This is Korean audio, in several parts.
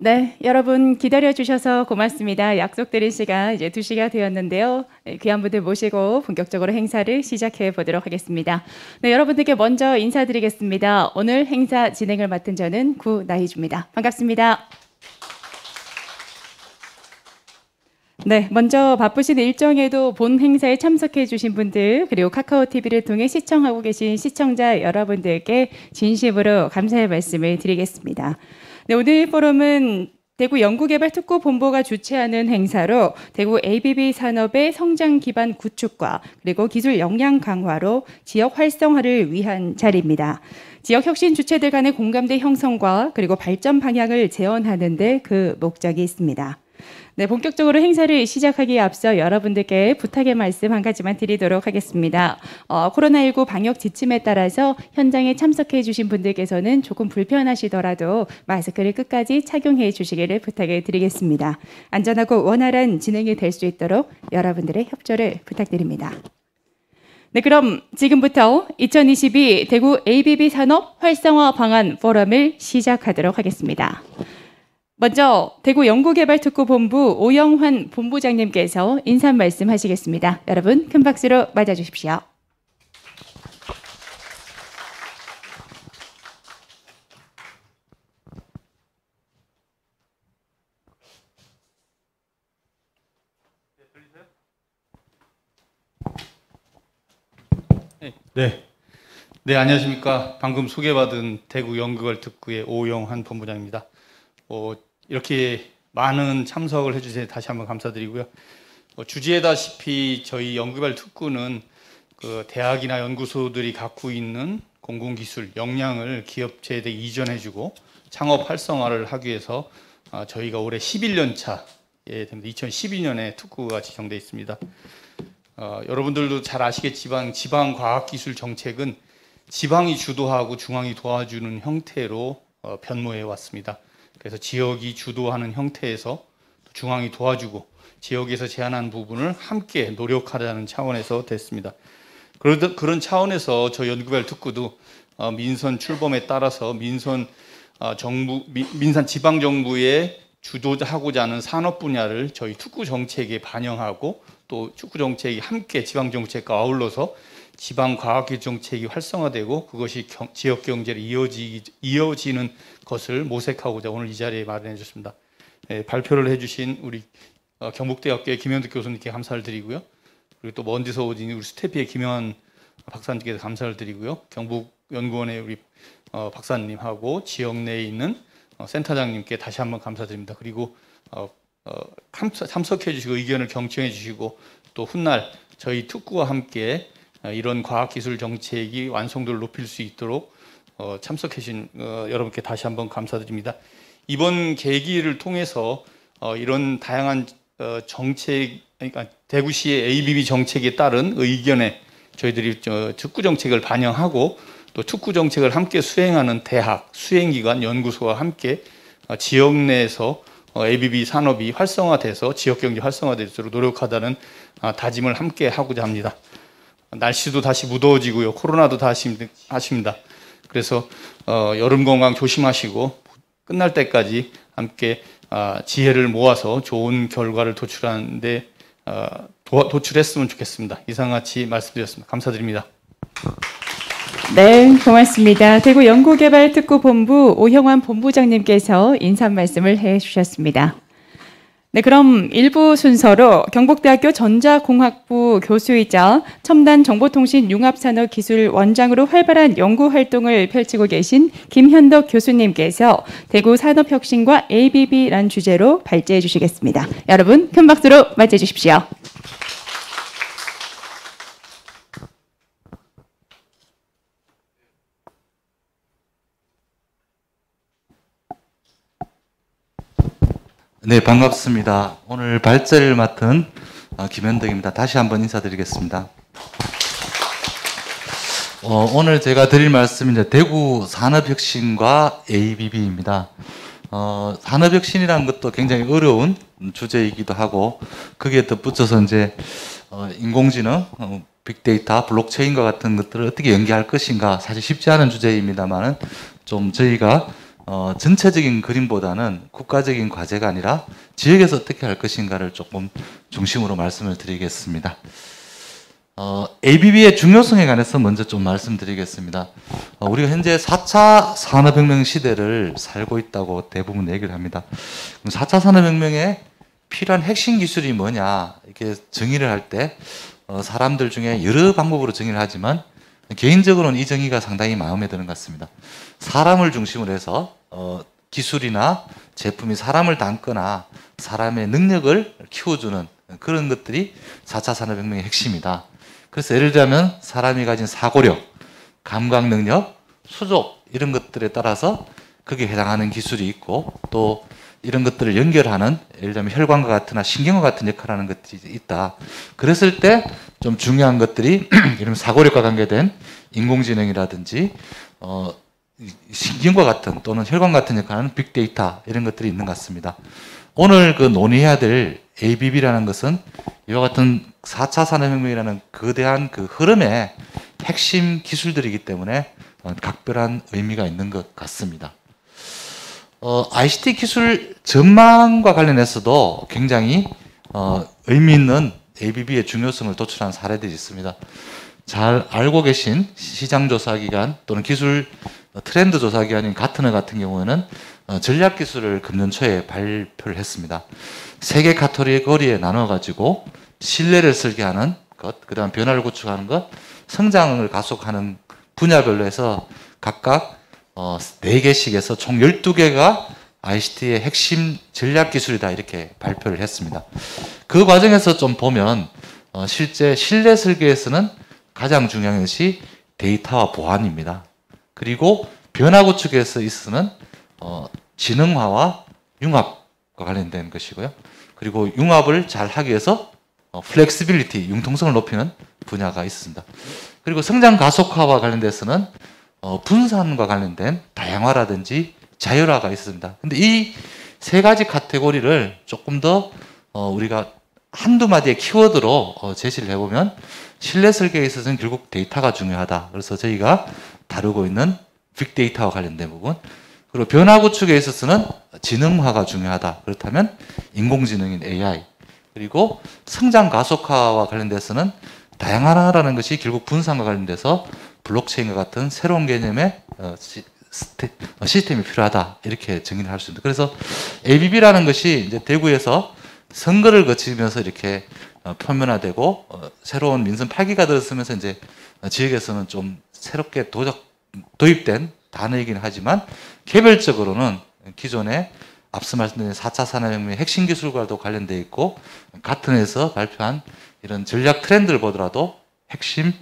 네, 여러분 기다려주셔서 고맙습니다. 약속드린 시간 이제 2시가 되었는데요. 귀한 분들 모시고 본격적으로 행사를 시작해 보도록 하겠습니다. 네, 여러분들께 먼저 인사드리겠습니다. 오늘 행사 진행을 맡은 저는 구나희주입니다. 반갑습니다. 네, 먼저 바쁘신 일정에도 본 행사에 참석해 주신 분들 그리고 카카오 TV를 통해 시청하고 계신 시청자 여러분들께 진심으로 감사의 말씀을 드리겠습니다. 네, 오늘 포럼은 대구 연구개발특구본부가 주최하는 행사로 대구 ABB 산업의 성장 기반 구축과 그리고 기술 역량 강화로 지역 활성화를 위한 자리입니다. 지역 혁신 주체들 간의 공감대 형성과 그리고 발전 방향을 제언하는 데 그 목적이 있습니다. 네, 본격적으로 행사를 시작하기에 앞서 여러분들께 부탁의 말씀 한 가지만 드리도록 하겠습니다. 코로나19 방역 지침에 따라서 현장에 참석해 주신 분들께서는 조금 불편하시더라도 마스크를 끝까지 착용해 주시기를 부탁을 드리겠습니다. 안전하고 원활한 진행이 될 수 있도록 여러분들의 협조를 부탁드립니다. 네, 그럼 지금부터 2022 대구 ABB 산업 활성화 방안 포럼을 시작하도록 하겠습니다. 먼저 대구 연구개발특구본부 오영환 본부장님께서 인사 말씀 하시겠습니다. 여러분 큰 박수로 맞아주십시오. 네, 안녕하십니까. 방금 소개받은 대구 연구개발특구의 오영환 본부장입니다. 이렇게 많은 참석을 해주셔서 다시 한번 감사드리고요. 주지에다시피 저희 연구개발특구는 그 대학이나 연구소들이 갖고 있는 공공기술 역량을 기업체에 이전해주고 창업 활성화를 하기 위해서 저희가 올해 11년 차에 됩니다. 2012년에 특구가 지정되어 있습니다. 여러분들도 잘 아시겠지만 지방과학기술 정책은 지방이 주도하고 중앙이 도와주는 형태로 변모해 왔습니다. 그래서 지역이 주도하는 형태에서 중앙이 도와주고 지역에서 제한한 부분을 함께 노력하자는 차원에서 됐습니다. 그런 차원에서 저희 연구개발특구도 민선 출범에 따라서 민선 지방정부의 주도하고자 하는 산업 분야를 저희 특구 정책에 반영하고 또 특구 정책이 함께 지방정책과 아울러서 지방과학기술 정책이 활성화되고 그것이 지역경제로 이어지는 것을 모색하고자 오늘 이 자리에 마련해 주셨습니다. 발표를 해주신 우리 경북대학교의 김현득 교수님께 감사를 드리고요. 그리고 또 먼 데서 오신 우리 스태피의 김영환 박사님께서 감사를 드리고요. 경북연구원의 우리 박사님하고 지역 내에 있는 센터장님께 다시 한번 감사드립니다. 그리고 참석해 주시고 의견을 경청해 주시고 또 훗날 저희 특구와 함께 이런 과학기술 정책이 완성도를 높일 수 있도록 참석해 주신 여러분께 다시 한번 감사드립니다. 이번 계기를 통해서 이런 다양한 정책, 그러니까 대구시의 ABB 정책에 따른 의견에 저희들이 특구 정책을 반영하고 또 특구 정책을 함께 수행하는 대학, 수행기관, 연구소와 함께 지역 내에서 ABB 산업이 활성화돼서 지역경제 활성화될수록 노력하다는 다짐을 함께 하고자 합니다. 날씨도 다시 무더워지고요. 코로나도 다시 하십니다. 그래서 여름 건강 조심하시고 끝날 때까지 함께 지혜를 모아서 좋은 결과를 도출하는데 도출했으면 좋겠습니다. 이상같이 말씀드렸습니다. 감사드립니다. 네, 고맙습니다. 대구 연구개발특구본부 오영환 본부장님께서 인사 말씀을 해주셨습니다. 네, 그럼 1부 순서로 경북대학교 전자공학부 교수이자 첨단정보통신융합산업기술원장으로 활발한 연구활동을 펼치고 계신 김현덕 교수님께서 대구 산업혁신과 ABB라는 주제로 발제해 주시겠습니다. 여러분 큰 박수로 맞이해 주십시오. 네, 반갑습니다. 오늘 발제를 맡은 김현덕입니다. 다시 한번 인사드리겠습니다. 오늘 제가 드릴 말씀은 이제 대구 산업혁신과 ABB입니다. 산업혁신이라는 것도 굉장히 어려운 주제이기도 하고 거기에 덧붙여서 이제 인공지능, 빅데이터, 블록체인과 같은 것들을 어떻게 연계할 것인가 사실 쉽지 않은 주제입니다만은 좀 저희가 전체적인 그림보다는 국가적인 과제가 아니라 지역에서 어떻게 할 것인가를 조금 중심으로 말씀을 드리겠습니다. ABB의 중요성에 관해서 먼저 좀 말씀드리겠습니다. 우리가 현재 4차 산업혁명 시대를 살고 있다고 대부분 얘기를 합니다. 그럼 4차 산업혁명에 필요한 핵심 기술이 뭐냐 이렇게 정의를 할 때 사람들 중에 여러 방법으로 정의를 하지만 개인적으로는 이 정의가 상당히 마음에 드는 것 같습니다. 사람을 중심으로 해서 기술이나 제품이 사람을 담거나 사람의 능력을 키워주는 그런 것들이 4차 산업혁명의 핵심이다. 그래서 예를 들자면 사람이 가진 사고력, 감각 능력, 수족 이런 것들에 따라서 거기에 해당하는 기술이 있고 또 이런 것들을 연결하는 예를 들면 혈관과 같으나 신경과 같은 역할을 하는 것들이 있다. 그랬을 때 좀 중요한 것들이 이런 사고력과 관계된 인공지능이라든지 신경과 같은 또는 혈관 같은 역할을 하는 빅데이터 이런 것들이 있는 것 같습니다. 오늘 그 논의해야 될 ABB라는 것은 이와 같은 4차 산업혁명이라는 거대한 그 흐름의 핵심 기술들이기 때문에 각별한 의미가 있는 것 같습니다. ICT 기술 전망과 관련해서도 굉장히 의미 있는 ABB의 중요성을 도출한 사례들이 있습니다. 잘 알고 계신 시장조사기관 또는 기술 트렌드 조사기관인 가트너 같은 경우에는 전략기술을 금년 초에 발표를 했습니다. 세 개 카테고리에 나눠가지고 신뢰를 설계하는 것, 그 다음 변화를 구축하는 것, 성장을 가속하는 분야별로 해서 각각 4개씩에서 총 12개가 ICT의 핵심 전략기술이다 이렇게 발표를 했습니다. 그 과정에서 좀 보면 실제 신뢰 설계에서는 가장 중요한 것이 데이터와 보안입니다. 그리고 변화 구축에서 있어서는 지능화와 융합과 관련된 것이고요. 그리고 융합을 잘 하기 위해서 플렉시빌리티, 융통성을 높이는 분야가 있습니다. 그리고 성장 가속화와 관련돼서는 분산과 관련된 다양화라든지 자율화가 있습니다. 근데 이 세 가지 카테고리를 조금 더 우리가 한두 마디의 키워드로 제시를 해보면 신뢰 설계에 있어서는 결국 데이터가 중요하다. 그래서 저희가 다루고 있는 빅데이터와 관련된 부분, 그리고 변화 구축에 있어서는 지능화가 중요하다. 그렇다면 인공지능인 AI, 그리고 성장 가속화와 관련돼서는 다양화라는 것이 결국 분산과 관련돼서 블록체인과 같은 새로운 개념의 시스템이 필요하다. 이렇게 정의를 할 수 있습니다. 그래서 ABB라는 것이 이제 대구에서 선거를 거치면서 이렇게 표면화되고 새로운 민선 8기가 들었으면서 이제 지역에서는 좀 새롭게 도입된 단어이긴 하지만 개별적으로는 기존에 앞서 말씀드린 4차 산업혁명의 핵심 기술과도 관련되어 있고 가튼에서 발표한 이런 전략 트렌드를 보더라도 핵심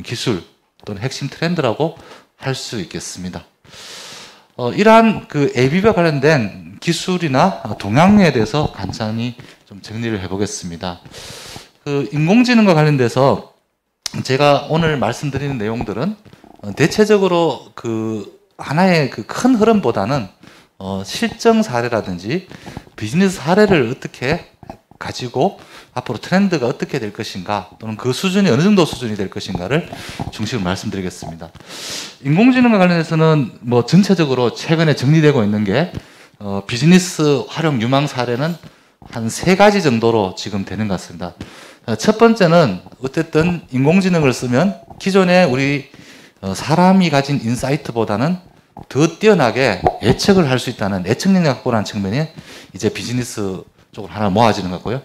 기술 또는 핵심 트렌드라고 할 수 있겠습니다. 이러한 그 ABB와 관련된 기술이나 동향에 대해서 간단히 좀 정리를 해보겠습니다. 그 인공지능과 관련돼서 제가 오늘 말씀드리는 내용들은 대체적으로 그 하나의 그 큰 흐름보다는 실정 사례라든지 비즈니스 사례를 어떻게 가지고 앞으로 트렌드가 어떻게 될 것인가 또는 그 수준이 어느 정도 수준이 될 것인가를 중심으로 말씀드리겠습니다. 인공지능과 관련해서는 뭐 전체적으로 최근에 정리되고 있는 게 비즈니스 활용 유망 사례는 한 3가지 정도로 지금 되는 것 같습니다. 첫 번째는 어쨌든 인공지능을 쓰면 기존에 우리 사람이 가진 인사이트보다는 더 뛰어나게 예측을 할 수 있다는 예측 능력 확보라는 측면이 이제 비즈니스 쪽으로 하나 모아지는 것 같고요.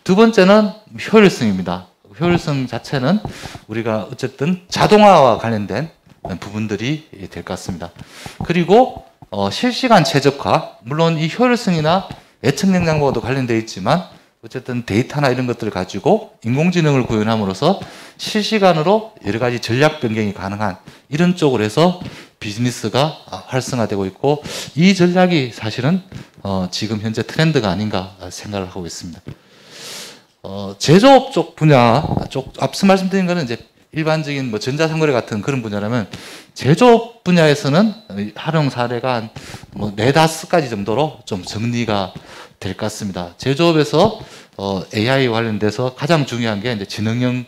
두 번째는 효율성입니다. 효율성 자체는 우리가 어쨌든 자동화와 관련된 부분들이 될 것 같습니다. 그리고 실시간 최적화, 물론 이 효율성이나 예측 능력과도 관련되어 있지만 어쨌든 데이터나 이런 것들을 가지고 인공지능을 구현함으로써 실시간으로 여러 가지 전략 변경이 가능한 이런 쪽으로 해서 비즈니스가 활성화되고 있고 이 전략이 사실은 지금 현재 트렌드가 아닌가 생각을 하고 있습니다. 제조업 쪽 분야 쪽 앞서 말씀드린 거는 이제 일반적인 뭐 전자상거래 같은 그런 분야라면 제조업 분야에서는 활용 사례가 한 뭐 4-5가지 정도로 좀 정리가 될 것 같습니다. 제조업에서 AI 관련돼서 가장 중요한 게 이제 지능형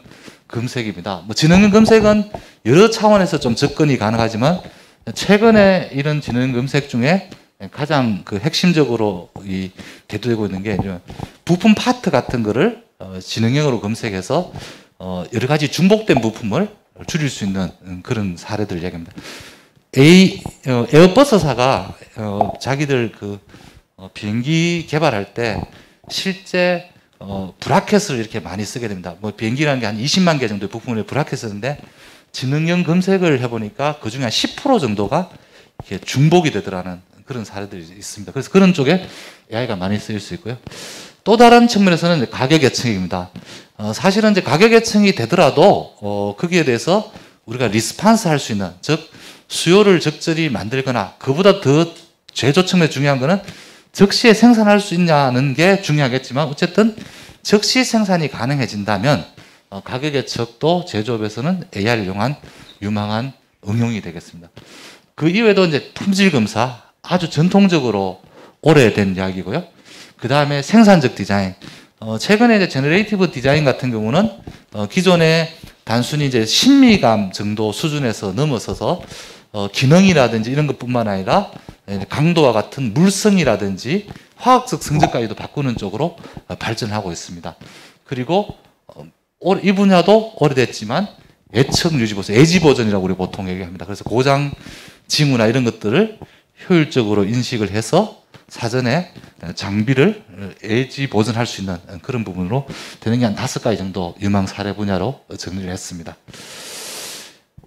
검색입니다. 뭐 지능형 검색은 여러 차원에서 좀 접근이 가능하지만 최근에 이런 지능형 검색 중에 가장 그 핵심적으로 이 대두되고 있는 게 부품 파트 같은 거를 지능형으로 검색해서 여러 가지 중복된 부품을 줄일 수 있는 그런 사례들을 이야기합니다. 에어버스사가 자기들 그 비행기 개발할 때 실제 브라켓을 이렇게 많이 쓰게 됩니다. 뭐 비행기라는 게 한 20만 개 정도의 부품을 브라켓 쓰는데 지능형 검색을 해보니까 그 중에 한 10% 정도가 이렇게 중복이 되더라는 그런 사례들이 있습니다. 그래서 그런 쪽에 AI가 많이 쓰일 수 있고요. 또 다른 측면에서는 이제 가격 예측입니다. 사실은 이제 가격 예측이 되더라도 거기에 대해서 우리가 리스판스 할 수 있는, 즉 수요를 적절히 만들거나 그보다 더 제조 측면에 중요한 거는 즉시에 생산할 수 있냐는 게 중요하겠지만 어쨌든 즉시 생산이 가능해진다면 가격 예측도 제조업에서는 AI를 이용한 유망한 응용이 되겠습니다. 그 이외에도 이제 품질 검사 아주 전통적으로 오래된 이야기고요. 그 다음에 생산적 디자인. 최근에 이제 제너레이티브 디자인 같은 경우는 기존에 단순히 이제 신미감 정도 수준에서 넘어서서 기능이라든지 이런 것뿐만 아니라 강도와 같은 물성이라든지 화학적 성질까지도 바꾸는 쪽으로 발전하고 있습니다. 그리고 이 분야도 오래됐지만 예측 유지 버전, 예지 버전이라고 우리 보통 얘기합니다. 그래서 고장 징후나 이런 것들을 효율적으로 인식을 해서 사전에 장비를 예지 보전할 수 있는 그런 부분으로 되는 게 한 5가지 정도 유망 사례 분야로 정리를 했습니다.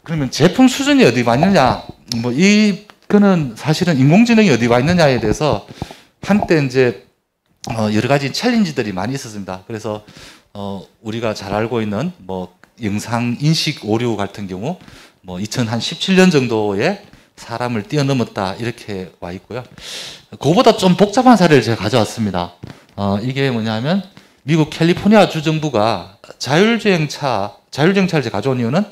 그러면 제품 수준이 어디 와 있느냐? 뭐 이거는 사실은 인공지능이 어디 와 있느냐에 대해서 한때 이제 여러 가지 챌린지들이 많이 있었습니다. 그래서 우리가 잘 알고 있는 뭐 영상 인식 오류 같은 경우 뭐 2017년 정도에 사람을 뛰어넘었다 이렇게 와 있고요. 그거보다 좀 복잡한 사례를 제가 가져왔습니다. 이게 뭐냐면 미국 캘리포니아 주 정부가 자율주행차를 가져온 이유는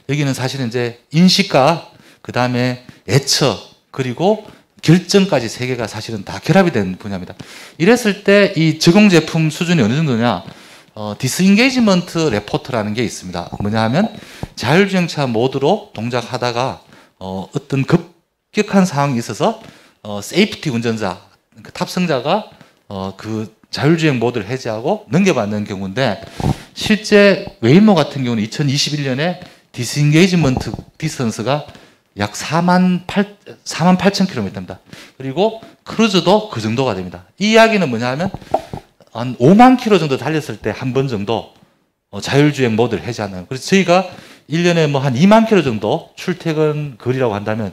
여기는 사실은 이제 인식과 그 다음에 예측 그리고 결정까지 3개가 사실은 다 결합이 된 분야입니다. 이랬을 때 이 적용 제품 수준이 어느 정도냐? 디스인게이지먼트 레포트라는 게 있습니다. 뭐냐 하면 자율주행차 모드로 동작하다가 어떤 급격한 상황이 있어서 세이프티 운전자, 탑승자가 그 자율주행 모드를 해제하고 넘겨받는 경우인데 실제 웨이모 같은 경우는 2021년에 디스인게이지먼트 디스턴스가 약 48,000km입니다. 그리고 크루즈도 그 정도가 됩니다. 이 이야기는 뭐냐 하면 한 5만 킬로 정도 달렸을 때 한 번 정도 자율주행 모드를 해제하는. 그래서 저희가 1년에 뭐 한 2만 킬로 정도 출퇴근 거리라고 한다면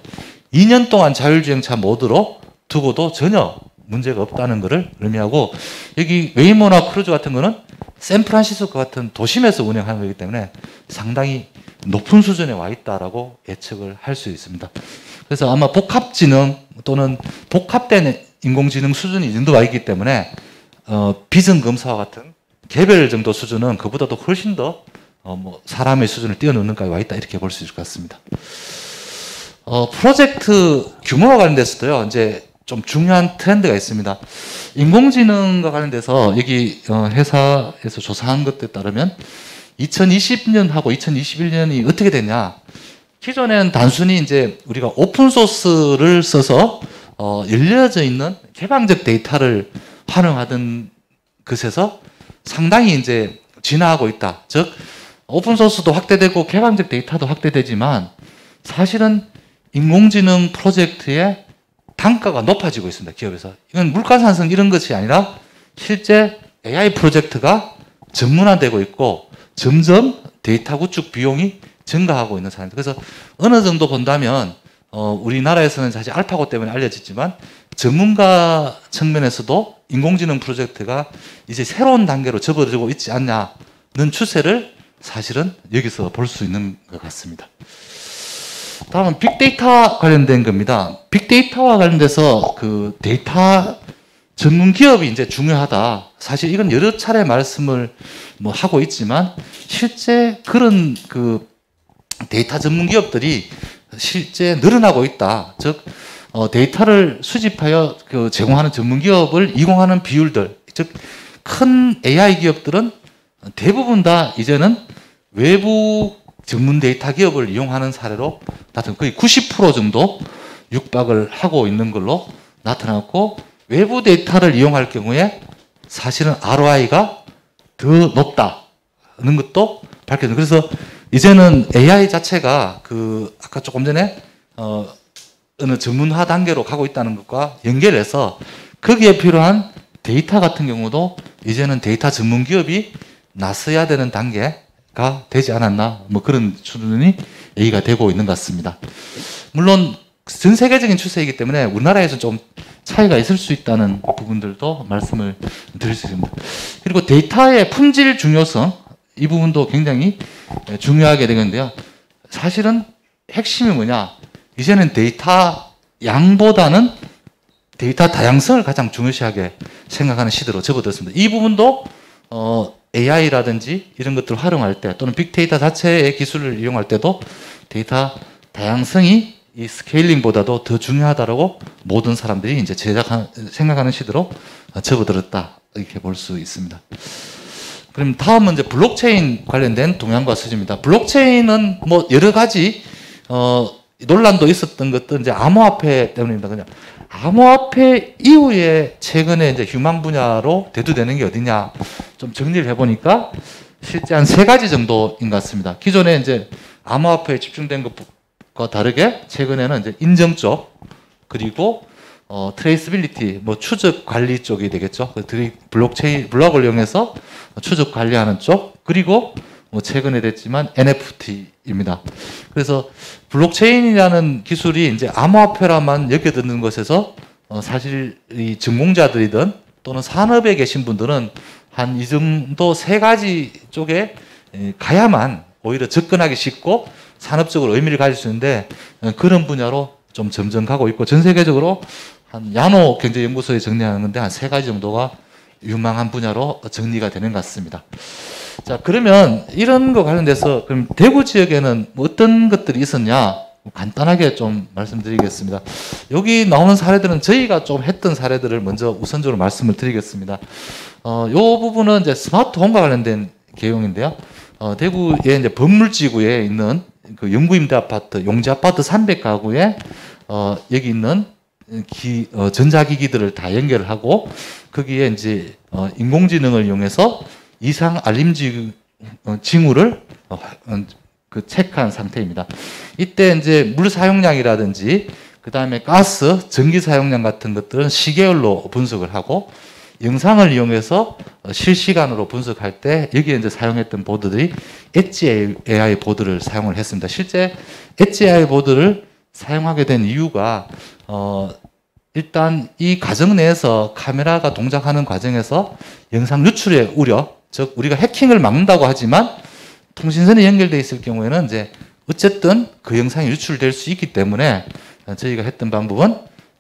2년 동안 자율주행차 모드로 두고도 전혀 문제가 없다는 것을 의미하고 여기 웨이모나 크루즈 같은 거는 샌프란시스코 같은 도심에서 운행하는 거기 때문에 상당히 높은 수준에 와 있다라고 예측을 할 수 있습니다. 그래서 아마 복합지능 또는 복합된 인공지능 수준이 이 정도 와 있기 때문에 비전 검사와 같은 개별 정도 수준은 그보다도 훨씬 더 뭐 사람의 수준을 뛰어넘는 까지 와 있다 이렇게 볼 수 있을 것 같습니다. 프로젝트 규모와 관련돼서도요 이제 좀 중요한 트렌드가 있습니다. 인공지능과 관련돼서 여기 회사에서 조사한 것에 따르면 2020년하고 2021년이 어떻게 됐냐? 기존에는 단순히 이제 우리가 오픈 소스를 써서 열려져 있는 개방적 데이터를 활용하던 것에서 상당히 이제 진화하고 있다. 즉 오픈 소스도 확대되고 개방적 데이터도 확대되지만 사실은 인공지능 프로젝트의 단가가 높아지고 있습니다. 기업에서. 이건 물가상승 이런 것이 아니라 실제 AI 프로젝트가 전문화되고 있고 점점 데이터 구축 비용이 증가하고 있는 상황입니다. 그래서 어느 정도 본다면 우리나라에서는 사실 알파고 때문에 알려졌지만 전문가 측면에서도 인공지능 프로젝트가 이제 새로운 단계로 접어들고 있지 않냐는 추세를 사실은 여기서 볼 수 있는 것 같습니다. 다음은 빅데이터 관련된 겁니다. 빅데이터와 관련돼서 그 데이터 전문 기업이 이제 중요하다. 사실 이건 여러 차례 말씀을 뭐 하고 있지만 실제 그런 그 데이터 전문 기업들이 실제 늘어나고 있다. 즉 데이터를 수집하여 그 제공하는 전문 기업을 이용하는 비율들, 즉 큰 AI 기업들은 대부분 다 이제는 외부 전문 데이터 기업을 이용하는 사례로 나타나 거의 90% 정도 육박을 하고 있는 걸로 나타났고 외부 데이터를 이용할 경우에 사실은 ROI가 더 높다는 것도 밝혀졌습니다. 그래서 이제는 AI 자체가 그 아까 조금 전에 어느 전문화 단계로 가고 있다는 것과 연결해서 거기에 필요한 데이터 같은 경우도 이제는 데이터 전문 기업이 나서야 되는 단계가 되지 않았나 뭐 그런 수준이 얘기가 되고 있는 것 같습니다. 물론 전 세계적인 추세이기 때문에 우리나라에서 좀 차이가 있을 수 있다는 부분들도 말씀을 드릴 수 있습니다. 그리고 데이터의 품질 중요성 이 부분도 굉장히 중요하게 되겠는데요. 사실은 핵심이 뭐냐? 이제는 데이터 양보다는 데이터 다양성을 가장 중요시하게 생각하는 시대로 접어들었습니다. 이 부분도 AI라든지 이런 것들을 활용할 때 또는 빅데이터 자체의 기술을 이용할 때도 데이터 다양성이 이 스케일링보다도 더 중요하다라고 모든 사람들이 이제 생각하는 시대로 접어들었다 이렇게 볼 수 있습니다. 그럼 다음은 이제 블록체인 관련된 동향과 수지입니다. 블록체인은 뭐 여러 가지 논란도 있었던 것도 이제 암호화폐 때문입니다. 그냥 암호화폐 이후에 최근에 이제 휴망 분야로 대두되는 게 어디냐 좀 정리를 해보니까 실제 한 3가지 정도인 것 같습니다. 기존에 이제 암호화폐에 집중된 것과 다르게 최근에는 이제 인증 쪽 그리고 트레이스빌리티 뭐 추적 관리 쪽이 되겠죠. 블록체인 블록을 이용해서 추적 관리하는 쪽 그리고 뭐 최근에 됐지만 NFT입니다. 그래서 블록체인이라는 기술이 이제 암호화폐라만 엮여드는 것에서 사실 이 전공자들이든 또는 산업에 계신 분들은 한 이 정도 3가지 쪽에 가야만 오히려 접근하기 쉽고 산업적으로 의미를 가질 수 있는데 그런 분야로 좀 점점 가고 있고 전 세계적으로 한 야노 경제연구소에 정리하는 건데 한 3가지 정도가 유망한 분야로 정리가 되는 것 같습니다. 자, 그러면 이런 거 관련돼서 그럼 대구 지역에는 뭐 어떤 것들이 있었냐? 간단하게 좀 말씀드리겠습니다. 여기 나오는 사례들은 저희가 좀 했던 사례들을 먼저 우선적으로 말씀을 드리겠습니다. 요 부분은 이제 스마트 홈과 관련된 개용인데요. 대구에 이제 범물지구에 있는 그 영구임대 아파트, 용지 아파트 300가구에 여기 있는 전자기기들을 다 연결을 하고 거기에 이제 인공지능을 이용해서 이상 알림 징후를 그 체크한 상태입니다. 이때 이제 물 사용량이라든지 그 다음에 가스, 전기 사용량 같은 것들은 시계열로 분석을 하고 영상을 이용해서 실시간으로 분석할 때 여기에 이제 사용했던 보드들이 엣지 AI 보드를 사용을 했습니다. 실제 엣지 AI 보드를 사용하게 된 이유가 일단 이 과정 내에서 카메라가 동작하는 과정에서 영상 유출의 우려, 즉 우리가 해킹을 막는다고 하지만 통신선이 연결되어 있을 경우에는 이제 어쨌든 그 영상이 유출될 수 있기 때문에 저희가 했던 방법은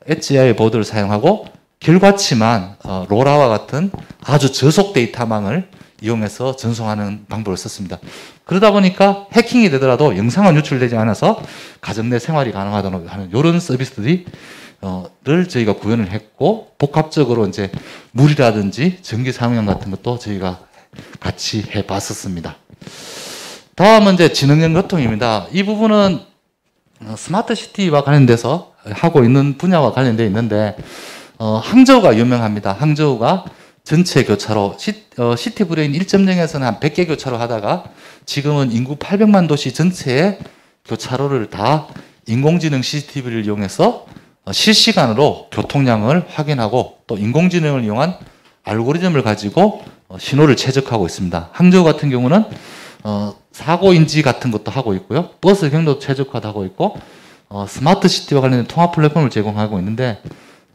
엣지 AI 보드를 사용하고 결과치만 로라와 같은 아주 저속 데이터망을 이용해서 전송하는 방법을 썼습니다. 그러다 보니까 해킹이 되더라도 영상은 유출되지 않아서 가정 내 생활이 가능하다는 하는 이런 서비스들이 를 저희가 구현을 했고 복합적으로 이제 물이라든지 전기 사용량 같은 것도 저희가 같이 해봤었습니다. 다음은 이제 지능형 교통입니다. 이 부분은 스마트 시티와 관련돼서 하고 있는 분야와 관련되어 있는데 항저우가 유명합니다. 항저우가 전체 교차로 시티 브레인 1.0에서는 한 100개 교차로 하다가 지금은 인구 800만 도시 전체의 교차로를 다 인공지능 CCTV를 이용해서 실시간으로 교통량을 확인하고 또 인공지능을 이용한 알고리즘을 가지고 신호를 최적화하고 있습니다. 항저우 같은 경우는 사고 인지 같은 것도 하고 있고요. 버스 경로도 최적화도 하고 있고 스마트 시티와 관련된 통합 플랫폼을 제공하고 있는데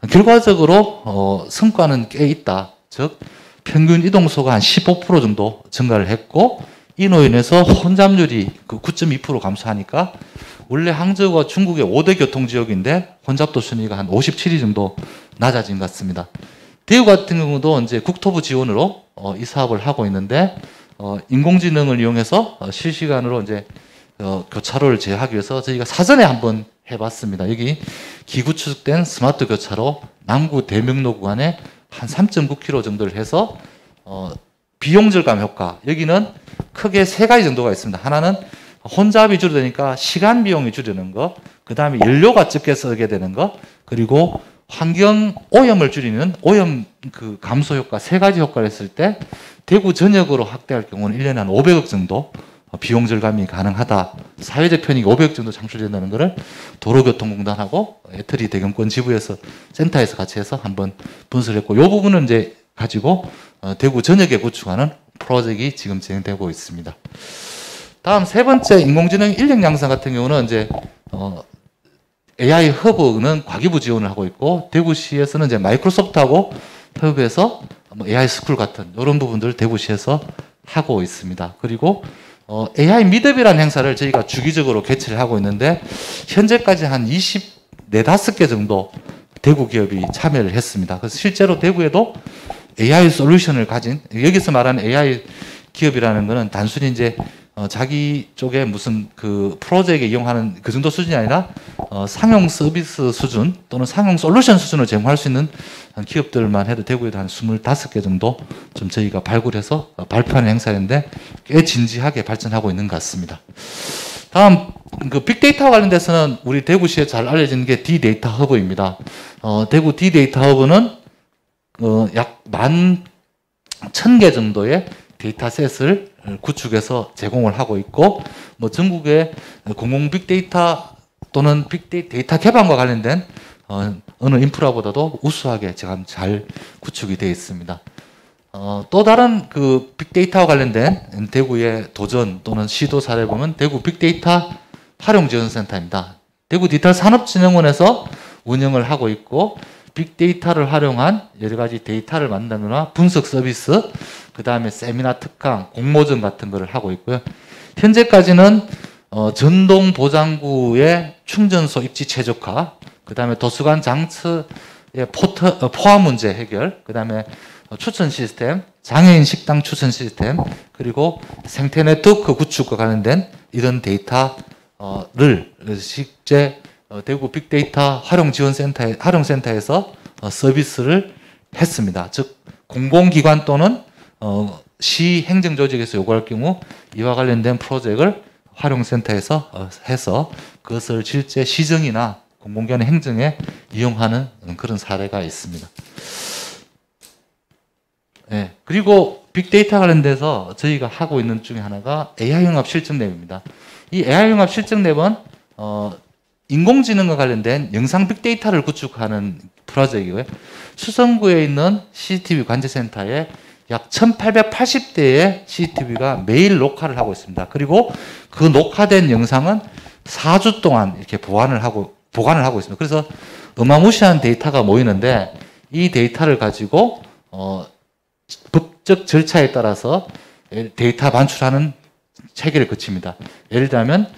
결과적으로 성과는 꽤 있다. 즉 평균 이동수가 한 15% 정도 증가를 했고 이로 인해서 혼잡률이 그 9.2% 감소하니까 원래 항저우가 중국의 5대 교통지역인데 혼잡도 순위가 한 57위 정도 낮아진 것 같습니다. 대구 같은 경우도 이제 국토부 지원으로 이 사업을 하고 있는데 인공지능을 이용해서 실시간으로 이제 교차로를 제어하기 위해서 저희가 사전에 한번 해봤습니다. 여기 기구 추측된 스마트 교차로 남구 대명로 구간에 한 3.9km 정도를 해서 비용 절감 효과 여기는 크게 3가지 정도가 있습니다. 하나는 혼잡이 줄어드니까 시간 비용이 줄이는 거, 그 다음에 연료가 적게 쓰게 되는 거, 그리고 환경 오염을 줄이는 오염 그 감소 효과 세 가지 효과를 했을 때 대구 전역으로 확대할 경우는 1년에 한 500억 정도 비용 절감이 가능하다. 사회적 편익이 500억 정도 창출된다는 것을 도로교통공단하고 애터리 대경권 지부에서 센터에서 같이 해서 한번 분석을 했고, 이 부분은 이제 가지고 대구 전역에 구축하는 프로젝트가 지금 진행되고 있습니다. 다음 세 번째 인공지능 인력 양성 같은 경우는 이제 AI 허브는 과기부 지원을 하고 있고, 대구시에서는 이제 마이크로소프트하고 협업해서 AI 스쿨 같은 이런 부분들을 대구시에서 하고 있습니다. 그리고 AI 미드업이라는 행사를 저희가 주기적으로 개최를 하고 있는데, 현재까지 한 25개 정도 대구 기업이 참여를 했습니다. 그래서 실제로 대구에도 AI 솔루션을 가진, 여기서 말하는 AI 기업이라는 거는 단순히 이제 자기 쪽에 무슨 그 프로젝트에 이용하는 그 정도 수준이 아니라 상용 서비스 수준 또는 상용 솔루션 수준을 제공할 수 있는 기업들만 해도 대구에도 한 25개 정도 좀 저희가 발굴해서 발표하는 행사인데 꽤 진지하게 발전하고 있는 것 같습니다. 다음 그 빅데이터와 관련돼서는 우리 대구시에 잘 알려진 게 D데이터 허브입니다. 대구 D데이터 허브는 약 11,000개 정도의 데이터셋을 구축해서 제공을 하고 있고, 뭐 전국의 공공 빅데이터 또는 빅데이터 개방과 관련된 어느 인프라보다도 우수하게 지금 잘 구축이 되어 있습니다. 또 다른 그 빅데이터와 관련된 대구의 도전 또는 시도 사례 보면 대구 빅데이터 활용지원센터입니다. 대구 디지털 산업진흥원에서 운영을 하고 있고, 빅데이터를 활용한 여러 가지 데이터를 만드거나 분석 서비스, 그 다음에 세미나 특강, 공모전 같은 거를 하고 있고요. 현재까지는 전동 보장구의 충전소 입지 최적화, 그 다음에 도서관 장치의 포화 문제 해결, 그 다음에 추천 시스템, 장애인 식당 추천 시스템, 그리고 생태 네트워크 구축과 관련된 이런 데이터를 실제 대구 빅데이터 활용센터에서 서비스를 했습니다. 즉 공공기관 또는 시 행정조직에서 요구할 경우 이와 관련된 프로젝트를 활용센터에서 해서 그것을 실제 시정이나 공공기관의 행정에 이용하는 그런 사례가 있습니다. 네, 그리고 빅데이터 관련돼서 저희가 하고 있는 중에 하나가 AI융합 실증랩입니다. 이 AI융합 실증랩은 인공지능과 관련된 영상 빅데이터를 구축하는 프로젝트이고요. 수성구에 있는 CCTV 관제센터에 약 1880대의 CCTV가 매일 녹화를 하고 있습니다. 그리고 그 녹화된 영상은 4주 동안 이렇게 보관을 하고 있습니다. 그래서 어마무시한 데이터가 모이는데 이 데이터를 가지고 법적 절차에 따라서 데이터 반출하는 체계를 거칩니다. 예를 들면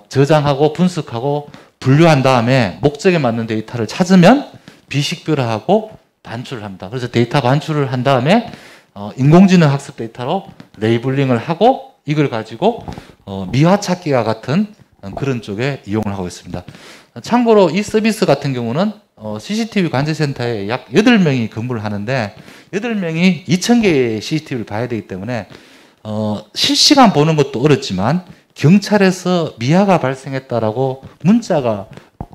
저장하고 분석하고 분류한 다음에 목적에 맞는 데이터를 찾으면 비식별화하고 반출을 합니다. 그래서 데이터 반출을 한 다음에 인공지능 학습 데이터로 레이블링을 하고 이걸 가지고 미화찾기와 같은 그런 쪽에 이용을 하고 있습니다. 참고로 이 서비스 같은 경우는 CCTV 관제센터에 약 8명이 근무를 하는데 8명이 2,000개의 CCTV를 봐야 되기 때문에 실시간 보는 것도 어렵지만 경찰에서 미화가 발생했다라고 문자가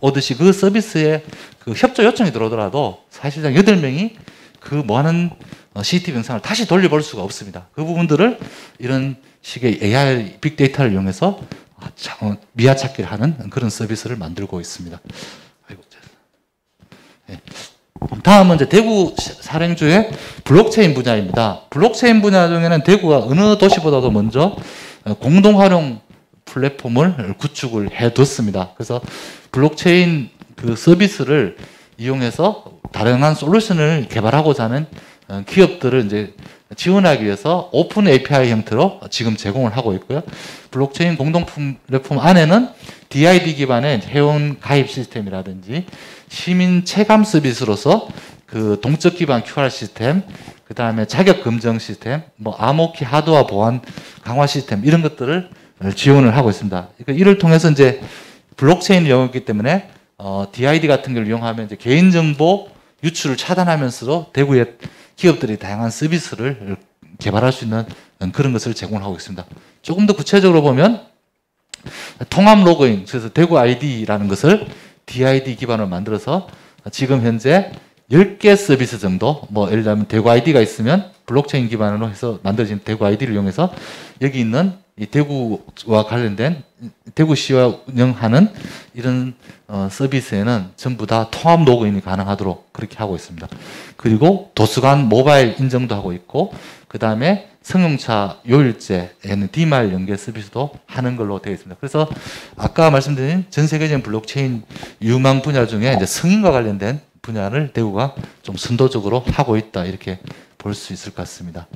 오듯이 그 서비스에 그 협조 요청이 들어오더라도 사실상 8명이 그 뭐하는 CCTV 영상을 다시 돌려볼 수가 없습니다. 그 부분들을 이런 식의 AI 빅데이터를 이용해서 미화 찾기를 하는 그런 서비스를 만들고 있습니다. 네. 다음은 이제 대구 사령주의 블록체인 분야입니다. 블록체인 분야 중에는 대구가 어느 도시보다도 먼저 공동활용 플랫폼을 구축을 해뒀습니다. 그래서 블록체인 그 서비스를 이용해서 다양한 솔루션을 개발하고자 하는 기업들을 이제 지원하기 위해서 오픈 API 형태로 지금 제공을 하고 있고요. 블록체인 공동 플랫폼 안에는 DID 기반의 회원 가입 시스템이라든지 시민 체감 서비스로서 그 동적 기반 QR 시스템, 그 다음에 자격 검증 시스템, 뭐 암호키 하드웨어 보안 강화 시스템 이런 것들을 지원을 하고 있습니다. 그러니까 이를 통해서 이제 블록체인 영역이기 때문에 DID 같은 걸 이용하면 이제 개인정보 유출을 차단하면서도 대구의 기업들이 다양한 서비스를 개발할 수 있는 그런 것을 제공하고 있습니다. 조금 더 구체적으로 보면 통합 로그인, 그래서 대구 아이디라는 것을 DID 기반으로 만들어서 지금 현재 10개 서비스 정도, 뭐 예를 들면 대구 아이디가 있으면 블록체인 기반으로 해서 만들어진 대구 아이디를 이용해서 여기 있는 이 대구와 관련된 대구시와 운영하는 이런 서비스에는 전부 다 통합 로그인이 가능하도록 그렇게 하고 있습니다. 그리고 도서관 모바일 인증도 하고 있고, 그 다음에 승용차 요일제에는 DMAR 연계 서비스도 하는 걸로 되어 있습니다. 그래서 아까 말씀드린 전 세계적인 블록체인 유망 분야 중에 이제 승인과 관련된 분야를 대구가 좀 선도적으로 하고 있다, 이렇게 볼 수 있을 것 같습니다.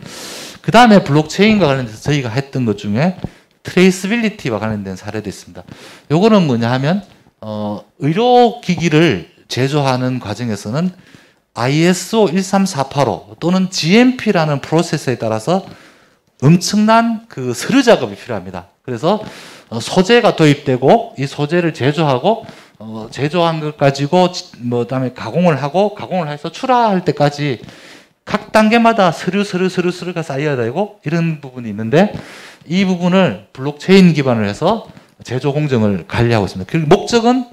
그 다음에 블록체인과 관련해서 저희가 했던 것 중에 트레이스빌리티와 관련된 사례도 있습니다. 요거는 뭐냐 하면 의료기기를 제조하는 과정에서는 ISO 13485 또는 GMP라는 프로세스에 따라서 엄청난 그 서류 작업이 필요합니다. 그래서 소재가 도입되고 이 소재를 제조하고 제조한 것 가지고 그다음에 가공을 해서 출하할 때까지 각 단계마다 서류가 쌓여야 되고 이런 부분이 있는데, 이 부분을 블록체인 기반으로 해서 제조 공정을 관리하고 있습니다. 그 목적은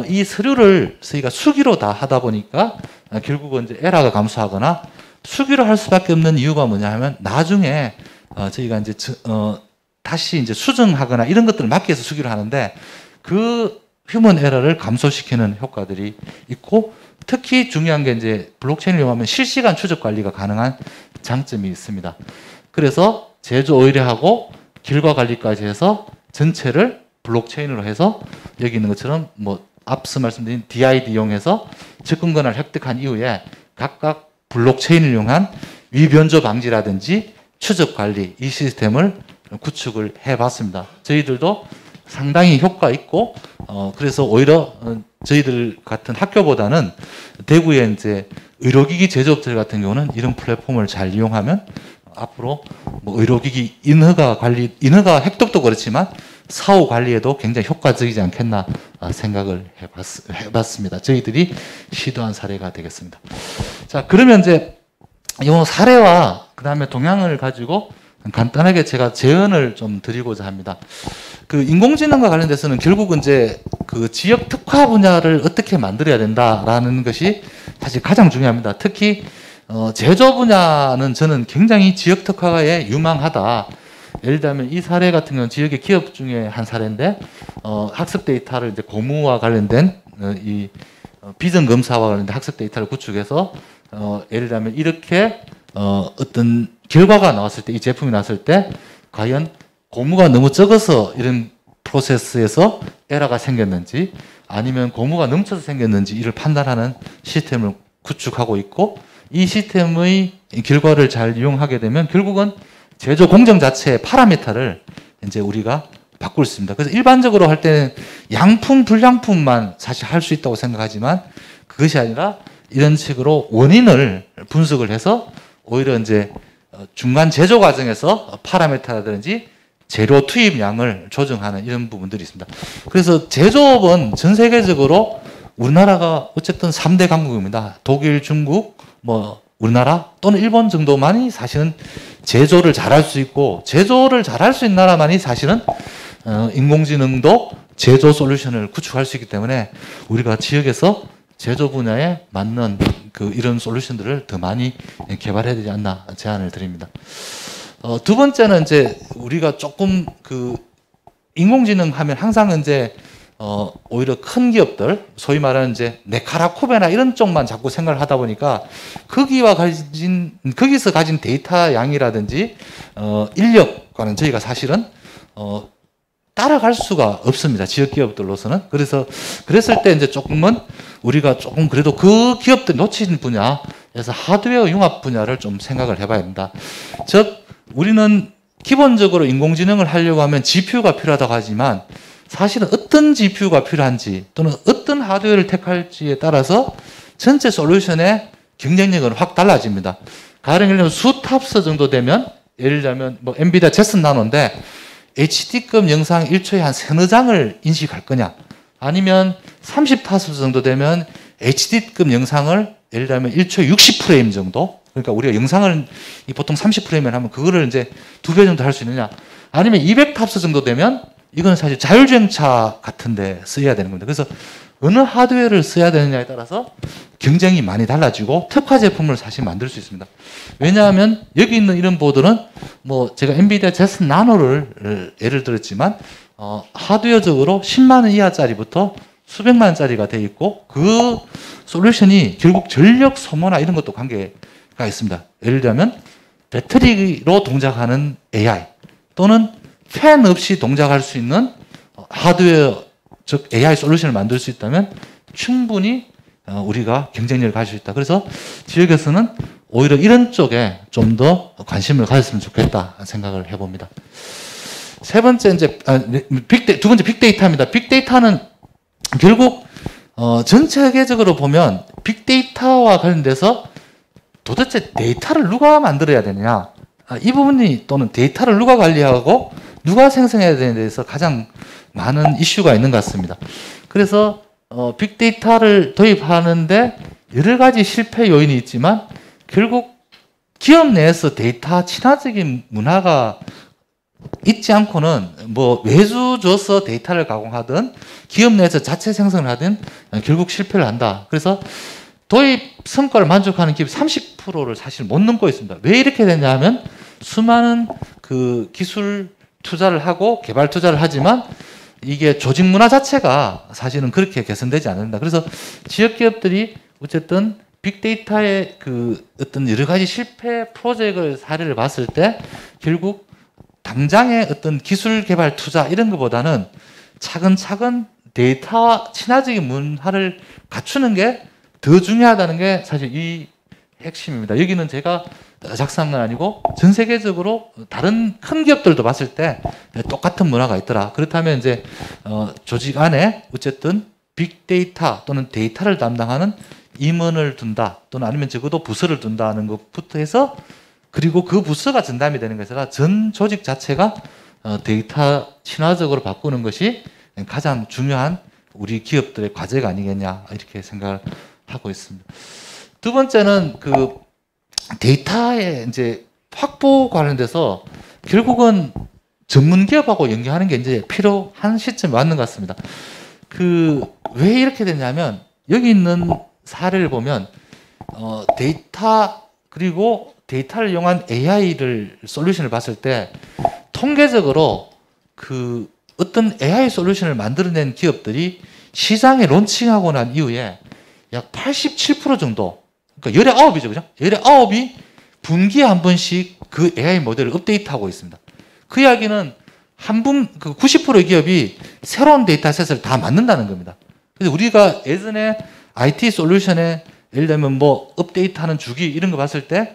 이 서류를 저희가 수기로 다 하다 보니까 결국은 이제 에러가 감소하거나, 수기로 할 수밖에 없는 이유가 뭐냐 하면 나중에 저희가 이제 다시 이제 수정하거나 이런 것들을 막기 위해서 수기로 하는데, 그 휴먼 에러를 감소시키는 효과들이 있고, 특히 중요한 게 이제 블록체인을 이용하면 실시간 추적 관리가 가능한 장점이 있습니다. 그래서 제조 의뢰하고 결과 관리까지 해서 전체를 블록체인으로 해서 여기 있는 것처럼 뭐 앞서 말씀드린 DID 이용해서 접근 권한을 획득한 이후에 각각 블록체인을 이용한 위변조 방지라든지 추적 관리, 이 시스템을 구축을 해봤습니다. 저희들도 상당히 효과 있고, 그래서 오히려 저희들 같은 학교보다는 대구의 이제 의료기기 제조업체 같은 경우는 이런 플랫폼을 잘 이용하면 앞으로 뭐 의료기기 인허가 획득도 그렇지만 사후 관리에도 굉장히 효과적이지 않겠나 생각을 해봤습니다. 저희들이 시도한 사례가 되겠습니다. 자, 그러면 이제 이 사례와 그 다음에 동향을 가지고 간단하게 제가 제언을 좀 드리고자 합니다. 그 인공지능과 관련돼서는 결국은 이제 그 지역 특화 분야를 어떻게 만들어야 된다라는 것이 사실 가장 중요합니다. 특히 제조 분야는 저는 굉장히 지역 특화에 유망하다. 예를 들면 이 사례 같은 경우는 지역의 기업 중에 한 사례인데, 학습 데이터를 이제 고무와 관련된 이 비전 검사와 관련된 학습 데이터를 구축해서 예를 들면 이렇게 어떤 결과가 나왔을 때, 이 제품이 나왔을 때 과연 고무가 너무 적어서 이런 프로세스에서 에러가 생겼는지 아니면 고무가 넘쳐서 생겼는지 이를 판단하는 시스템을 구축하고 있고, 이 시스템의 결과를 잘 이용하게 되면 결국은 제조 공정 자체의 파라미터를 이제 우리가 바꿀 수 있습니다. 그래서 일반적으로 할 때는 양품, 불량품만 사실 할 수 있다고 생각하지만 그것이 아니라 이런 식으로 원인을 분석을 해서 오히려 이제 중간 제조 과정에서 파라미터라든지 재료 투입량을 조정하는 이런 부분들이 있습니다. 그래서 제조업은 전 세계적으로 우리나라가 어쨌든 3대 강국입니다. 독일, 중국, 뭐 우리나라 또는 일본 정도만이 사실은 제조를 잘할 수 있고, 제조를 잘할 수 있는 나라만이 사실은 인공지능도 제조 솔루션을 구축할 수 있기 때문에 우리가 지역에서 제조 분야에 맞는 이런 솔루션들을 더 많이 개발해야 되지 않나 제안을 드립니다. 두 번째는 이제 우리가 조금 인공지능 하면 항상 이제 오히려 큰 기업들, 소위 말하는 이제 네카라쿠베나 이런 쪽만 자꾸 생각을 하다 보니까 거기서 가진 데이터 양이라든지 인력과는 저희가 사실은 따라갈 수가 없습니다. 지역 기업들로서는. 그랬을 때 이제 조금은 우리가 조금 그래도 그 기업들 놓친 분야에서 하드웨어 융합 분야를 좀 생각을 해봐야 된다. 즉, 우리는 기본적으로 인공지능을 하려고 하면 GPU가 필요하다고 하지만 사실은 어떤 GPU가 필요한지 또는 어떤 하드웨어를 택할지에 따라서 전체 솔루션의 경쟁력은 확 달라집니다. 가령 예를 들면 수탑스 정도 되면, 예를 들면 뭐 엔비디아 제슨 나노인데 HD급 영상 1초에 한 3-4장을 인식할 거냐, 아니면 30타스 정도 되면 HD급 영상을 예를 들면 1초에 60프레임 정도, 그러니까 우리가 영상을 보통 30프레임을 하면 그거를 이제 2배 정도 할 수 있느냐, 아니면 200탑스 정도 되면 이건 사실 자율주행차 같은데 써야 되는 겁니다. 그래서 어느 하드웨어를 써야 되느냐에 따라서 경쟁이 많이 달라지고 특화 제품을 사실 만들 수 있습니다. 왜냐하면 여기 있는 이런 보드는 뭐 제가 엔비디아 제슨 나노를 예를 들었지만 하드웨어적으로 10만 원 이하짜리부터 수백만 원짜리가 돼 있고 그 솔루션이 결국 전력 소모나 이런 것도 관계가 있습니다. 예를 들면 배터리로 동작하는 AI 또는 팬 없이 동작할 수 있는 하드웨어 즉 AI 솔루션을 만들 수 있다면 충분히 우리가 경쟁력을 가질 수 있다. 그래서 지역에서는 오히려 이런 쪽에 좀 더 관심을 가졌으면 좋겠다 생각을 해봅니다. 세 번째 이제 두 번째 빅데이터입니다. 빅데이터는 결국 전 세계적으로 보면 빅데이터와 관련돼서 도대체 데이터를 누가 만들어야 되느냐 이 부분이 또는 데이터를 누가 관리하고 누가 생성해야 되는 데서 가장 많은 이슈가 있는 것 같습니다. 그래서 빅데이터를 도입하는데 여러 가지 실패 요인이 있지만 결국 기업 내에서 데이터 친화적인 문화가 있지 않고는 뭐 외주 줘서 데이터를 가공하든 기업 내에서 자체 생성을 하든 결국 실패를 한다. 그래서 도입 성과를 만족하는 기업 30%를 사실 못 넘고 있습니다. 왜 이렇게 되냐 하면 수많은 그 기술 투자를 하고 개발 투자를 하지만 이게 조직 문화 자체가 사실은 그렇게 개선되지 않는다. 그래서 지역 기업들이 어쨌든 빅데이터의 그 어떤 여러 가지 실패 프로젝트 사례를 봤을 때 결국 당장의 어떤 기술 개발 투자 이런 것보다는 차근차근 데이터 친화적인 문화를 갖추는 게 더 중요하다는 게 사실 이 핵심입니다. 여기는 제가 작성한 건 아니고 전 세계적으로 다른 큰 기업들도 봤을 때 똑같은 문화가 있더라. 그렇다면 이제 조직 안에 어쨌든 빅데이터 또는 데이터를 담당하는 임원을 둔다 또는 아니면 적어도 부서를 둔다는 것부터 해서 그리고 그 부서가 전담이 되는 것이 아니라 전 조직 자체가 데이터 친화적으로 바꾸는 것이 가장 중요한 우리 기업들의 과제가 아니겠냐 이렇게 생각을 하고 있습니다. 두 번째는 그 데이터의 이제 확보 관련돼서 결국은 전문 기업하고 연계하는 게 이제 필요한 시점에 맞는 것 같습니다. 그 왜 이렇게 됐냐면 여기 있는 사례를 보면 데이터 그리고 데이터를 이용한 AI를 솔루션을 봤을 때 통계적으로 그 어떤 AI 솔루션을 만들어낸 기업들이 시장에 론칭하고 난 이후에 약 87% 정도, 그러니까 19이죠, 그죠? 19이 분기에 한 번씩 그 AI 모델을 업데이트하고 있습니다. 그 이야기는 그 90%의 기업이 새로운 데이터셋을 다 만든다는 겁니다. 그래서 우리가 예전에 IT 솔루션에 예를 들면 뭐 업데이트하는 주기 이런 거 봤을 때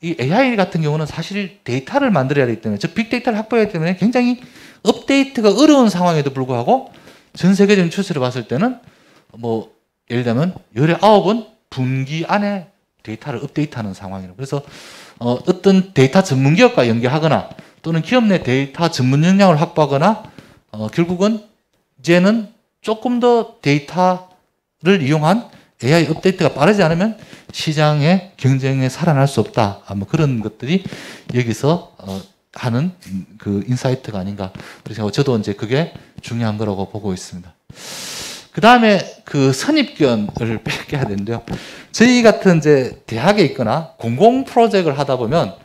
이 AI 같은 경우는 사실 데이터를 만들어야 되기 때문에 즉 빅데이터를 확보해야 되기 때문에 굉장히 업데이트가 어려운 상황에도 불구하고 전 세계적인 추세를 봤을 때는 뭐 예를 들면 19은 분기 안에 데이터를 업데이트하는 상황이에요. 그래서 어떤 데이터 전문 기업과 연계하거나 또는 기업 내 데이터 전문 역량을 확보하거나 결국은 이제는 조금 더 데이터를 이용한 AI 업데이트가 빠르지 않으면 시장의 경쟁에 살아날 수 없다. 뭐 그런 것들이 여기서 하는 그 인사이트가 아닌가. 그래서 저도 이제 그게 중요한 거라고 보고 있습니다. 그 다음에 그 선입견을 뺏겨야 되는데요. 저희 같은 이제 대학에 있거나 공공 프로젝트를 하다 보면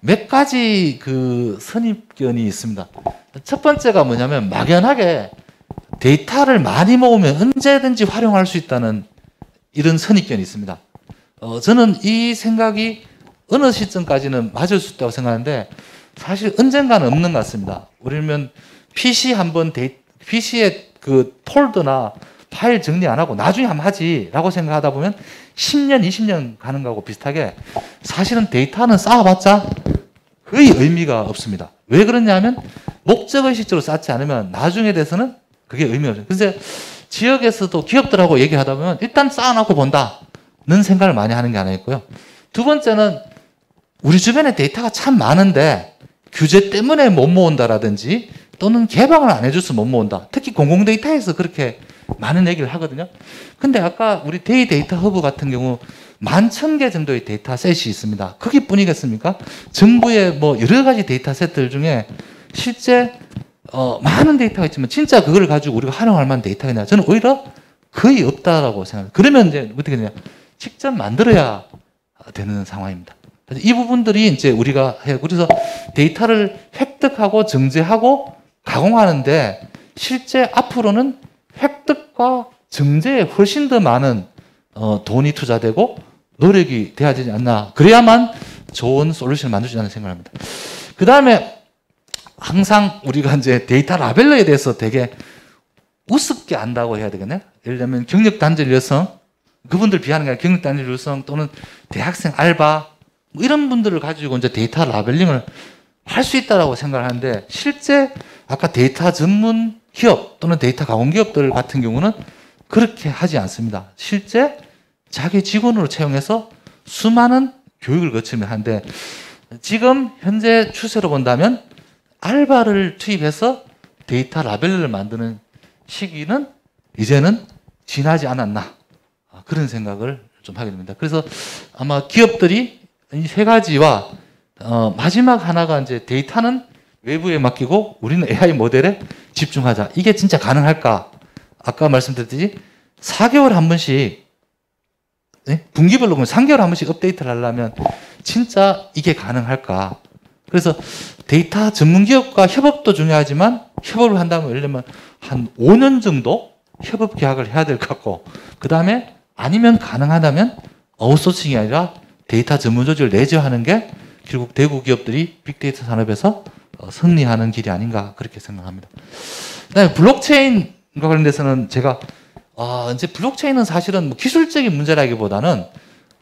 몇 가지 그 선입견이 있습니다. 첫 번째가 뭐냐면 막연하게 데이터를 많이 모으면 언제든지 활용할 수 있다는 이런 선입견이 있습니다. 저는 이 생각이 어느 시점까지는 맞을 수 있다고 생각하는데 사실 언젠가는 없는 것 같습니다. 우리는 PC 한번 PC에 그 폴더나 파일 정리 안 하고 나중에 한번 하지라고 생각하다 보면 10년, 20년 가는 거하고 비슷하게 사실은 데이터는 쌓아봤자 거의 의미가 없습니다. 왜 그러냐면 목적의식적으로 쌓지 않으면 나중에 돼서는 그게 의미가 없어요. 그래서 지역에서도 기업들하고 얘기하다 보면 일단 쌓아놓고 본다는 생각을 많이 하는 게 하나 있고요. 두 번째는 우리 주변에 데이터가 참 많은데 규제 때문에 못 모은다라든지 또는 개방을 안 해줘서 못 모은다. 특히 공공 데이터에서 그렇게 많은 얘기를 하거든요. 근데 아까 우리 데이터 허브 같은 경우 11,000개 정도의 데이터셋이 있습니다. 거기뿐이겠습니까? 정부의 뭐 여러 가지 데이터셋들 중에 실제 많은 데이터가 있지만 진짜 그걸 가지고 우리가 활용할 만한 데이터가 있냐? 저는 오히려 거의 없다라고 생각합니다. 그러면 이제 어떻게 되냐? 직접 만들어야 되는 상황입니다. 그래서 이 부분들이 이제 우리가 해요. 그래서 데이터를 획득하고 정제하고 가공하는데 실제 앞으로는 획득과 정제에 훨씬 더 많은 돈이 투자되고 노력이 돼야 되지 않나. 그래야만 좋은 솔루션을 만들 수 있다는 생각을 합니다. 그 다음에 항상 우리가 이제 데이터 라벨러에 대해서 되게 우습게 안다고 해야 되겠네. 예를 들면 경력단절 여성, 그분들 비하는 게 아니라 경력단절 여성 또는 대학생 알바 뭐 이런 분들을 가지고 이제 데이터 라벨링을 할 수 있다라고 생각을 하는데 실제 아까 데이터 전문 기업 또는 데이터 가공 기업들 같은 경우는 그렇게 하지 않습니다. 실제 자기 직원으로 채용해서 수많은 교육을 거치면 하는데 지금 현재 추세로 본다면 알바를 투입해서 데이터 라벨을 만드는 시기는 이제는 지나지 않았나 그런 생각을 좀 하게 됩니다. 그래서 아마 기업들이 이 세 가지와 마지막 하나가 이제 데이터는 외부에 맡기고 우리는 AI 모델에 집중하자. 이게 진짜 가능할까? 아까 말씀드렸듯이 4개월 한 번씩 분기별로 보면 3개월 한 번씩 업데이트를 하려면 진짜 이게 가능할까? 그래서 데이터 전문 기업과 협업도 중요하지만 협업을 한다면 예를 들면 한 5년 정도 협업 계약을 해야 될 것 같고 그 다음에 아니면 가능하다면 아웃소싱이 아니라 데이터 전문 조직을 내재하는 게 결국 대구 기업들이 빅데이터 산업에서 승리하는 길이 아닌가 그렇게 생각합니다. 그다음에 블록체인과 관련돼서는 제가 이제 블록체인은 사실은 뭐 기술적인 문제라기보다는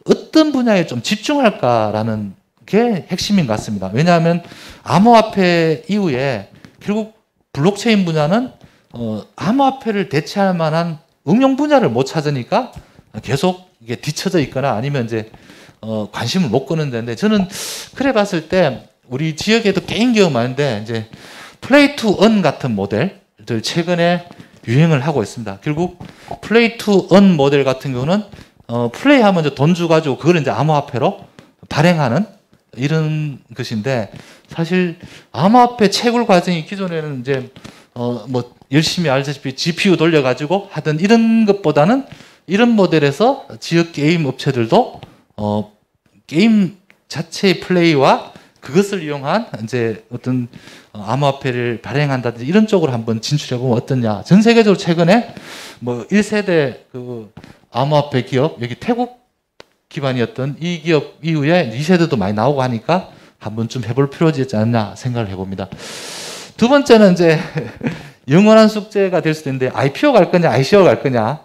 어떤 분야에 좀 집중할까라는 게 핵심인 것 같습니다. 왜냐하면 암호화폐 이후에 결국 블록체인 분야는 암호화폐를 대체할 만한 응용 분야를 못 찾으니까 계속 이게 뒤쳐져 있거나 아니면 이제 관심을 못 끄는 데인데 저는 그래 봤을 때 우리 지역에도 게임 기업 많은데 이제 플레이 투 언 같은 모델들 최근에 유행을 하고 있습니다. 결국 플레이 투 언 모델 같은 경우는 플레이하면 이제 돈 주가지고 그걸 이제 암호화폐로 발행하는 이런 것인데 사실 암호화폐 채굴 과정이 기존에는 이제 뭐 열심히 알다시피 GPU 돌려가지고 하던 이런 것보다는 이런 모델에서 지역 게임 업체들도 게임 자체의 플레이와 그것을 이용한 이제 어떤 암호화폐를 발행한다든지 이런 쪽으로 한번 진출해보면 어떠냐. 전 세계적으로 최근에 뭐 1세대 그 암호화폐 기업, 여기 태국 기반이었던 이 기업 이후에 2세대도 많이 나오고 하니까 한번 좀 해볼 필요가 있지 않나 생각을 해봅니다. 두 번째는 이제 영원한 숙제가 될 수도 있는데 IPO 갈 거냐, ICO 갈 거냐.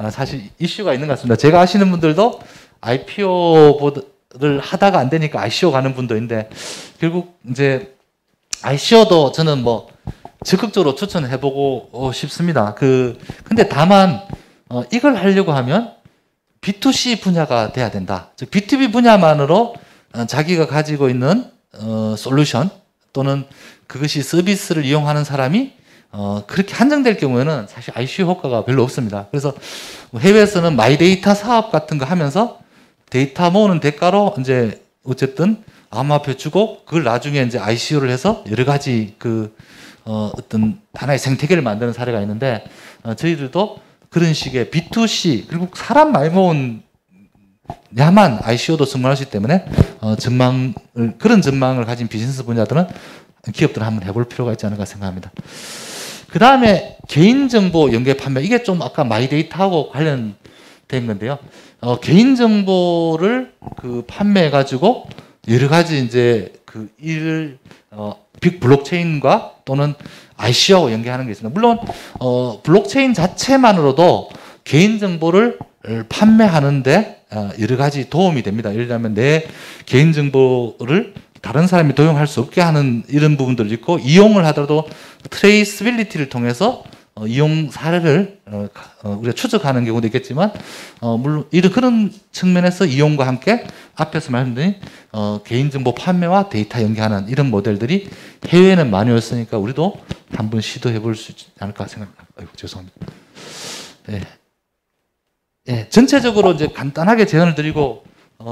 사실 이슈가 있는 것 같습니다. 제가 아시는 분들도 IPO를 하다가 안 되니까 ICO 가는 분도 있는데 결국 이제 ICO도 저는 뭐 적극적으로 추천해보고 싶습니다. 근데 다만 이걸 하려고 하면 B2C 분야가 돼야 된다. 즉 B2B 분야만으로 자기가 가지고 있는 솔루션 또는 그것이 서비스를 이용하는 사람이 그렇게 한정될 경우에는 사실 ICO 효과가 별로 없습니다. 그래서 해외에서는 마이데이터 사업 같은 거 하면서 데이터 모으는 대가로 이제 어쨌든 암호화폐 주고 그걸 나중에 이제 ICO를 해서 여러 가지 어떤 하나의 생태계를 만드는 사례가 있는데 저희들도 그런 식의 B2C 그리고 사람 많이 모은 야만 ICO도 성공할 수 있기 때문에 그런 전망을 가진 비즈니스 분야들은 기업들은 한번 해볼 필요가 있지 않을까 생각합니다. 그 다음에 개인정보 연계 판매 이게 좀 아까 마이데이터하고 관련된 건데요. 개인정보를 판매해 가지고 여러 가지 이제 빅 블록체인과 또는 ICO하고 연계하는 게 있습니다. 물론 블록체인 자체만으로도 개인정보를 판매하는데 여러 가지 도움이 됩니다. 예를 들면 내 개인정보를 다른 사람이 도용할 수 없게 하는 이런 부분들도 있고 이용을 하더라도 트레이스빌리티를 통해서 이용 사례를 우리가 추적하는 경우도 있겠지만 물론 그런 측면에서 이용과 함께 앞에서 말씀드린 개인정보 판매와 데이터 연계하는 이런 모델들이 해외에는 많이 왔으니까 우리도 한번 시도해 볼 수 있지 않을까 생각합니다. 죄송합니다. 네. 네, 전체적으로 이제 간단하게 제안을 드리고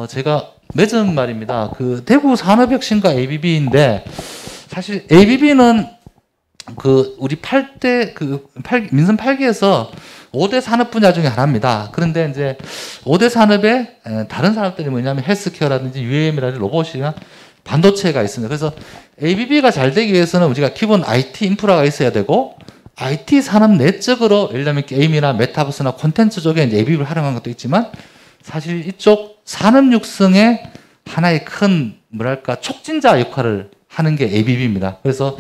제가 맺은 말입니다. 대구 산업혁신과 ABB인데 사실 ABB는 우리 민선 8기에서 5대 산업 분야 중에 하나입니다. 그런데 이제 5대 산업에 다른 산업들이 뭐냐면 헬스케어라든지 UAM이라든지 로봇이나 반도체가 있습니다. 그래서 ABB가 잘 되기 위해서는 우리가 기본 IT 인프라가 있어야 되고 IT 산업 내적으로 예를 들면 게임이나 메타버스나 콘텐츠 쪽에 이제 ABB를 활용한 것도 있지만 사실 이쪽 산업 육성의 하나의 큰 촉진자 역할을 하는 게 ABB입니다. 그래서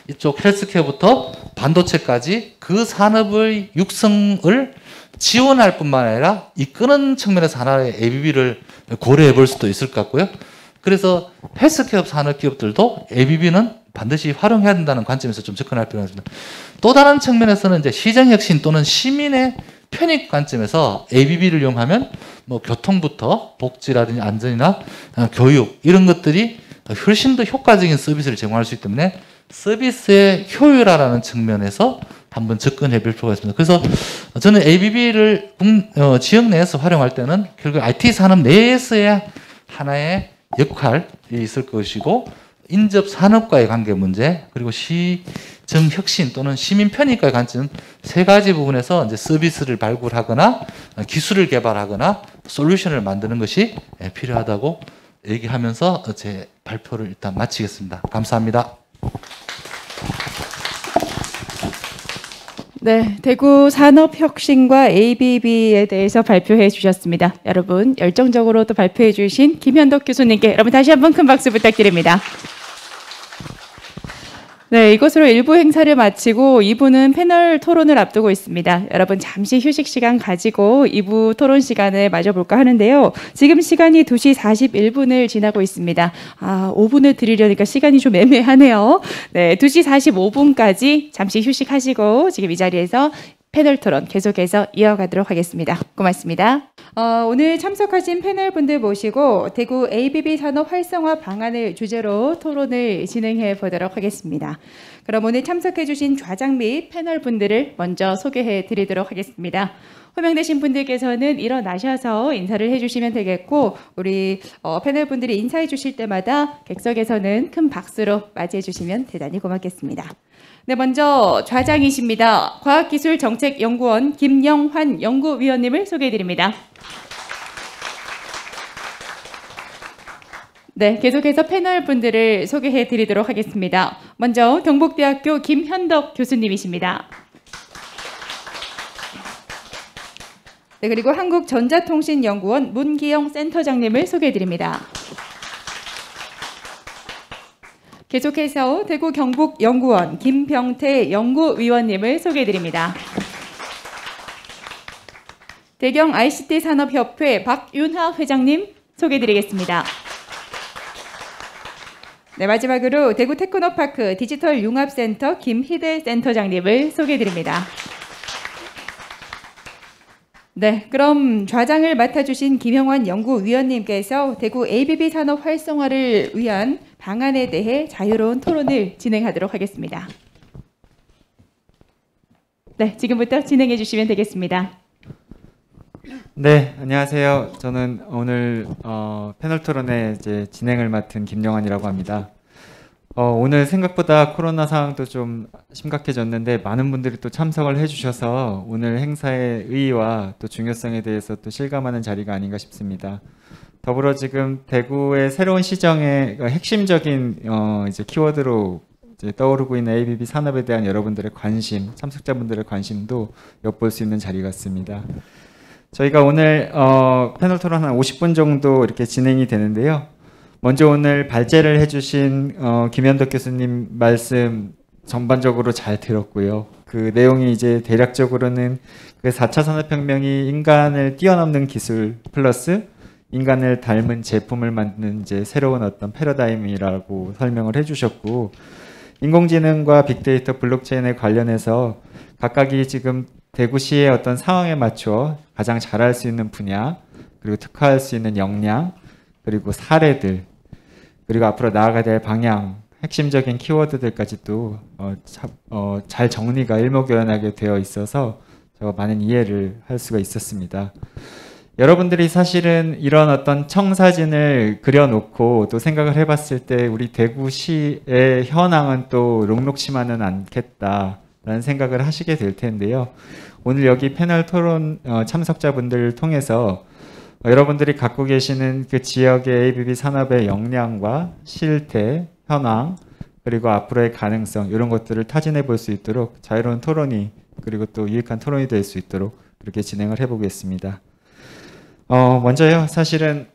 이쪽 헬스케어부터 반도체까지 그 산업의 육성을 지원할 뿐만 아니라 이끄는 측면에서 하나의 ABB를 고려해 볼 수도 있을 것 같고요. 그래서 헬스케어 산업 기업들도 ABB는 반드시 활용해야 된다는 관점에서 좀 접근할 필요가 있습니다. 또 다른 측면에서는 이제 시장 혁신 또는 시민의 편익 관점에서 ABB를 이용하면 뭐 교통부터 복지라든지 안전이나 교육 이런 것들이 훨씬 더 효과적인 서비스를 제공할 수 있기 때문에 서비스의 효율화라는 측면에서 한번 접근해 볼 필요가 있습니다. 그래서 저는 ABB를 지역 내에서 활용할 때는 결국 IT 산업 내에서의 하나의 역할이 있을 것이고 인접 산업과의 관계 문제 그리고 시정 혁신 또는 시민 편익과의 관점 세 가지 부분에서 이제 서비스를 발굴하거나 기술을 개발하거나 솔루션을 만드는 것이 필요하다고 얘기하면서 제 발표를 일단 마치겠습니다. 감사합니다. 네, 대구 산업혁신과 ABB에 대해서 발표해 주셨습니다. 여러분 열정적으로 또 발표해 주신 김현덕 교수님께 여러분 다시 한번 큰 박수 부탁드립니다. 네, 이것으로 1부 행사를 마치고 2부는 패널 토론을 앞두고 있습니다. 여러분 잠시 휴식 시간 가지고 2부 토론 시간을 마셔볼까 하는데요. 지금 시간이 2시 41분을 지나고 있습니다. 5분을 드리려니까 시간이 좀 애매하네요. 네, 2시 45분까지 잠시 휴식하시고 지금 이 자리에서 패널 토론 계속해서 이어가도록 하겠습니다. 고맙습니다. 오늘 참석하신 패널분들 모시고 대구 ABB 산업 활성화 방안을 주제로 토론을 진행해 보도록 하겠습니다. 그럼 오늘 참석해 주신 좌장 및 패널분들을 먼저 소개해 드리도록 하겠습니다. 호명되신 분들께서는 일어나셔서 인사를 해주시면 되겠고 우리 패널분들이 인사해 주실 때마다 객석에서는 큰 박수로 맞이해 주시면 대단히 고맙겠습니다. 네, 먼저 좌장이십니다. 과학기술정책연구원 김영환 연구위원님을 소개해드립니다. 네, 계속해서 패널 분들을 소개해드리도록 하겠습니다. 먼저 경북대학교 김현덕 교수님이십니다. 네, 그리고 한국전자통신연구원 문기영 센터장님을 소개해드립니다. 계속해서 대구 경북연구원 김병태 연구위원님을 소개해드립니다. 대경 ICT 산업협회 박윤하 회장님 소개해드리겠습니다. 네, 마지막으로 대구 테크노파크 디지털 융합센터 김희대 센터장님을 소개해드립니다. 네, 그럼 좌장을 맡아주신 김영환 연구위원님께서 대구 ABB 산업 활성화를 위한 방안에 대해 자유로운 토론을 진행하도록 하겠습니다. 네, 지금부터 진행해 주시면 되겠습니다. 네, 안녕하세요. 저는 오늘 패널 토론의 진행을 맡은 김영환이라고 합니다. 오늘 생각보다 코로나 상황도 좀 심각해졌는데 많은 분들이 또 참석을 해주셔서 오늘 행사의 의의와 또 중요성에 대해서 또 실감하는 자리가 아닌가 싶습니다. 더불어 지금 대구의 새로운 시정의 핵심적인 키워드로 떠오르고 있는 ABB 산업에 대한 여러분들의 관심, 참석자분들의 관심도 엿볼 수 있는 자리 같습니다. 저희가 오늘 패널 토론 한 50분 정도 이렇게 진행이 되는데요. 먼저 오늘 발제를 해주신 김현덕 교수님 말씀 전반적으로 잘 들었고요. 그 내용이 이제 대략적으로는 그 4차 산업혁명이 인간을 뛰어넘는 기술 플러스 인간을 닮은 제품을 만드는 이제 새로운 어떤 패러다임이라고 설명을 해주셨고, 인공지능과 빅데이터, 블록체인에 관련해서 각각이 지금 대구시의 어떤 상황에 맞춰 가장 잘할 수 있는 분야, 그리고 특화할 수 있는 역량, 그리고 사례들, 그리고 앞으로 나아가야 될 방향, 핵심적인 키워드들까지도 잘 정리가 일목요연하게 되어 있어서 많은 이해를 할 수가 있었습니다. 여러분들이 사실은 이런 어떤 청사진을 그려놓고 또 생각을 해봤을 때 우리 대구시의 현황은 또 녹록치만은 않겠다라는 생각을 하시게 될 텐데요. 오늘 여기 패널 토론 참석자분들을 통해서 여러분들이 갖고 계시는 그 지역의 ABB 산업의 역량과 실태, 현황, 그리고 앞으로의 가능성 이런 것들을 타진해 볼 수 있도록 자유로운 토론이 그리고 또 유익한 토론이 될 수 있도록 그렇게 진행을 해보겠습니다. 먼저요. 사실은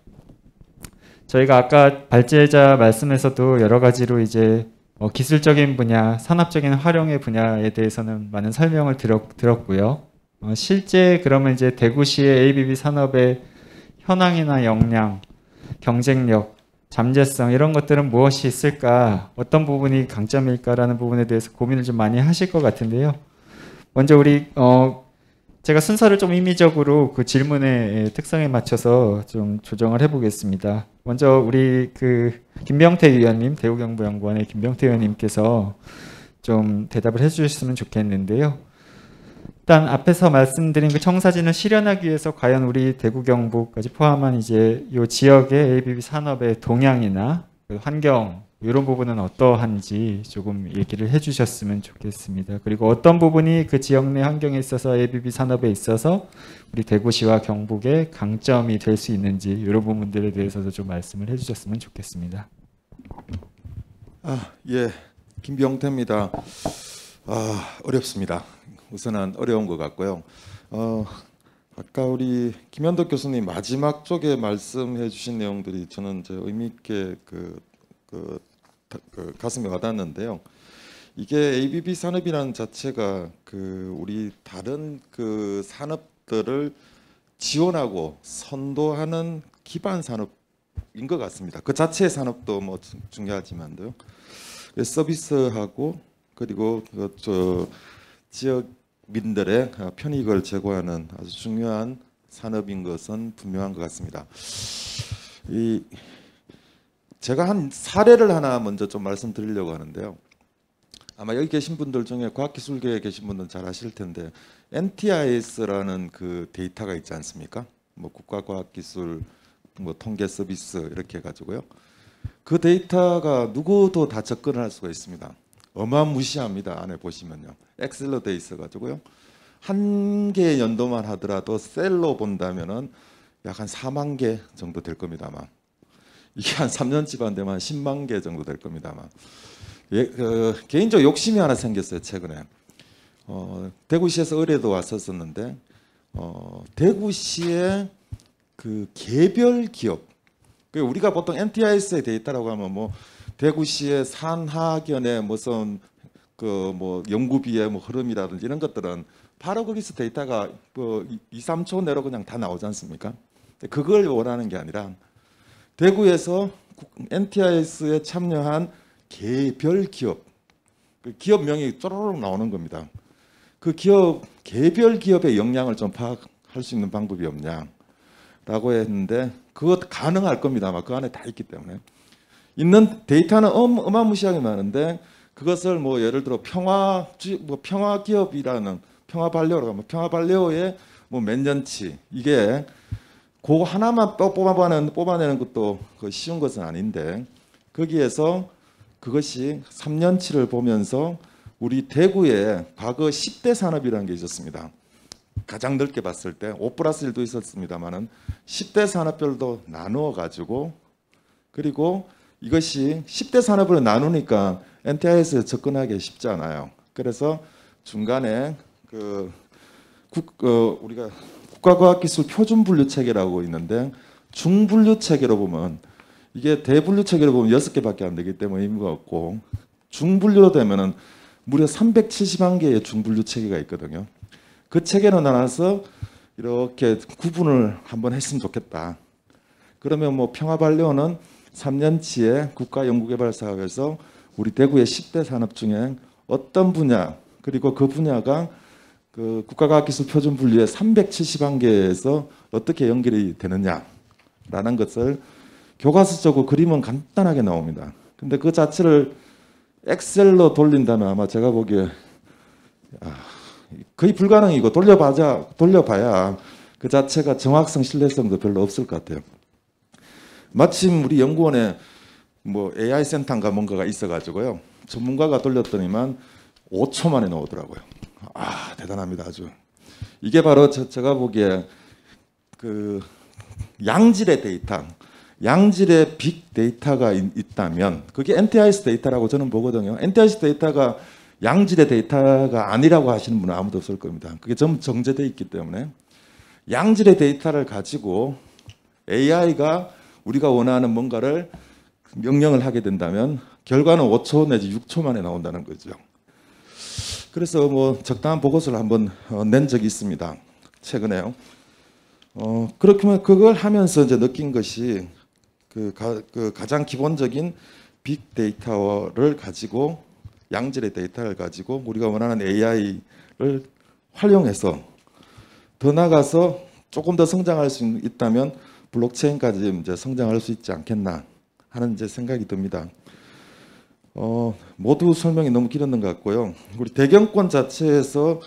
저희가 아까 발제자 말씀에서도 여러 가지로 이제 기술적인 분야, 산업적인 활용의 분야에 대해서는 많은 설명을 들었고요. 실제 그러면 이제 대구시의 ABB 산업의 현황이나 역량, 경쟁력, 잠재성 이런 것들은 무엇이 있을까, 어떤 부분이 강점일까라는 부분에 대해서 고민을 좀 많이 하실 것 같은데요. 먼저 우리 제가 순서를 좀 임의적으로 그 질문의 특성에 맞춰서 좀 조정을 해보겠습니다. 먼저 우리 그 김병태 위원님, 대구경부연구원의 김병태 위원님께서 좀 대답을 해주셨으면 좋겠는데요. 일단 앞에서 말씀드린 그 청사진을 실현하기 위해서 과연 우리 대구 경북까지 포함한 이제 이 지역의 ABB 산업의 동향이나 그 환경 이런 부분은 어떠한지 조금 얘기를 해주셨으면 좋겠습니다. 그리고 어떤 부분이 그 지역 내 환경에 있어서 ABB 산업에 있어서 우리 대구시와 경북의 강점이 될 수 있는지 이런 부분들에 대해서도 좀 말씀을 해주셨으면 좋겠습니다. 예, 김병태입니다. 어렵습니다. 우선은 어려운 것 같고요. 아까 우리 김현덕 교수님 마지막 쪽에 말씀해 주신 내용들이 저는 의미 있게 가슴에 와닿는데요. 이게 ABB 산업이라는 자체가 우리 다른 산업들을 지원하고 선도하는 기반 산업인 것 같습니다. 그 자체의 산업도 뭐 중요하지만도요. 서비스하고 그리고 지역민들의 편익을 제고하는 아주 중요한 산업인 것은 분명한 것 같습니다. 제가 한 사례를 하나 먼저 좀 말씀드리려고 하는데요. 아마 여기 계신 분들 중에 과학기술계에 계신 분들은 잘 아실 텐데 NTIS라는 그 데이터가 있지 않습니까? 뭐 국가과학기술 뭐 통계 서비스 이렇게 해가지고요. 그 데이터가 누구도 다 접근을 할 수가 있습니다. 어마무시합니다. 안에 보시면요. 엑셀로 돼 있어가지고요. 한 개의 연도만 하더라도 셀로 본다면은 약 한 4만 개 정도 될 겁니다. 아마. 이게 한 3년치 반 되면 한 10만 개 정도 될 겁니다. 아마. 개인적 욕심이 하나 생겼어요. 최근에. 대구시에서 의뢰도 왔었는데 대구시의 그 개별 기업. 우리가 보통 NTIS의 데이터라고 하면 뭐 대구시의 산하견의 무슨 뭐 연구비의 뭐 흐름이라든지 이런 것들은 바로 거기서 데이터가 뭐 2, 3초 내로 그냥 다 나오지 않습니까? 그걸 원하는 게 아니라 대구에서 NTIS에 참여한 개별 기업, 그 기업명이 쪼로록 나오는 겁니다. 그 개별 기업의 역량을 좀 파악할 수 있는 방법이 없냐라고 했는데 그것 가능할 겁니다. 아마 그 안에 다 있기 때문에. 있는 데이터는 어마무시하게 많은데 그것을 뭐 예를 들어 평화 기업이라는 평화발레오라고 하면 평화발레오의 뭐 몇 년치 이게 그거 하나만 뽑아내는 것도 쉬운 것은 아닌데 거기에서 그것이 3년치를 보면서 우리 대구에 과거 10대 산업이라는 게 있었습니다. 가장 넓게 봤을 때 5+1도 있었습니다만은 10대 산업별도 나누어 가지고 그리고 이것이 10대 산업을 나누니까 NTIS에 접근하기 쉽지 않아요. 그래서 중간에 우리가 국가과학기술 표준분류 체계라고 있는데 중분류 체계로 보면 이게 대분류 체계로 보면 6개밖에 안 되기 때문에 의미가 없고 중분류로 되면은 무려 370만 개의 중분류 체계가 있거든요. 그 체계로 나눠서 이렇게 구분을 한번 했으면 좋겠다. 그러면 뭐 평화발레오는 3년치의 국가연구개발사업에서 우리 대구의 10대 산업 중에 어떤 분야 그리고 그 분야가 그 국가과학기술 표준분류의 370만개에서 어떻게 연결이 되느냐라는 것을 교과서적으로 그림은 간단하게 나옵니다. 근데 그 자체를 엑셀로 돌린다면 아마 제가 보기에 거의 불가능이고 돌려봐야 그 자체가 정확성, 신뢰성도 별로 없을 것 같아요. 마침 우리 연구원에 뭐 AI 센터인가 뭔가가 있어가지고요. 전문가가 돌렸더니만 5초 만에 나오더라고요. 아, 대단합니다, 아주. 이게 바로 제가 보기에 그 양질의 데이터, 양질의 빅데이터가 있다면 그게 NTIS 데이터라고 저는 보거든요. NTIS 데이터가 양질의 데이터가 아니라고 하시는 분은 아무도 없을 겁니다. 그게 전부 정제되어 있기 때문에 양질의 데이터를 가지고 AI가 우리가 원하는 뭔가를 명령을 하게 된다면 결과는 5초 내지 6초 만에 나온다는 거죠. 그래서 뭐 적당한 보고서를 한번 낸 적이 있습니다. 최근에요. 그렇게 그걸 하면서 이제 느낀 것이 그 가장 기본적인 빅데이터를 가지고 양질의 데이터를 가지고 우리가 원하는 AI를 활용해서 더 나가서 조금 더 성장할 수 있다면 블록체인까지 이제 성장할 수 있지 않겠나 하는 이제 생각이 듭니다. 모두 설명이 너무 길었는 것 같고요. 우리 대경권 자체에서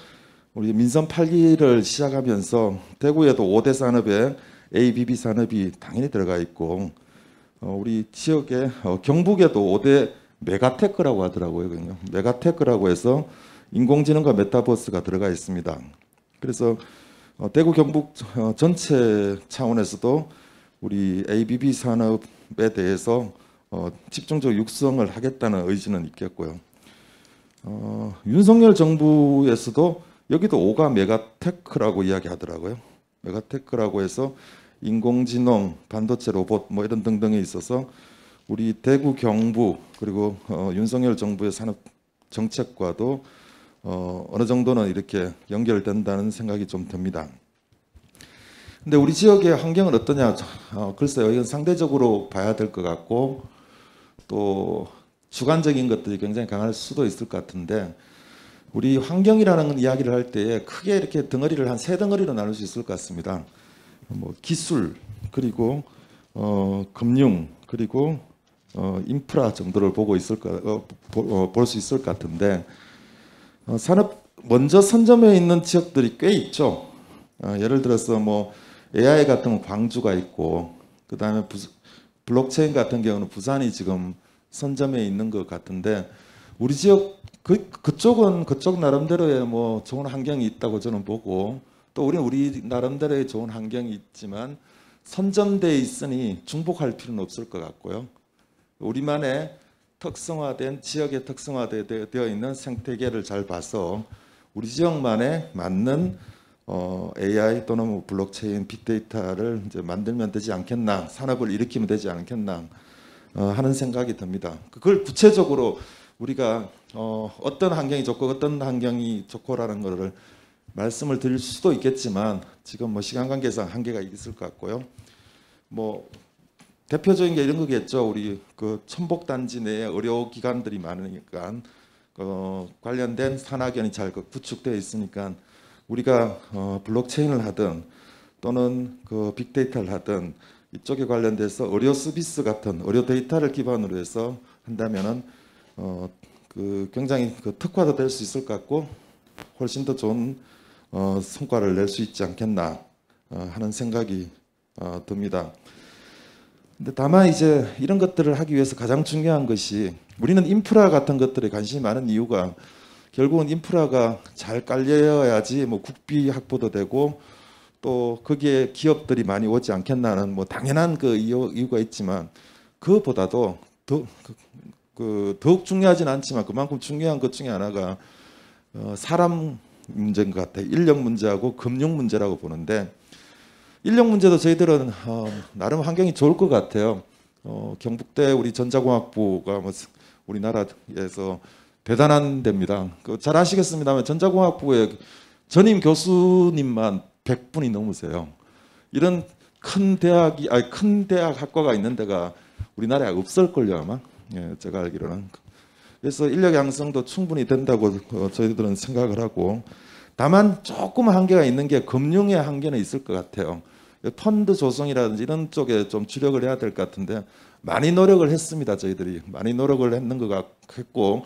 우리 민선 8기를 시작하면서 대구에도 5대 산업에 ABB 산업이 당연히 들어가 있고 우리 지역에 경북에도 5대 메가테크라고 하더라고요. 메가테크라고 해서 인공지능과 메타버스가 들어가 있습니다. 그래서 대구 경북 전체 차원에서도 우리 ABB 산업에 대해서 집중적으로 육성을 하겠다는 의지는 있겠고요. 윤석열 정부에서도 여기도 5가 메가테크라고 이야기하더라고요. 메가테크라고 해서 인공지능, 반도체, 로봇 뭐 이런 등등에 있어서 우리 대구 경북 그리고 윤석열 정부의 산업 정책과도 어느 정도는 이렇게 연결된다는 생각이 좀 듭니다. 근데 우리 지역의 환경은 어떠냐? 글쎄요, 이건 상대적으로 봐야 될 것 같고 또 주관적인 것들이 굉장히 강할 수도 있을 것 같은데 우리 환경이라는 이야기를 할 때에 크게 이렇게 덩어리를 한 세 덩어리로 나눌 수 있을 것 같습니다. 뭐 기술 그리고 금융 그리고 인프라 정도를 보고 있을 볼 수 있을 것 같은데 산업 먼저 선점해 있는 지역들이 꽤 있죠. 예를 들어서 뭐 AI 같은 광주가 있고 그 다음에 블록체인 같은 경우는 부산이 지금 선점해 있는 것 같은데 우리 지역 그쪽은 그쪽 나름대로의 뭐 좋은 환경이 있다고 저는 보고 또 우리 나름대로의 좋은 환경이 있지만 선점돼 있으니 중복할 필요는 없을 것 같고요. 우리만의 특성화된 지역에 특성화되어 있는 생태계를 잘 봐서 우리 지역만에 맞는 AI 또는 뭐 블록체인, 빅데이터를 이제 만들면 되지 않겠나, 산업을 일으키면 되지 않겠나 하는 생각이 듭니다. 그걸 구체적으로 우리가 어떤 환경이 좋고 어떤 환경이 좋고라는 것을 말씀을 드릴 수도 있겠지만 지금 뭐 시간 관계상 한계가 있을 것 같고요. 뭐 대표적인 게 이런 거겠죠. 우리 그 첨복단지 내에 의료기관들이 많으니까 관련된 산학연이 잘 구축되어 있으니까 우리가 블록체인을 하든 또는 그 빅데이터를 하든 이쪽에 관련돼서 의료 서비스 같은 의료 데이터를 기반으로 해서 한다면은 그 굉장히 그 특화도 될 수 있을 것 같고 훨씬 더 좋은 성과를 낼 수 있지 않겠나 하는 생각이 듭니다. 근데 다만 이제 이런 것들을 하기 위해서 가장 중요한 것이 우리는 인프라 같은 것들에 관심이 많은 이유가 결국은 인프라가 잘 깔려야지 뭐 국비 확보도 되고 또 거기에 기업들이 많이 오지 않겠나는 뭐 당연한 그 이유가 있지만 그것보다도 더욱 중요하진 않지만 그만큼 중요한 것 중에 하나가 사람 문제인 것 같아요. 인력 문제하고 금융 문제라고 보는데 인력 문제도 저희들은 나름 환경이 좋을 것 같아요. 경북대 우리 전자공학부가 뭐 우리나라에서 대단한 데입니다. 잘 아시겠습니다만 전자공학부에 전임 교수님만 100분이 넘으세요. 이런 큰 대학 학과가 있는 데가 우리나라에 없을걸요 아마. 예, 제가 알기로는. 그래서 인력 양성도 충분히 된다고 저희들은 생각을 하고 다만 조금 한계가 있는 게 금융의 한계는 있을 것 같아요. 펀드 조성이라든지 이런 쪽에 좀 주력을 해야 될 것 같은데 많이 노력을 했습니다. 저희들이 많이 노력을 했는 것 같고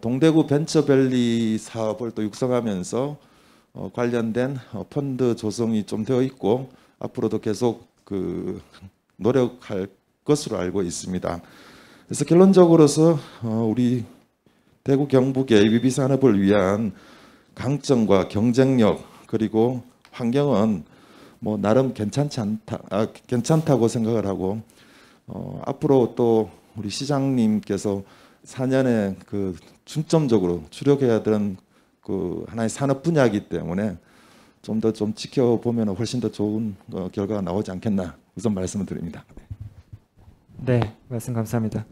동대구 벤처밸리 사업을 또 육성하면서 관련된 펀드 조성이 좀 되어 있고 앞으로도 계속 노력할 것으로 알고 있습니다. 그래서 결론적으로서 우리 대구 경북의 ABB 산업을 위한 강점과 경쟁력 그리고 환경은 뭐 나름 괜찮다고 생각을 하고 앞으로 또 우리 시장님께서 4년에 중점적으로 주력해야 되는 하나의 산업 분야이기 때문에 좀 더 지켜보면 훨씬 더 좋은 결과가 나오지 않겠나 우선 말씀을 드립니다. 네, 말씀 감사합니다.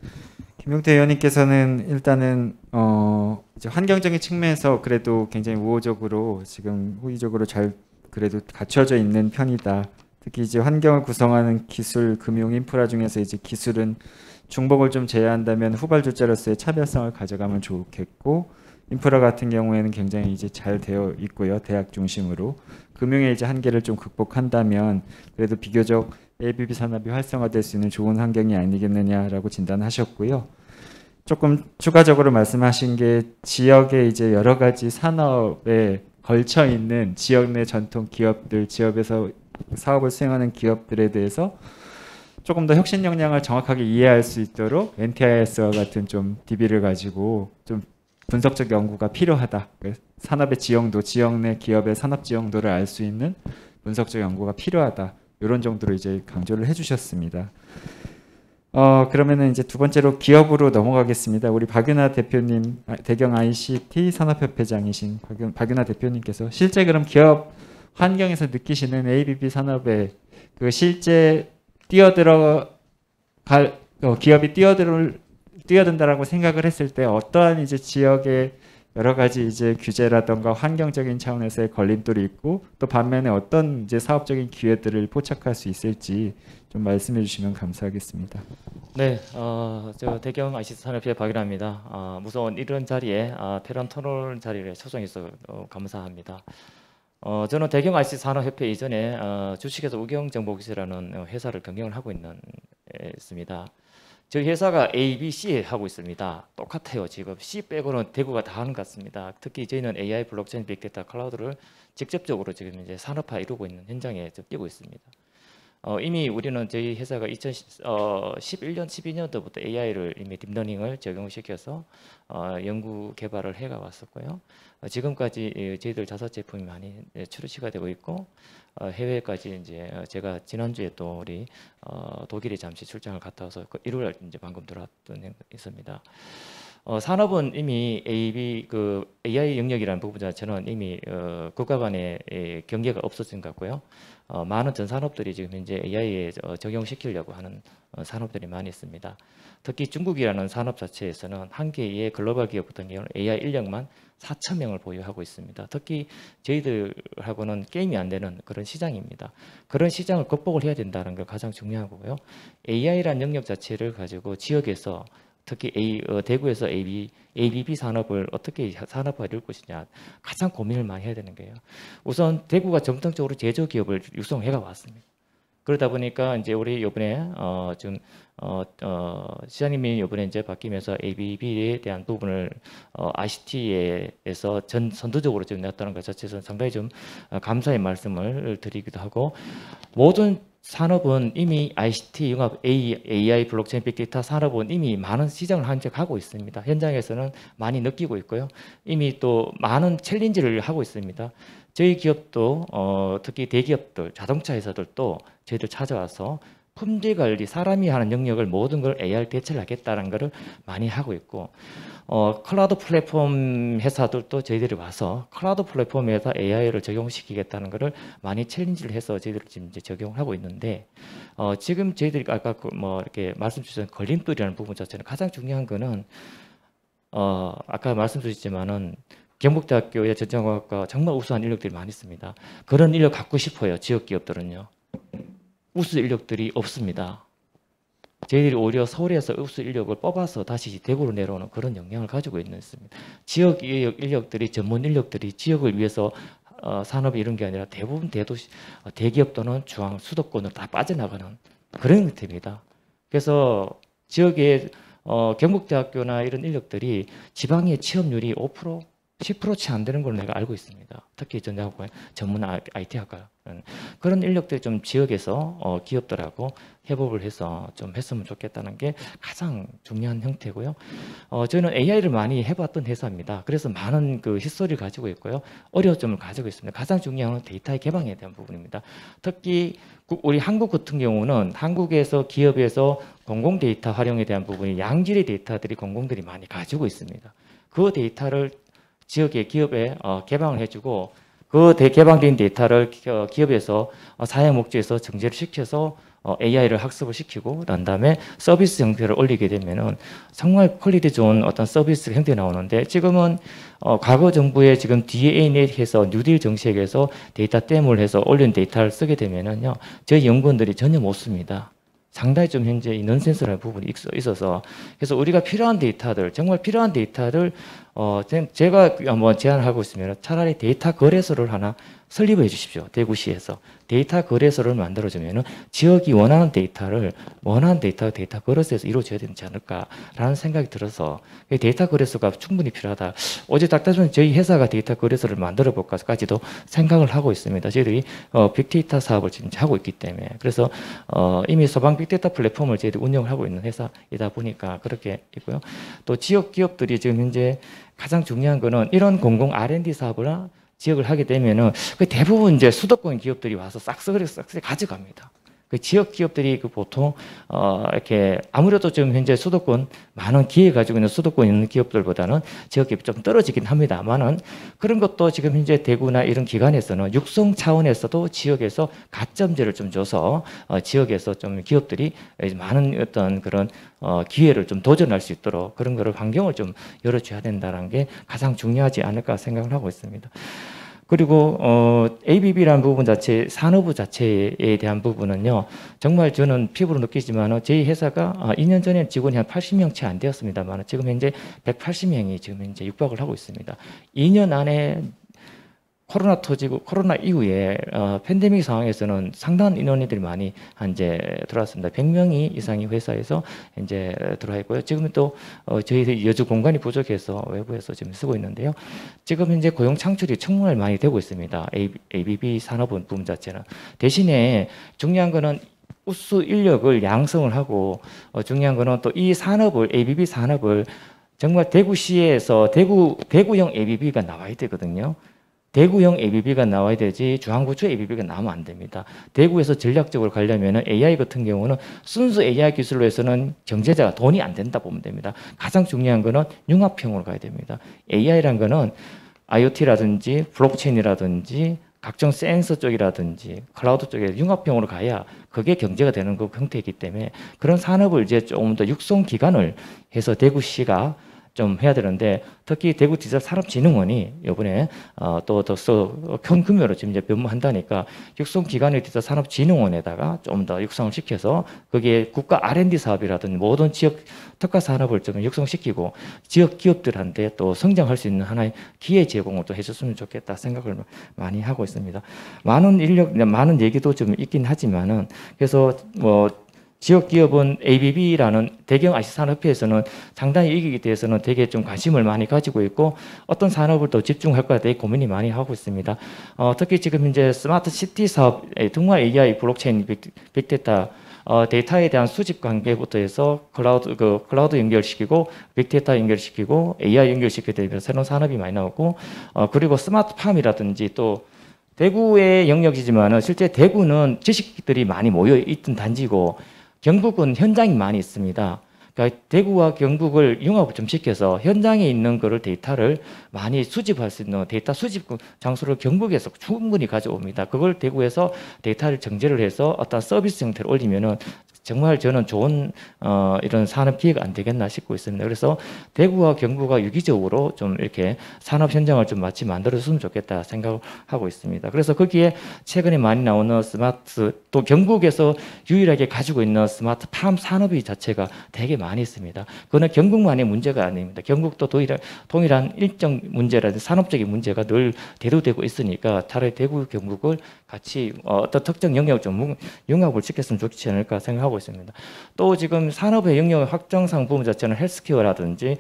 김용태 의원님께서는 일단은 이제 환경적인 측면에서 그래도 굉장히 우호적으로 지금 호의적으로 잘 그래도 갖춰져 있는 편이다. 특히 이제 환경을 구성하는 기술, 금융, 인프라 중에서 이제 기술은 중복을 좀 제외한다면 후발주자로서의 차별성을 가져가면 좋겠고, 인프라 같은 경우에는 굉장히 이제 잘 되어 있고요. 대학 중심으로. 금융의 이제 한계를 좀 극복한다면 그래도 비교적 ABB 산업이 활성화될 수 있는 좋은 환경이 아니겠느냐라고 진단하셨고요. 조금 추가적으로 말씀하신 게 지역의 이제 여러 가지 산업에 걸쳐 있는 지역 내 전통 기업들, 지역에서 사업을 수행하는 기업들에 대해서 조금 더 혁신 역량을 정확하게 이해할 수 있도록 NTIS와 같은 좀 DB를 가지고 좀 분석적 연구가 필요하다. 산업의 지형도, 지역 내 기업의 산업 지형도를 알 수 있는 분석적 연구가 필요하다. 이런 정도로 이제 강조를 해주셨습니다. 그러면은 이제 두 번째로 기업으로 넘어가겠습니다. 우리 박윤아 대표님, 대경 ICT 산업협회장이신 박윤아 대표님께서 실제 그럼 기업 환경에서 느끼시는 ABB 산업의 실제 기업이 뛰어든다라고 생각을 했을 때 어떠한 이제 지역의 여러 가지 이제 규제라던가 환경적인 차원에서의 걸림돌이 있고 또 반면에 어떤 이제 사업적인 기회들을 포착할 수 있을지 좀 말씀해 주시면 감사하겠습니다. 네, 저 대경 ICT 산업협회 박일아입니다. 우선 이런 자리에 패런 토론 자리를 초청해서 감사합니다. 저는 대경 ICT 산업협회 이전에 주식회사 우경정보기술이라는 회사를 경영을 하고 있습니다. 저희 회사가 A, B, C 하고 있습니다. 똑같아요. 지금 C 빼고는 대구가 다 하는 것 같습니다. 특히 저희는 AI, 블록체인, 빅데이터, 클라우드를 직접적으로 지금 이제 산업화 이루고 있는 현장에 뛰고 있습니다. 이미 우리는 저희 회사가 2011년, 12년도부터 AI를 이미 딥러닝을 적용시켜서 연구 개발을 해가 왔었고요. 지금까지 저희들 자사 제품이 많이 출시가 되고 있고 해외까지 이제 제가 지난주에 또 우리 독일에 잠시 출장을 갔다 와서 1월 이제 방금 들어왔던 있습니다. 산업은 이미 AI 영역이라는 부분 자체는 이미 국가 간의 경계가 없어진 것 같고요. 많은 전 산업들이 지금 현재 AI에 적용시키려고 하는 산업들이 많이 있습니다. 특히 중국이라는 산업 자체에서는 한 개의 글로벌 기업 같은 경우는 AI 인력만 4,000명을 보유하고 있습니다. 특히 저희들하고는 게임이 안 되는 그런 시장입니다. 그런 시장을 극복을 해야 된다는 게 가장 중요한 거고요. AI라는 영역 자체를 가지고 지역에서 특히 대구에서 ABB 산업을 어떻게 산업화할 것이냐 가장 고민을 많이 해야 되는 거예요. 우선 대구가 정통적으로 제조기업을 육성해가 왔습니다. 그러다 보니까 이제 우리 이번에 지금 시장님이 이번에 이제 바뀌면서 ABB에 대한 부분을 ICT에서 선두적으로 지금 냈다는 것 자체에서 상당히 좀 감사의 말씀을 드리기도 하고 모든 산업은 이미 ICT, 융합, AI, 블록체인, 빅데이터 산업은 이미 많은 시장을 한적하고 있습니다. 현장에서는 많이 느끼고 있고요. 이미 또 많은 챌린지를 하고 있습니다. 저희 기업도 특히 대기업들, 자동차 회사들도 저희들 찾아와서 품질 관리, 사람이 하는 영역을 모든 걸 AR 대체를 하겠다는 것을 많이 하고 있고 클라우드 플랫폼 회사들도 저희들이 와서 클라우드 플랫폼에서 AI를 적용시키겠다는 것을 많이 챌린지를 해서 저희들이 지금 이제 적용을 하고 있는데 지금 저희들이 아까 이렇게 말씀 주신 걸림돌이라는 부분 자체는 가장 중요한 거는 아까 말씀드렸지만은 경북대학교의 전자공학과 정말 우수한 인력들이 많이 있습니다. 그런 인력 갖고 싶어요. 지역 기업들은요. 우수 인력들이 없습니다. 저희들이 오히려 서울에서 우수 인력을 뽑아서 다시 대구로 내려오는 그런 역량을 가지고 있습니다. 지역 인력들이 전문 인력들이 지역을 위해서 산업이 이런 게 아니라 대부분 대도시 대기업 또는 중앙 수도권으로 다 빠져나가는 그런 형태입니다. 그래서 지역의 경북대학교나 이런 인력들이 지방의 취업률이 5%, 10%채 안 되는 걸로 내가 알고 있습니다. 특히 전자학과 전문 IT 학과 그런 인력들이 좀 지역에서 기업들하고 협업을 해서 좀 했으면 좋겠다는 게 가장 중요한 형태고요. 저는 AI를 많이 해봤던 회사입니다. 그래서 많은 그 히스토리를 가지고 있고요. 어려움을 가지고 있습니다. 가장 중요한 건 데이터의 개방에 대한 부분입니다. 특히 우리 한국 같은 경우는 한국에서 기업에서 공공 데이터 활용에 대한 부분이 양질의 데이터들이 공공들이 많이 가지고 있습니다. 그 데이터를 지역의 기업에 개방을 해주고 그 개방된 데이터를 기업에서 사용 목적에서 정제를 시켜서 AI를 학습을 시키고 난 다음에 서비스 형태를 올리게 되면은 정말 퀄리티 좋은 어떤 서비스 형태 나오는데 지금은 과거 정부의 지금 DANet 해서 뉴딜 정책에서 데이터 댐을 해서 올린 데이터를 쓰게 되면은요 저희 연구원들이 전혀 못 씁니다. 상당히 좀 현재 넌센스라는 부분이 있어서 그래서 우리가 필요한 데이터들 정말 필요한 데이터를 제가 뭐 제안을 하고 있으면 차라리 데이터 거래소를 하나 설립해 주십시오. 대구시에서 데이터 거래소를 만들어주면은 지역이 원하는 데이터를 데이터 거래소에서 이루어져야 되지 않을까라는 생각이 들어서 데이터 거래소가 충분히 필요하다. 어제 닥터는 저희 회사가 데이터 거래소를 만들어 볼까까지도 생각을 하고 있습니다. 저희들이 빅데이터 사업을 지금 하고 있기 때문에 그래서 이미 소방 빅데이터 플랫폼을 저희들이 운영을 하고 있는 회사이다 보니까 그렇게 있고요. 또 지역 기업들이 지금 현재 가장 중요한 거는 이런 공공 R&D 사업을 지역을 하게 되면은 그 대부분 이제 수도권 기업들이 와서 싹쓸이 가져갑니다. 그 지역 기업들이 그 보통 이렇게 아무래도 지금 현재 수도권 많은 기회 가지고 있는 수도권 있는 기업들보다는 지역 기업이 좀 떨어지긴 합니다만은 그런 것도 지금 현재 대구나 이런 기관에서는 육성 차원에서도 지역에서 가점제를 좀 줘서 지역에서 좀 기업들이 많은 어떤 그런 기회를 좀 도전할 수 있도록 그런 거를 환경을 좀 열어줘야 된다는 게 가장 중요하지 않을까 생각을 하고 있습니다. 그리고 ABB라는 부분 자체, 산업부 자체에 대한 부분은요. 정말 저는 피부로 느끼지만 저희 회사가 2년 전에 직원이 한 80명 채 안 되었습니다만 지금 현재 180명이 지금 현재 육박을 하고 있습니다. 2년 안에 코로나 터지고 코로나 이후에 팬데믹 상황에서는 상당한 인원들이 많이 이제 들어왔습니다. 100명이 이상이 회사에서 이제 들어와 있고요. 지금 또 저희 여주 공간이 부족해서 외부에서 지금 쓰고 있는데요. 지금 현재 고용 창출이 정말 많이 되고 있습니다. ABB 산업은 부분 자체는 대신에 중요한 거는 우수 인력을 양성을 하고 중요한 거는 또 이 산업을 ABB 산업을 정말 대구시에서 대구형 ABB가 나와야 되거든요. 대구형 ABB가 나와야 되지 중앙구청 ABB가 나오면 안 됩니다. 대구에서 전략적으로 가려면 AI 같은 경우는 순수 AI 기술로 해서는 경제자가 돈이 안 된다 보면 됩니다. 가장 중요한 거는 융합형으로 가야 됩니다. AI란 거는 IoT라든지 블록체인이라든지 각종 센서 쪽이라든지 클라우드 쪽에 융합형으로 가야 그게 경제가 되는 그 형태이기 때문에 그런 산업을 이제 조금 더 육성 기간을 해서 대구시가 좀 해야 되는데 특히 대구 디지털 산업진흥원이 이번에 또 큰 규모로 지금 이제 변모한다니까 육성 기관의 디지털 산업진흥원에다가 좀 더 육성을 시켜서 거기에 국가 R&D 사업이라든지 모든 지역 특화 산업을 좀 육성시키고 지역 기업들한테 또 성장할 수 있는 하나의 기회 제공을 또 해줬으면 좋겠다 생각을 많이 하고 있습니다. 많은 인력, 많은 얘기도 좀 있긴 하지만은 그래서 지역 기업은 ABB라는 대경 IC 산업회에서는 상당히 이기에 대해서는 되게 좀 관심을 많이 가지고 있고 어떤 산업을 더 집중할까 되게 고민이 많이 하고 있습니다. 특히 지금 현재 스마트 시티 사업, 정말 AI, 블록체인, 빅데이터 데이터에 대한 수집 관계부터 해서 클라우드 연결시키고 빅데이터 연결시키고 AI 연결시키게 되면 새로운 산업이 많이 나오고 그리고 스마트팜이라든지 또 대구의 영역이지만 실제 대구는 지식들이 많이 모여 있던 단지고 경북은 현장이 많이 있습니다. 그러니까 대구와 경북을 융합을 좀 시켜서 현장에 있는 거를 데이터를 많이 수집할 수 있는 데이터 수집 장소를 경북에서 충분히 가져옵니다. 그걸 대구에서 데이터를 정제를 해서 어떤 서비스 형태를 올리면은 정말 저는 좋은 이런 산업 기회가 안 되겠나 싶고 있습니다. 그래서 대구와 경북과 유기적으로 좀 이렇게 산업 현장을 좀 마치 만들어줬으면 좋겠다 생각하고 있습니다. 그래서 거기에 최근에 많이 나오는 스마트 또 경북에서 유일하게 가지고 있는 스마트 팜 산업이 자체가 되게 많이 있습니다. 그거는 경북만의 문제가 아닙니다. 경북도 동일한 일정 문제라든지 산업적인 문제가 늘 대두되고 있으니까 차라리 대구 경북을 같이 어떤 특정 영역을 좀 융합을 시켰으면 좋지 않을까 생각하고 하고 있습니다. 또 지금 산업의 영역의 확장상 부분 자체는 헬스케어라든지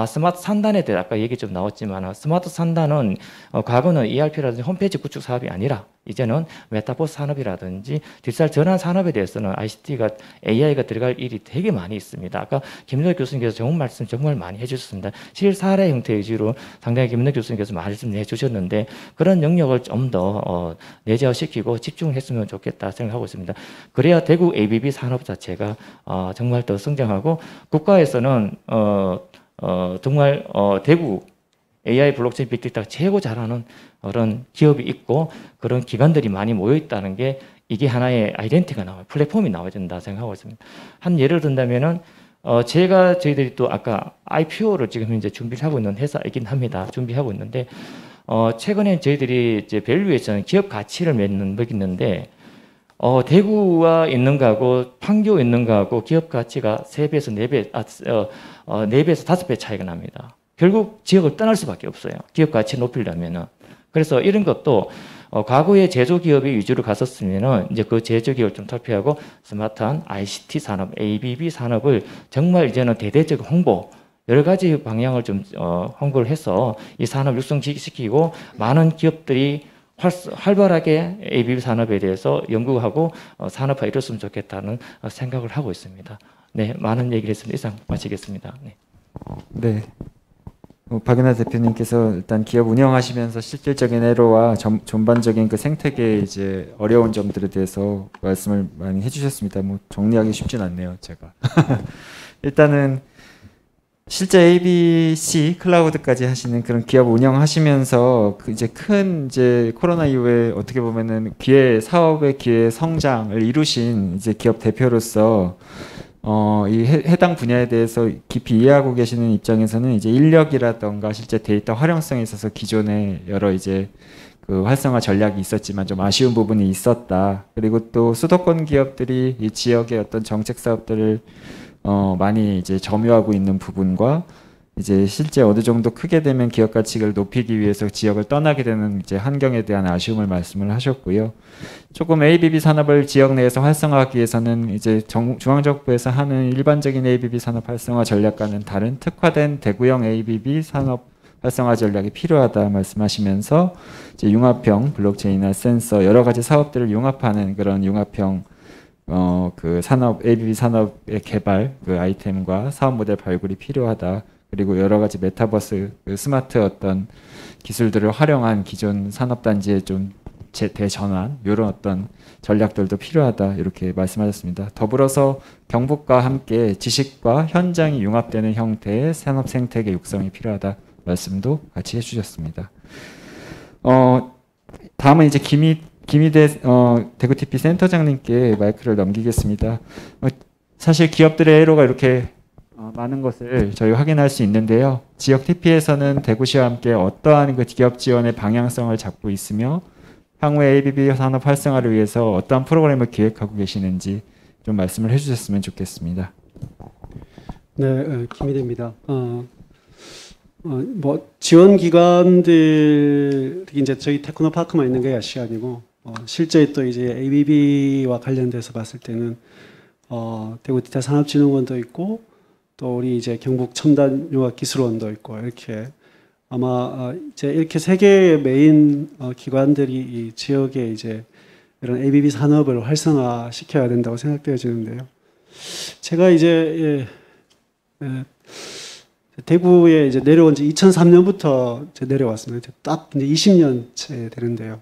스마트 산단에 대해 아까 얘기 좀 나왔지만 스마트 산단은 과거는 ERP라든지 홈페이지 구축 사업이 아니라 이제는 메타버스 산업이라든지 디지털 전환 산업에 대해서는 ICT가 AI가 들어갈 일이 되게 많이 있습니다. 아까 김민호 교수님께서 좋은 말씀 정말 많이 해주셨습니다. 실사례 형태 위주로 상당히 김민호 교수님께서 말씀해 주셨는데 그런 영역을 좀 더 내재화시키고 집중했으면 좋겠다 생각하고 있습니다. 그래야 대구 ABB 산업 자체가 정말 더 성장하고 국가에서는 정말 대구 AI 블록체인 빅데이터 최고 잘하는 그런 기업이 있고 그런 기관들이 많이 모여 있다는 게 이게 하나의 아이덴티티가 나와요. 플랫폼이 나와야 된다 생각하고 있습니다. 한 예를 든다면은 저희들이 또 아까 IPO를 지금 이제 준비를 하고 있는 회사이긴 합니다. 준비하고 있는데 최근에 저희들이 이제 밸류에이션 기업 가치를 매기는데 대구와 있는 거하고 판교 있는 거하고 기업 가치가 3배에서 4배, 4배에서 5배 차이가 납니다. 결국 지역을 떠날 수밖에 없어요. 기업 가치 높이려면은. 그래서 이런 것도 과거에 제조기업이 위주로 갔었으면은 이제 그 제조기업을 좀 탈피하고 스마트한 ICT 산업, ABB 산업을 정말 이제는 대대적 홍보, 여러 가지 방향을 좀 홍보를 해서 이 산업 육성시키고 많은 기업들이 활발하게 ABB 산업에 대해서 연구하고 산업화 이뤘으면 좋겠다는 생각을 하고 있습니다. 네, 많은 얘기를 했습니다. 이상 마치겠습니다. 네. 네. 박윤하 대표님께서 일단 기업 운영하시면서 실질적인 애로와 전반적인 그 생태계의 이제 어려운 점들에 대해서 말씀을 많이 해주셨습니다. 뭐 정리하기 쉽진 않네요, 제가. 일단은 실제 ABC 클라우드까지 하시는 그런 기업 운영하시면서 그 이제 큰 이제 코로나 이후에 어떻게 보면은 사업의 기회 성장을 이루신 이제 기업 대표로서 이 해당 분야에 대해서 깊이 이해하고 계시는 입장에서는 이제 인력이라던가 실제 데이터 활용성에 있어서 기존에 여러 이제 그 활성화 전략이 있었지만 좀 아쉬운 부분이 있었다. 그리고 또 수도권 기업들이 이 지역의 어떤 정책 사업들을 많이 이제 점유하고 있는 부분과 이제 실제 어느 정도 크게 되면 기업 가치를 높이기 위해서 지역을 떠나게 되는 이제 환경에 대한 아쉬움을 말씀을 하셨고요. 조금 ABB 산업을 지역 내에서 활성화하기 위해서는 이제 중앙정부에서 하는 일반적인 ABB 산업 활성화 전략과는 다른 특화된 대구형 ABB 산업 활성화 전략이 필요하다 말씀하시면서 이제 융합형 블록체인이나 센서 여러 가지 사업들을 융합하는 그런 융합형 그 산업 ABB 산업의 개발 그 아이템과 사업 모델 발굴이 필요하다. 그리고 여러 가지 메타버스, 그 스마트 어떤 기술들을 활용한 기존 산업단지의 좀 대전환 이런 어떤 전략들도 필요하다 이렇게 말씀하셨습니다. 더불어서 경북과 함께 지식과 현장이 융합되는 형태의 산업 생태계 육성이 필요하다 말씀도 같이 해주셨습니다. 다음은 이제 김희대 대구 TP 센터장님께 마이크를 넘기겠습니다. 사실 기업들의 애로가 이렇게 많은 것을 저희 확인할 수 있는데요. 지역 TP에서는 대구시와 함께 어떠한 그 기업 지원의 방향성을 잡고 있으며 향후에 ABB 산업 활성화를 위해서 어떠한 프로그램을 기획하고 계시는지 좀 말씀을 해주셨으면 좋겠습니다. 네, 김희대입니다. 뭐 지원 기관들이 이제 저희 테크노파크만 있는 게 아니고 실제 또 이제 ABB와 관련돼서 봤을 때는 대구 디지털 산업진흥원도 있고 또 우리 이제 경북 첨단융합기술원도 있고 이렇게 아마 이제 이렇게 세 개의 메인 기관들이 이 지역에 이제 이런 ABB 산업을 활성화 시켜야 된다고 생각되어지는데요. 제가 이제 대구에 이제 내려온 지 2003년부터 내려왔습니다. 딱 이제 20년째 되는데요.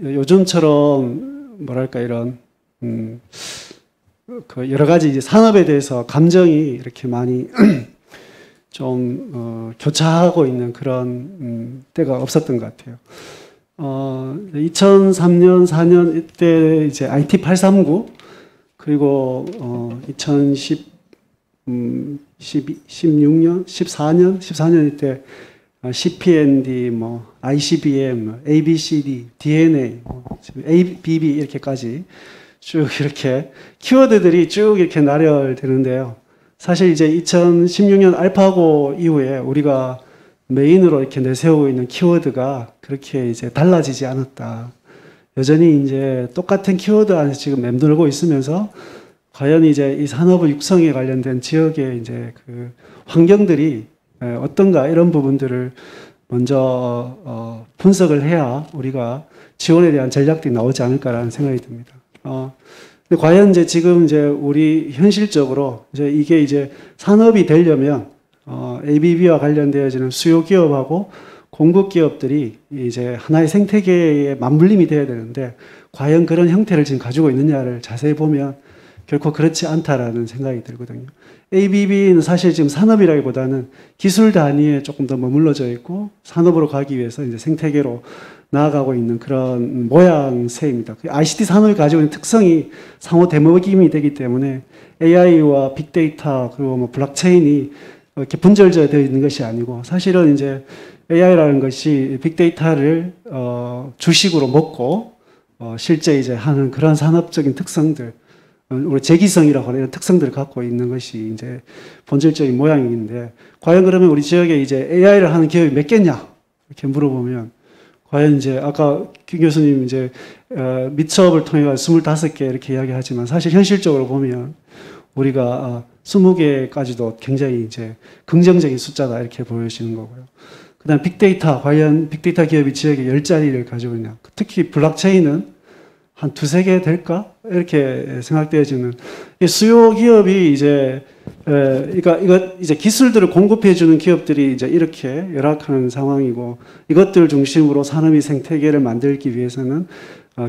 요즘처럼 뭐랄까 이런 그 여러 가지 이제 산업에 대해서 감정이 이렇게 많이 좀 교차하고 있는 그런 때가 없었던 것 같아요. 2003년, 4년 이때 이제 IT 839 그리고 2016년, 14년 이때 CPND, 뭐 ICBM, ABCD, DNA, ABB 이렇게까지 쭉 이렇게 키워드들이 쭉 이렇게 나열되는데요. 사실 이제 2016년 알파고 이후에 우리가 메인으로 이렇게 내세우고 있는 키워드가 그렇게 이제 달라지지 않았다. 여전히 이제 똑같은 키워드 안에서 지금 맴돌고 있으면서 과연 이제 이 산업의 육성에 관련된 지역의 이제 그 환경들이 어떤가 이런 부분들을 먼저 분석을 해야 우리가 지원에 대한 전략들이 나오지 않을까라는 생각이 듭니다. 근데 과연 이제 지금 이제 우리 현실적으로 이제 이게 이제 산업이 되려면 ABB와 관련되어지는 수요 기업하고 공급 기업들이 이제 하나의 생태계의 맞물림이 돼야 되는데 과연 그런 형태를 지금 가지고 있느냐를 자세히 보면 결코 그렇지 않다라는 생각이 들거든요. ABB는 사실 지금 산업이라기보다는 기술 단위에 조금 더 머물러져 있고 산업으로 가기 위해서 이제 생태계로 나아가고 있는 그런 모양새입니다. ICT 산업이 가지고 있는 특성이 상호 대먹임이 되기 때문에 AI와 빅데이터 그리고 뭐 블록체인이 이렇게 분절되어 있는 것이 아니고 사실은 이제 AI라는 것이 빅데이터를 주식으로 먹고 실제 이제 하는 그런 산업적인 특성들, 우리 재기성이라고 하는 이런 특성들을 갖고 있는 것이 이제 본질적인 모양인데 과연 그러면 우리 지역에 이제 AI를 하는 기업이 몇 개냐 이렇게 물어보면 과연 이제 아까 김 교수님 이제 미처업을 통해 25개 이렇게 이야기하지만 사실 현실적으로 보면 우리가 20개까지도 굉장히 이제 긍정적인 숫자다 이렇게 보여지는 거고요. 그다음 빅데이터 과연 빅데이터 기업이 지역에 10자리를 가지고 있냐. 특히 블록체인은 한 2-3개 될까? 이렇게 생각되어지는 수요 기업이 이제 그러니까 이거 이제 기술들을 공급해 주는 기업들이 이제 이렇게 열악한 상황이고 이것들 중심으로 산업의 생태계를 만들기 위해서는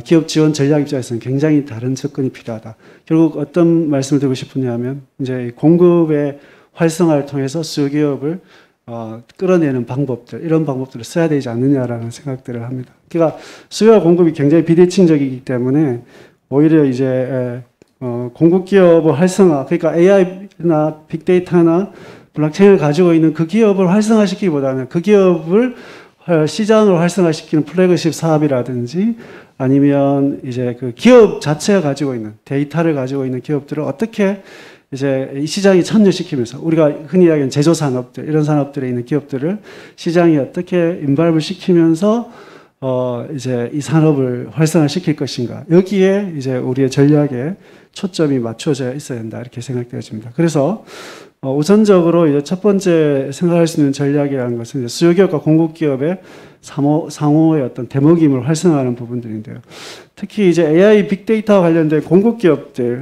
기업 지원 전략 입장에서는 굉장히 다른 접근이 필요하다. 결국 어떤 말씀을 드리고 싶으냐면 이제 공급의 활성화를 통해서 수요 기업을 끌어내는 방법들, 이런 방법들을 써야 되지 않느냐라는 생각들을 합니다. 그러니까 수요와 공급이 굉장히 비대칭적이기 때문에 오히려 이제 공급 기업의 활성화, 그러니까 AI나 빅데이터나 블록체인을 가지고 있는 그 기업을 활성화시키기보다는 그 기업을 시장을 활성화시키는 플래그십 사업이라든지 아니면 이제 그 기업 자체가 가지고 있는 데이터를 가지고 있는 기업들을 어떻게 이제 이 시장에 참여시키면서 우리가 흔히 이야기하는 제조산업들 이런 산업들에 있는 기업들을 시장에 어떻게 인발브를 시키면서 이제 이 산업을 활성화시킬 것인가 여기에 이제 우리의 전략에 초점이 맞춰져 있어야 된다 이렇게 생각되어집니다. 그래서 우선적으로 이제 첫 번째 생각할 수 있는 전략이라는 것은 이제 수요기업과 공급기업의 상호의 어떤 대먹임을 활성화하는 부분들인데요. 특히 이제 AI 빅데이터와 관련된 공급기업들,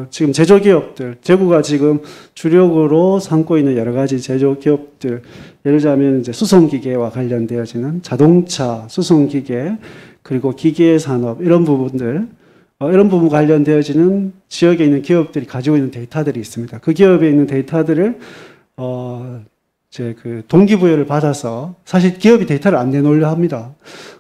지금 제조기업들, 대구가 지금 주력으로 삼고 있는 여러 가지 제조기업들, 예를 들자면 이제 수송기계와 관련되어지는 자동차, 수송기계, 그리고 기계산업 이런 부분들, 이런 부분 관련되어지는 지역에 있는 기업들이 가지고 있는 데이터들이 있습니다. 그 기업에 있는 데이터들을 이제 그 동기부여를 받아서 사실 기업이 데이터를 안 내놓으려 합니다.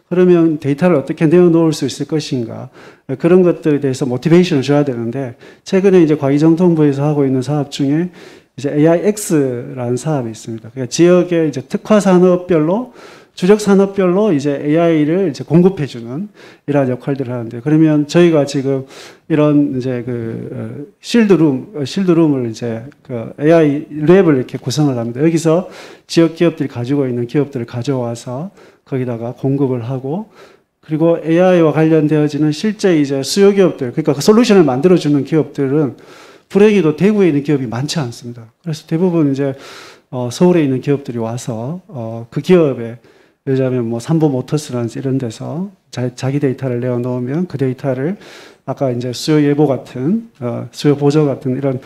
그러면 데이터를 어떻게 내어놓을 수 있을 것인가 그런 것들에 대해서 모티베이션을 줘야 되는데 최근에 이제 과기정통부에서 하고 있는 사업 중에 이제 AIX라는 사업이 있습니다. 그러니까 지역의 이제 특화 산업별로 주력 산업별로 이제 AI를 이제 공급해주는 이러한 역할들을 하는데 그러면 저희가 지금 이런 이제 그 실드룸을 이제 그 AI 랩을 이렇게 구성을 합니다. 여기서 지역 기업들이 가지고 있는 기업들을 가져와서 거기다가 공급을 하고 그리고 AI와 관련되어지는 실제 이제 수요 기업들 그러니까 그 솔루션을 만들어주는 기업들은 불행히도 대구에 있는 기업이 많지 않습니다. 그래서 대부분 이제 서울에 있는 기업들이 와서 그 기업에 예를 들자면 뭐 삼보모터스라든지 이런 데서 자기 데이터를 내어 놓으면 그 데이터를 아까 이제 수요 예보 같은 수요 보조 같은 이런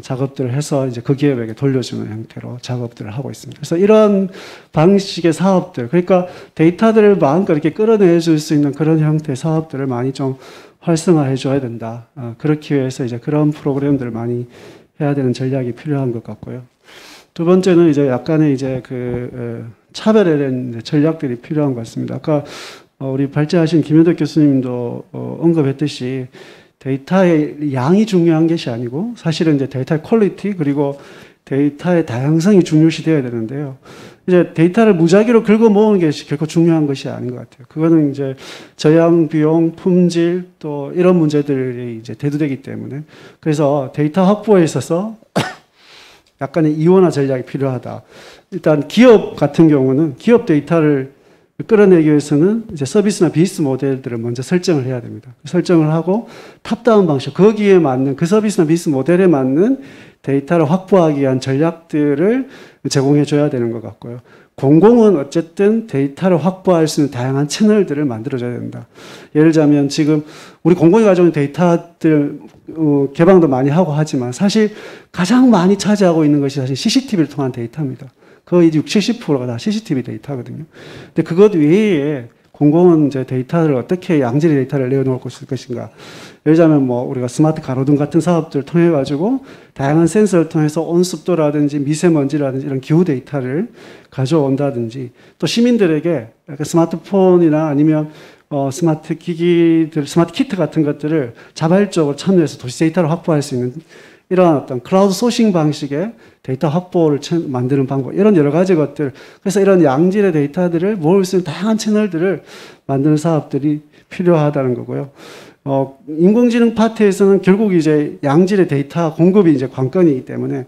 작업들을 해서 이제 그 기업에게 돌려주는 형태로 작업들을 하고 있습니다. 그래서 이런 방식의 사업들, 그러니까 데이터들을 마음껏 이렇게 끌어내 줄 수 있는 그런 형태의 사업들을 많이 좀 활성화해 줘야 된다. 그렇기 위해서 이제 그런 프로그램들을 많이 해야 되는 전략이 필요한 것 같고요. 두 번째는 이제 약간의 이제 그 차별에 대한 전략들이 필요한 것 같습니다. 아까 우리 발제하신 김현덕 교수님도 언급했듯이 데이터의 양이 중요한 것이 아니고 사실은 이제 데이터의 퀄리티 그리고 데이터의 다양성이 중요시 되어야 되는데요. 이제 데이터를 무작위로 긁어 모으는 것이 결코 중요한 것이 아닌 것 같아요. 그거는 이제 저장 비용, 품질 또 이런 문제들이 이제 대두되기 때문에 그래서 데이터 확보에 있어서 약간의 이원화 전략이 필요하다. 일단 기업 같은 경우는 기업 데이터를 끌어내기 위해서는 이제 서비스나 비즈니스 모델들을 먼저 설정을 해야 됩니다. 설정을 하고 탑다운 방식, 거기에 맞는 그 서비스나 비즈니스 모델에 맞는 데이터를 확보하기 위한 전략들을 제공해 줘야 되는 것 같고요. 공공은 어쨌든 데이터를 확보할 수 있는 다양한 채널들을 만들어줘야 된다. 예를 들자면 지금 우리 공공이 가지고 있는 데이터들 개방도 많이 하고 하지만 사실 가장 많이 차지하고 있는 것이 사실 CCTV를 통한 데이터입니다. 거의 60, 70%가 다 CCTV 데이터거든요. 근데 그것 외에 공공은 이제 데이터를 어떻게 양질의 데이터를 내어놓을 것인가. 예를 들자면 뭐 우리가 스마트 가로등 같은 사업들을 통해 가지고 다양한 센서를 통해서 온습도라든지 미세먼지라든지 이런 기후 데이터를 가져온다든지 또 시민들에게 스마트폰이나 아니면 스마트 기기들, 스마트 키트 같은 것들을 자발적으로 참여해서 도시 데이터를 확보할 수 있는 이러한 어떤 클라우드 소싱 방식의 데이터 확보를 만드는 방법, 이런 여러 가지 것들. 그래서 이런 양질의 데이터들을 모을 수 있는 다양한 채널들을 만드는 사업들이 필요하다는 거고요. 인공지능 파트에서는 결국 이제 양질의 데이터 공급이 이제 관건이기 때문에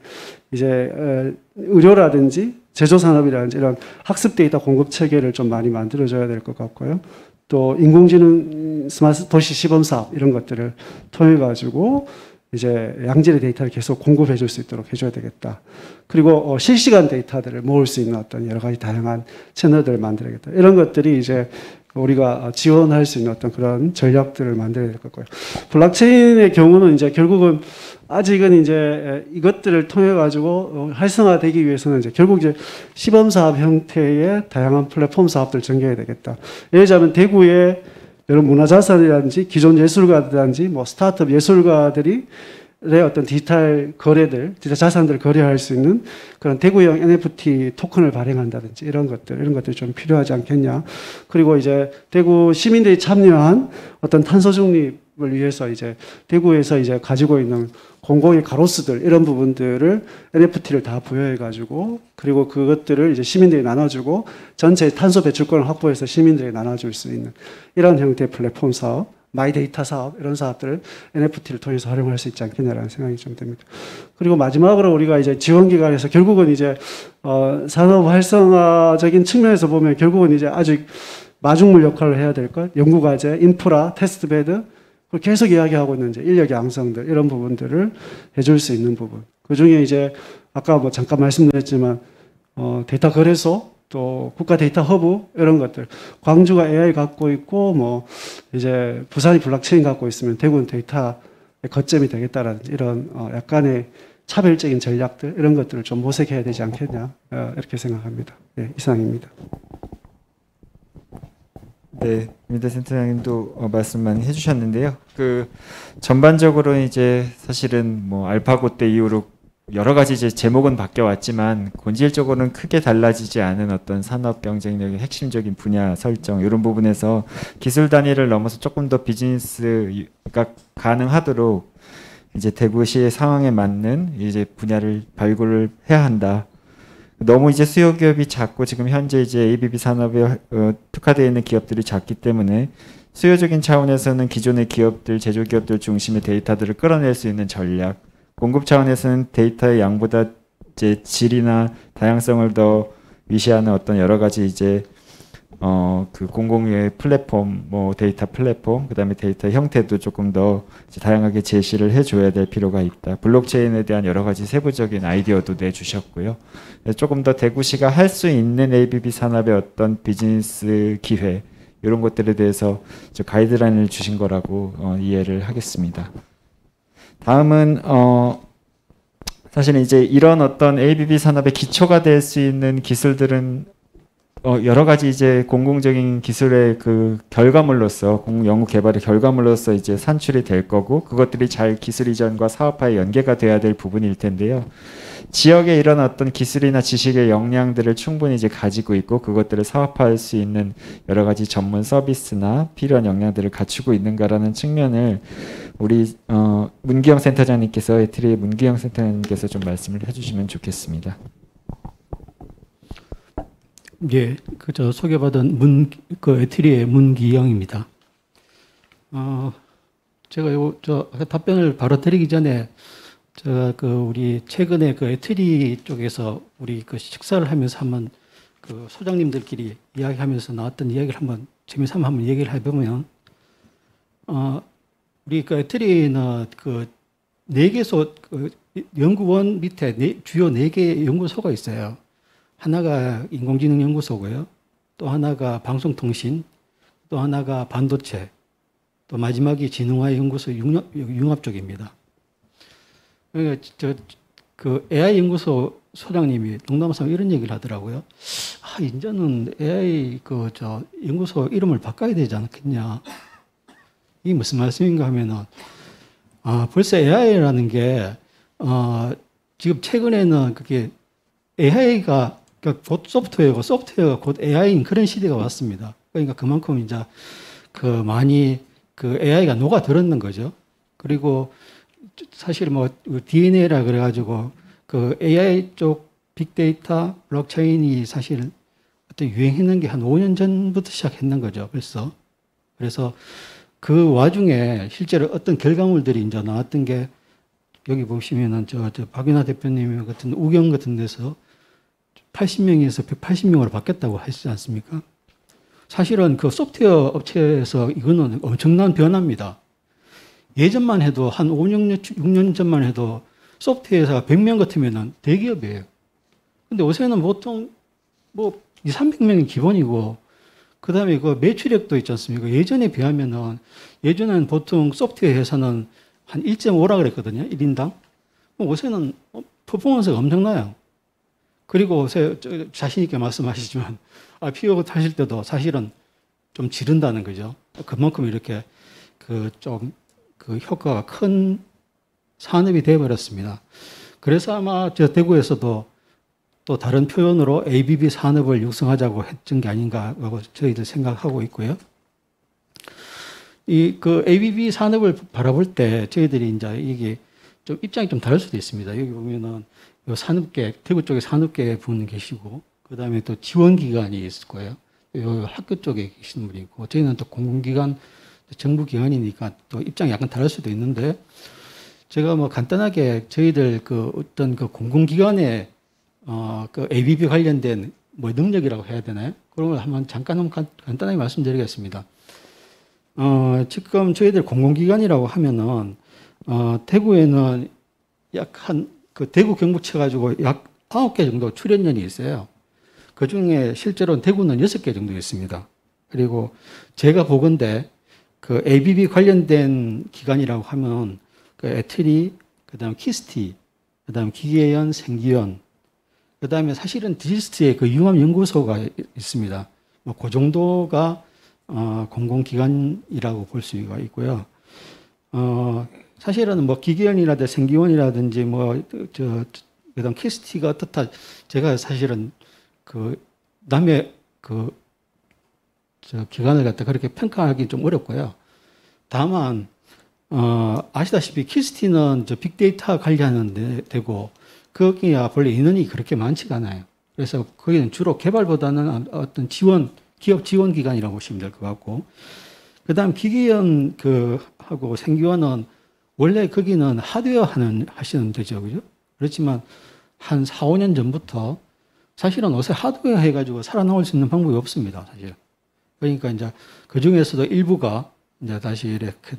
이제 의료라든지 제조산업이라든지 이런 학습 데이터 공급 체계를 좀 많이 만들어줘야 될 것 같고요. 또 인공지능 스마트 도시 시범 사업 이런 것들을 통해 가지고 이제 양질의 데이터를 계속 공급해 줄 수 있도록 해줘야 되겠다. 그리고 실시간 데이터들을 모을 수 있는 어떤 여러 가지 다양한 채널들을 만들어야겠다. 이런 것들이 이제 우리가 지원할 수 있는 어떤 그런 전략들을 만들어야 될 것 같고요. 블록체인의 경우는 이제 결국은 아직은 이제 이것들을 통해 가지고 활성화되기 위해서는 이제 결국 이제 시범 사업 형태의 다양한 플랫폼 사업들을 전개해야 되겠다. 예를 들자면 대구에 여러 문화자산이라든지 기존 예술가들이라든지 뭐 스타트업 예술가들이 어떤 디지털 거래들, 디지털 자산들을 거래할 수 있는 그런 대구형 NFT 토큰을 발행한다든지 이런 것들이 좀 필요하지 않겠냐. 그리고 이제 대구 시민들이 참여한 어떤 탄소 중립을 위해서 이제 대구에서 이제 가지고 있는 공공의 가로수들 이런 부분들을 NFT를 다 부여해가지고 그리고 그것들을 이제 시민들이 나눠주고 전체 탄소 배출권을 확보해서 시민들이 나눠줄 수 있는 이런 형태의 플랫폼 사업, 마이데이터 사업 이런 사업들을 NFT를 통해서 활용할 수 있지 않겠냐라는 생각이 좀 듭니다. 그리고 마지막으로 우리가 이제 지원기관에서 결국은 이제 산업 활성화적인 측면에서 보면 결국은 이제 아직 마중물 역할을 해야 될 것, 연구과제, 인프라, 테스트베드 계속 이야기하고 있는 이제 인력 양성들 이런 부분들을 해줄 수 있는 부분. 그 중에 이제 아까 뭐 잠깐 말씀드렸지만 데이터 거래소 또 국가 데이터 허브 이런 것들. 광주가 AI 갖고 있고 뭐 이제 부산이 블록체인 갖고 있으면 대구는 데이터의 거점이 되겠다라든지 이런 약간의 차별적인 전략들 이런 것들을 좀 모색해야 되지 않겠냐 이렇게 생각합니다. 네, 이상입니다. 네, 김민대 센터장님도 말씀 많이 해주셨는데요. 그 전반적으로 이제 사실은 뭐 알파고 때 이후로 여러 가지 이제 제목은 바뀌어 왔지만 본질적으로는 크게 달라지지 않은 어떤 산업 경쟁력의 핵심적인 분야 설정 이런 부분에서 기술 단위를 넘어서 조금 더 비즈니스가 가능하도록 이제 대구시의 상황에 맞는 이제 분야를 발굴을 해야 한다. 너무 이제 수요 기업이 작고 지금 현재 이제 ABB 산업에 특화되어 있는 기업들이 작기 때문에 수요적인 차원에서는 기존의 기업들, 제조기업들 중심의 데이터들을 끌어낼 수 있는 전략, 공급 차원에서는 데이터의 양보다 이제 질이나 다양성을 더 위시하는 어떤 여러 가지 이제 그 공공의 플랫폼, 뭐 데이터 플랫폼, 그다음에 데이터 형태도 조금 더 다양하게 제시를 해줘야 될 필요가 있다. 블록체인에 대한 여러 가지 세부적인 아이디어도 내주셨고요. 조금 더 대구시가 할 수 있는 ABB 산업의 어떤 비즈니스 기회 이런 것들에 대해서 가이드라인을 주신 거라고 이해를 하겠습니다. 다음은 사실은 이제 이런 어떤 ABB 산업의 기초가 될 수 있는 기술들은 여러 가지 이제 공공적인 기술의 그 결과물로서 연구 개발의 결과물로서 이제 산출이 될 거고 그것들이 잘 기술 이전과 사업화에 연계가 돼야 될 부분일 텐데요. 지역에 이런 어떤 기술이나 지식의 역량들을 충분히 이제 가지고 있고 그것들을 사업화할 수 있는 여러 가지 전문 서비스나 필요한 역량들을 갖추고 있는가라는 측면을 우리 문기영 센터장님께서 에트리의 문기영 센터장님께서 좀 말씀을 해주시면 좋겠습니다. 예, 저 소개받은 에트리의 문기영입니다. 제가 답변을 바로 드리기 전에 제가 우리 최근에 에트리 쪽에서 우리 식사를 하면서 한번 그 소장님들끼리 이야기하면서 나왔던 이야기를 한번 재미삼아 한번 얘기를 해보면, 우리 그 애트리는 그 4개소 그 연구원 밑에 주요 4개 연구소가 있어요. 하나가 인공지능 연구소고요. 또 하나가 방송통신, 또 하나가 반도체, 또 마지막이 진흥화 연구소 융합 쪽입니다. 그러니까 그 AI 연구소 소장님이 농담삼아 이런 얘기를 하더라고요. 이제는 AI 연구소 이름을 바꿔야 되지 않겠냐. 이게 무슨 말씀인가 하면은, 벌써 AI라는 게, 지금 최근에는 그게 AI가 곧 소프트웨어고 소프트웨어가 곧 AI인 그런 시대가 왔습니다. 그러니까 그만큼 이제 많이 AI가 녹아들었는 거죠. 그리고 사실 뭐 DNA라 그래가지고 AI 쪽 빅데이터, 블록체인이 사실 어떤 유행했는 게 한 5년 전부터 시작했는 거죠. 벌써. 그래서 그 와중에 실제로 어떤 결과물들이 이제 나왔던 게 여기 보시면은 박윤아 대표님 같은 우경 같은 데서 80명에서 180명으로 바뀌었다고 하시지 않습니까? 사실은 그 소프트웨어 업체에서 이거는 엄청난 변화입니다. 예전만 해도 한 5년, 6년 전만 해도 소프트웨어 회사가 100명 같으면은 대기업이에요. 근데 요새는 보통 뭐 200~300명이 기본이고, 그 다음에 그 매출액도 있지 않습니까? 예전에 비하면은, 예전에는 보통 소프트웨어 회사는 한 1.5라 그랬거든요. 1인당. 요새는 퍼포먼스가 엄청나요. 그리고 요새 자신있게 말씀하시지만, 피어 타실 때도 사실은 좀 지른다는 거죠. 그만큼 이렇게 효과가 큰 산업이 되어버렸습니다. 그래서 아마 대구에서도 또 다른 표현으로 ABB 산업을 육성하자고 했던 게 아닌가 하고 저희들 생각하고 있고요. ABB 산업을 바라볼 때 저희들이 이제 이게 좀 입장이 좀 다를 수도 있습니다. 여기 보면은 산업계, 대구 쪽에 산업계 분 계시고, 그 다음에 또 지원기관이 있을 거예요. 학교 쪽에 계시는 분이 있고, 저희는 또 공공기관, 정부기관이니까 또 입장이 약간 다를 수도 있는데, 제가 뭐 간단하게 저희들 어떤 공공기관의 ABB 관련된 뭐 능력이라고 해야 되나요? 그런 걸 한번 간단하게 말씀드리겠습니다. 지금 저희들 공공기관이라고 하면은, 대구에는 대구 경북 가지고 약 9개 정도 출연연이 있어요. 그 중에 실제로는 대구는 6개 정도 있습니다. 그리고 제가 보건대 ABB 관련된 기관이라고 하면 애트리, 그 다음 키스티, 그 다음 기계연, 생기연, 그 다음에 사실은 디지스트에 융합연구소가 있습니다. 그 정도가 공공기관이라고 볼 수가 있고요. 사실은 기계연이라든지 생기원이라든지 그다음 키스티가 어떻다, 제가 사실은 남의 기관을 갖다 그렇게 평가하기 좀 어렵고요. 다만 아시다시피 키스티는 빅데이터 관리하는 데고, 거기야 본래 인원이 그렇게 많지가 않아요. 그래서 거기는 주로 개발보다는 어떤 기업 지원 기관이라고 보시면 될 것 같고, 그 다음 기계연 하고 생기원은 원래 거기는 하드웨어 하시는 데죠. 그죠? 그렇지만 한 4, 5년 전부터 사실은 요새 하드웨어 해가지고 살아남을 수 있는 방법이 없습니다. 사실. 그러니까 이제 그 중에서도 일부가 이제 다시 이렇게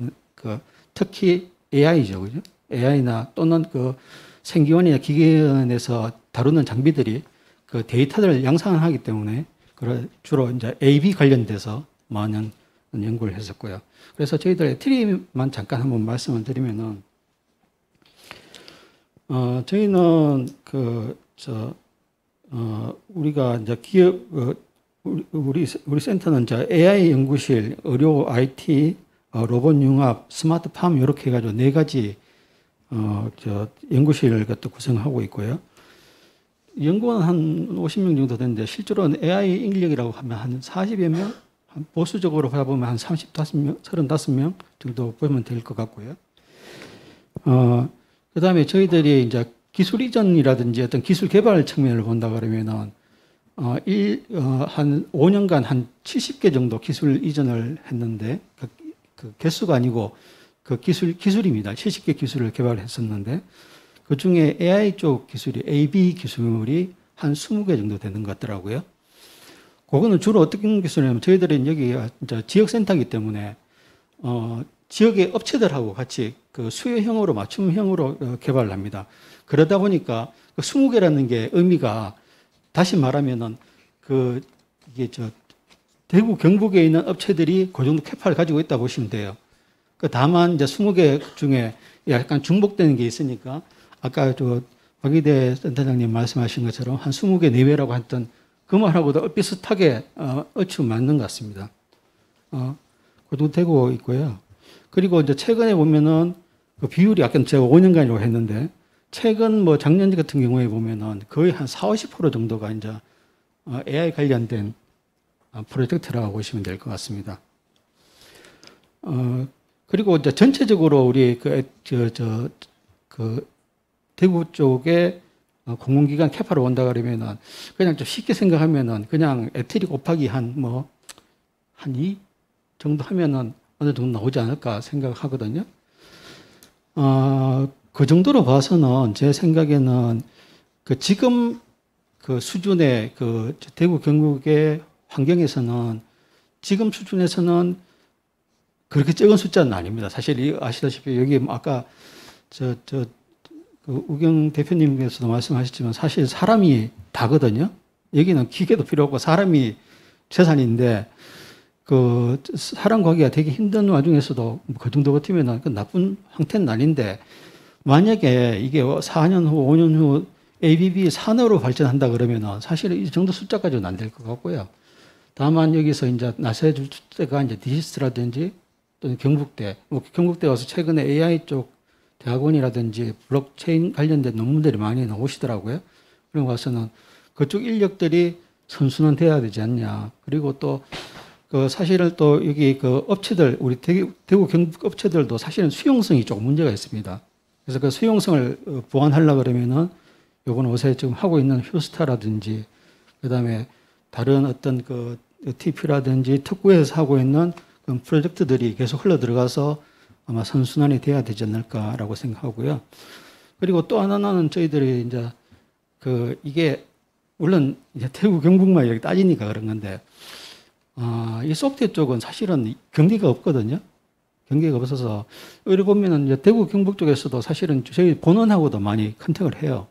특히 AI죠. 그죠? AI나 또는 생기원이나 기계연에서 다루는 장비들이 데이터를 양산하기 때문에 주로 이제 AB 관련돼서 많은 연구를 했었고요. 그래서 저희들의 트리만 잠깐 한번 말씀을 드리면은, 저희는 우리가 이제 우리 센터는 이제 AI 연구실, 의료 IT, 로봇 융합, 스마트팜 이렇게 해가지고 4가지 연구실을 구성하고 있고요. 연구원 한 50명 정도 되는데, 실제로는 AI 인력이라고 하면 한 40여 명, 보수적으로 바라보면 한 35명, 35명 정도 보면 될 것 같고요. 그 다음에 저희들이 이제 기술 이전이라든지 어떤 기술 개발 측면을 본다 그러면은, 한 5년간 한 70개 정도 기술 이전을 했는데, 그 개수가 아니고 기술입니다. 70개 기술을 개발했었는데, 그 중에 AI 쪽 기술이, AB 기술이 한 20개 정도 되는 것 같더라고요. 그거는 주로 어떤 기술이냐면 저희들은 여기 이제 지역센터이기 때문에 지역의 업체들하고 같이 그 수요형으로 맞춤형으로 개발을 합니다. 그러다 보니까 그 20개라는 게 의미가 다시 말하면은 그 이게 대구 경북에 있는 업체들이 그 정도 캐파를 가지고 있다 보시면 돼요. 그 다만 이제 20개 중에 약간 중복되는 게 있으니까 아까 박희대 센터장님 말씀하신 것처럼 한 20개 내외라고 했던 그 말하고도 비슷하게 얼추 맞는 것 같습니다. 그 정도 되고 있고요. 그리고 이제 최근에 보면은 그 비율이 아까 제가 5년간이라고 했는데 최근 뭐 작년 같은 경우에 보면은 거의 한 40~50% 정도가 이제 AI 관련된 프로젝트라고 보시면 될 것 같습니다. 그리고 이제 전체적으로 우리 그 대구 쪽에 공공기관 캐파로 온다 그러면은 그냥 좀 쉽게 생각하면은 그냥 에트리 곱하기 한 2 정도 하면은 어느 정도 나오지 않을까 생각하거든요. 그 정도로 봐서는 제 생각에는 그 지금 그 수준의 그 대구 경북의 환경에서는 지금 수준에서는 그렇게 적은 숫자는 아닙니다. 사실 아시다시피 여기 아까 그 우경 대표님께서도 말씀하셨지만 사실 사람이 다거든요. 여기는 기계도 필요 없고 사람이 재산인데 그 사람 구하기가 되게 힘든 와중에서도 그 정도 버티면 그 나쁜 형태는 아닌데 만약에 이게 4년 후, 5년 후 ABB 산업으로 발전한다 그러면은 사실 이 정도 숫자까지는 안 될 것 같고요. 다만 여기서 이제 나서줄 때가 이제 디지스라든지 또는 경북대, 경북대 와서 최근에 AI 쪽 대학원이라든지 블록체인 관련된 논문들이 많이 나오시더라고요. 그런 와서는 그쪽 인력들이 선순환돼야 되지 않냐. 그리고 또 그 사실은 또 여기 그 업체들 우리 대구 경북 업체들도 사실은 수용성이 조금 문제가 있습니다. 그래서 그 수용성을 보완하려고 그러면은 요거는 요새 지금 하고 있는 휴스타라든지 그다음에 다른 어떤 그 TP라든지 특구에서 하고 있는 그 프로젝트들이 계속 흘러 들어가서 아마 선순환이 돼야 되지 않을까라고 생각하고요. 그리고 또 하나는 저희들이 이제 그 이게 물론 이제 대구 경북만 이렇게 따지니까 그런 건데 이 소프트웨어 쪽은 사실은 경기가 없거든요. 경기가 없어서 이렇게 보면은 이제 대구 경북 쪽에서도 사실은 저희 본원하고도 많이 컨택을 해요.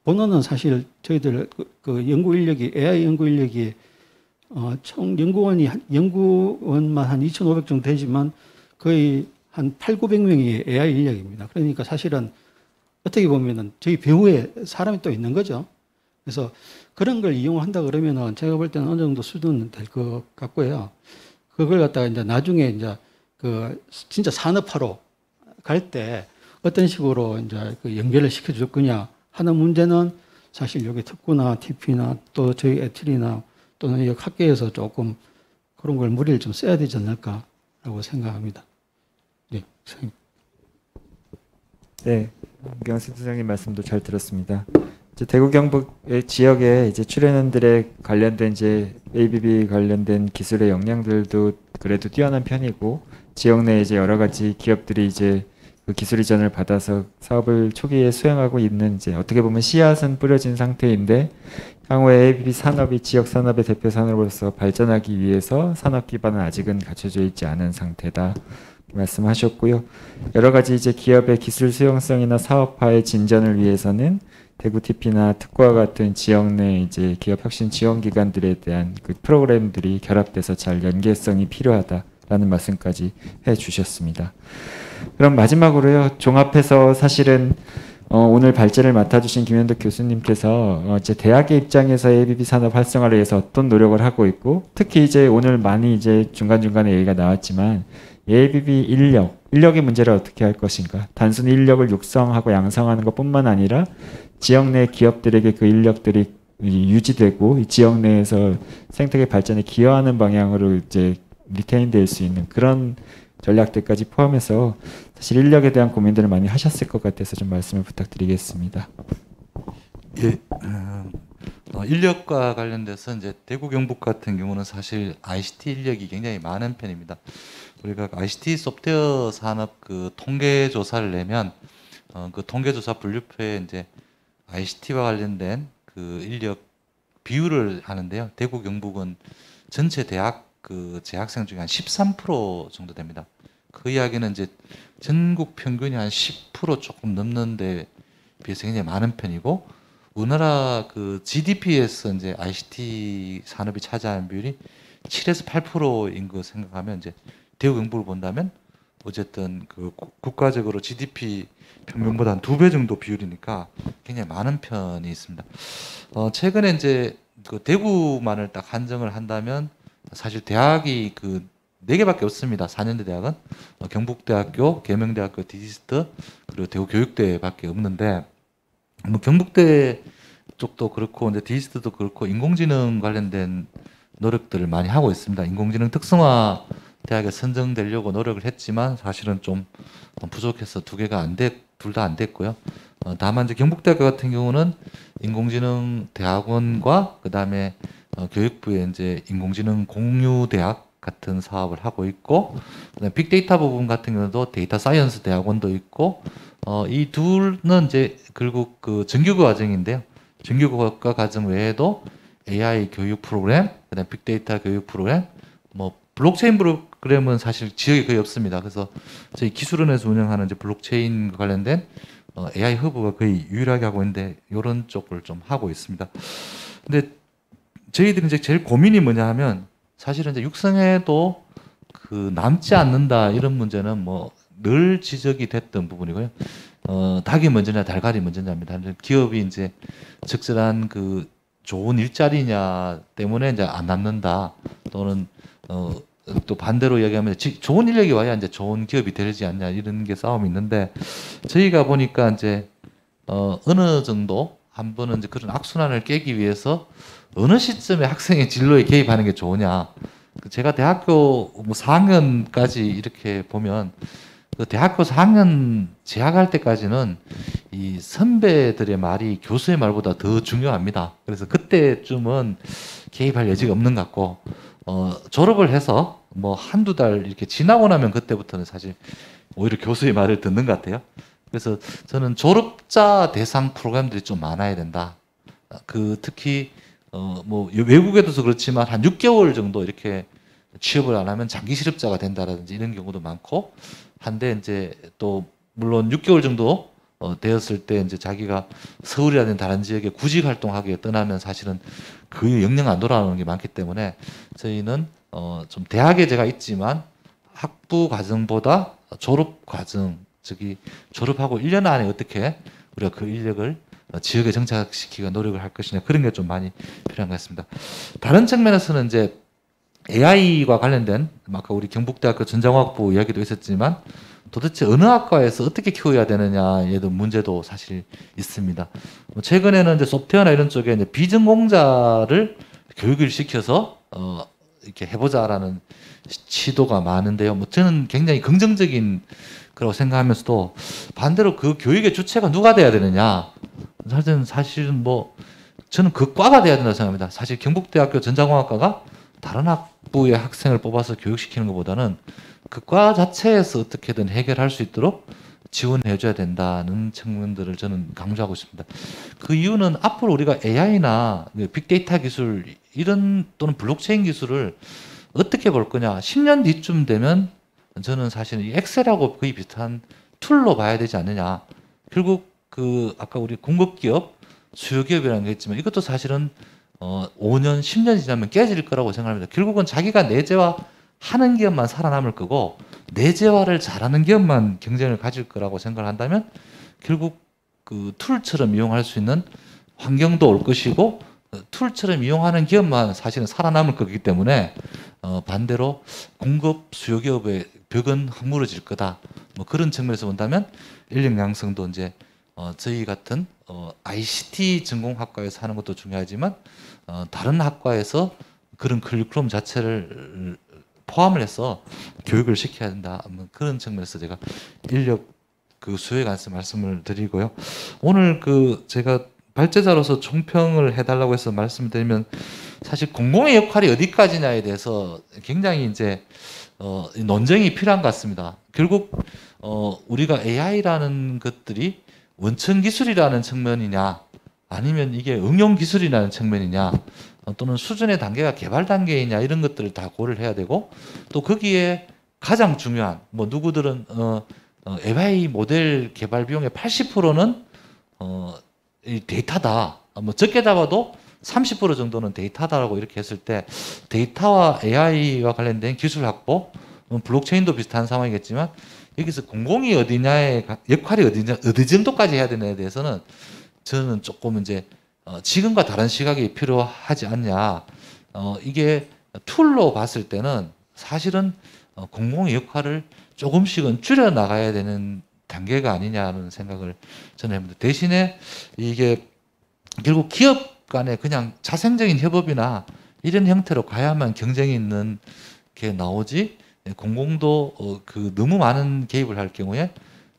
본원은 사실 저희들 그 연구 인력이 AI 연구 인력이 총 연구원만 한 2,500 정도 되지만 거의 한 800~900명이 AI 인력입니다. 그러니까 사실은 어떻게 보면은 저희 배후에 사람이 또 있는 거죠. 그래서 그런 걸 이용한다 그러면은 제가 볼 때는 어느 정도 수준은 될 것 같고요. 그걸 갖다가 이제 나중에 이제 그 진짜 산업화로 갈 때 어떤 식으로 이제 그 연결을 시켜줄 거냐 하는 문제는 사실 여기 특구나 TP나 또 저희 애틀이나 또는 여기 학계에서 조금 그런 걸 무리를 좀 써야 되지 않을까라고 생각합니다. 네, 네, 우경 센터장님 말씀도 잘 들었습니다. 이제 대구 경북의 지역에 이제 출연원들의 관련된 이제 ABB 관련된 기술의 역량들도 그래도 뛰어난 편이고 지역 내 이제 여러 가지 기업들이 이제 그 기술 이전을 받아서 사업을 초기에 수행하고 있는 이제 어떻게 보면 씨앗은 뿌려진 상태인데 향후에 ABB 산업이 지역 산업의 대표 산업으로서 발전하기 위해서 산업 기반은 아직은 갖춰져 있지 않은 상태다. 말씀하셨고요. 여러 가지 이제 기업의 기술 수용성이나 사업화의 진전을 위해서는 대구 TP나 특구와 같은 지역 내 이제 기업 혁신 지원 기관들에 대한 그 프로그램들이 결합돼서 잘 연계성이 필요하다라는 말씀까지 해주셨습니다. 그럼 마지막으로요. 종합해서 사실은 오늘 발제를 맡아주신 김현덕 교수님께서 이제 대학의 입장에서 ABB 산업 활성화를 위해서 어떤 노력을 하고 있고 특히 이제 오늘 많이 이제 중간중간에 얘기가 나왔지만 ABB 인력의 문제를 어떻게 할 것인가. 단순히 인력을 육성하고 양성하는 것뿐만 아니라 지역 내 기업들에게 그 인력들이 유지되고 이 지역 내에서 생태계 발전에 기여하는 방향으로 이제 리테인될 수 있는 그런 전략들까지 포함해서 사실 인력에 대한 고민들을 많이 하셨을 것 같아서 좀 말씀을 부탁드리겠습니다. 예, 인력과 관련돼서 이제 대구 경북 같은 경우는 사실 ICT 인력이 굉장히 많은 편입니다. 우리가 ICT 소프트웨어 산업 그 통계 조사를 내면 그 통계 조사 분류표에 이제 ICT와 관련된 그 인력 비율을 하는데요. 대구 경북은 전체 대학 그 재학생 중에 한 13% 정도 됩니다. 그 이야기는 이제 전국 평균이 한 10% 조금 넘는데 비해서 굉장히 많은 편이고, 우리나라 그 GDP에서 이제 ICT 산업이 차지하는 비율이 7에서 8%인 거 생각하면 이제 대구 경북을 본다면 어쨌든 그 국가적으로 GDP 평균보다 한 2배 정도 비율이니까 굉장히 많은 편이 있습니다. 최근에 이제 그 대구만을 딱 한정을 한다면 사실 대학이 그 4개밖에 없습니다. 4년제 대학은 경북대학교, 계명대학교, 디지스트, 그리고 대구교육대밖에 없는데, 뭐 경북대 쪽도 그렇고 이제 디지스트도 그렇고 인공지능 관련된 노력들을 많이 하고 있습니다. 인공지능 특성화 대학에 선정되려고 노력을 했지만 사실은 좀 부족해서 둘 다 안 됐고요. 다만 이제 경북대학교 같은 경우는 인공지능 대학원과 그다음에 교육부의 이제 인공지능 공유대학 같은 사업을 하고 있고, 그다음에 빅데이터 부분 같은 경우도 데이터 사이언스 대학원도 있고, 이 둘은 이제 결국 그 정규과 과정인데요. 정규과 과정 외에도 AI 교육 프로그램, 그다음에 빅데이터 교육 프로그램, 뭐 블록체인 프로그램은 사실 지역에 거의 없습니다. 그래서 저희 기술원에서 운영하는 이제 블록체인 관련된 AI 허브가 거의 유일하게 하고 있는데 이런 쪽을 좀 하고 있습니다. 근데 저희들이 이제 제일 고민이 뭐냐 하면 사실은 이제 육성해도 그 남지 않는다 이런 문제는 뭐 늘 지적이 됐던 부분이고요. 닭이 먼저냐 달걀이 먼저냐입니다. 기업이 이제 적절한 그 좋은 일자리냐 때문에 이제 안 남는다, 또는 또 반대로 이야기하면 좋은 인력이 와야 이제 좋은 기업이 되지 않냐 이런 게 싸움이 있는데, 저희가 보니까 이제 어느 정도 한 번은 이제 그런 악순환을 깨기 위해서 어느 시점에 학생의 진로에 개입하는 게 좋으냐. 제가 대학교 뭐 4학년까지 이렇게 보면 그 대학교 4학년 재학할 때까지는 이 선배들의 말이 교수의 말보다 더 중요합니다. 그래서 그때쯤은 개입할 여지가 없는 것 같고, 졸업을 해서 뭐 한두 달 이렇게 지나고 나면 그때부터는 사실 오히려 교수의 말을 듣는 것 같아요. 그래서 저는 졸업자 대상 프로그램들이 좀 많아야 된다. 그 특히 뭐 외국에도 그렇지만 한 6개월 정도 이렇게 취업을 안 하면 장기 실업자가 된다라든지 이런 경우도 많고 한데, 이제 또 물론 6개월 정도 되었을 때 이제 자기가 서울이라든 다른 지역에 구직 활동하기에 떠나면 사실은 그 영영 안 돌아오는 게 많기 때문에 저희는 좀 대학에 제가 있지만 학부 과정보다 졸업 과정, 즉이 졸업하고 1년 안에 어떻게 우리가 그 인력을 지역에 정착시키기 노력을 할 것이냐, 그런 게 좀 많이 필요한 것 같습니다. 다른 측면에서는 이제 AI와 관련된 아까 우리 경북대학교 전자공학부 이야기도 있었지만 도대체 어느 학과에서 어떻게 키워야 되느냐에도 문제도 사실 있습니다. 최근에는 이제 소프트웨어나 이런 쪽에 이제 비전공자를 교육을 시켜서 이렇게 해보자라는 시도가 많은데요. 뭐 저는 굉장히 긍정적인 거라고 생각하면서도 반대로 그 교육의 주체가 누가 돼야 되느냐. 사실은 뭐 저는 그 과가 돼야 된다고 생각합니다. 사실 경북대학교 전자공학과가 다른 학부의 학생을 뽑아서 교육시키는 것보다는 그 과 자체에서 어떻게든 해결할 수 있도록 지원해줘야 된다는 측면들을 저는 강조하고 있습니다. 그 이유는 앞으로 우리가 AI나 빅데이터 기술 이런 또는 블록체인 기술을 어떻게 볼 거냐, 10년 뒤쯤 되면 저는 사실 이 엑셀하고 거의 비슷한 툴로 봐야 되지 않느냐. 결국 그 아까 우리 공급기업, 수요기업이라는 게 있지만 이것도 사실은 5년, 10년 지나면 깨질 거라고 생각합니다. 결국은 자기가 내재화하는 기업만 살아남을 거고 내재화를 잘하는 기업만 경쟁을 가질 거라고 생각을 한다면 결국 그 툴처럼 이용할 수 있는 환경도 올 것이고 툴처럼 이용하는 기업만 사실은 살아남을 거기 때문에 반대로 공급 수요 기업의 벽은 허물어질 거다. 뭐 그런 측면에서 본다면 인력 양성도 이제 저희 같은 ICT 전공학과에서 하는 것도 중요하지만 다른 학과에서 그런 커리큘럼 자체를 포함을 해서 교육을 시켜야 된다. 뭐 그런 측면에서 제가 인력 그 수요에 관해서 말씀을 드리고요. 오늘 그 제가 발제자로서 총평을 해달라고 해서 말씀드리면 사실 공공의 역할이 어디까지냐에 대해서 굉장히 이제 논쟁이 필요한 것 같습니다. 결국 우리가 AI라는 것들이 원천 기술이라는 측면이냐 아니면 이게 응용 기술이라는 측면이냐 또는 수준의 단계가 개발 단계이냐 이런 것들을 다 고려를 해야 되고 또 거기에 가장 중요한 뭐 누구들은 AI 모델 개발 비용의 80%는 이 데이터다. 뭐 적게 잡아도 30% 정도는 데이터다라고 이렇게 했을 때 데이터와 AI와 관련된 기술 확보, 블록체인도 비슷한 상황이겠지만 여기서 공공이 어디냐의 역할이 어디냐, 어디 정도까지 해야 되냐에 대해서는 저는 조금 이제 지금과 다른 시각이 필요하지 않냐. 이게 툴로 봤을 때는 사실은 공공의 역할을 조금씩은 줄여 나가야 되는 단계가 아니냐는 생각을 저는 해봅니다. 대신에 이게 결국 기업 간에 그냥 자생적인 협업이나 이런 형태로 가야만 경쟁이 있는 게 나오지 공공도 그 너무 많은 개입을 할 경우에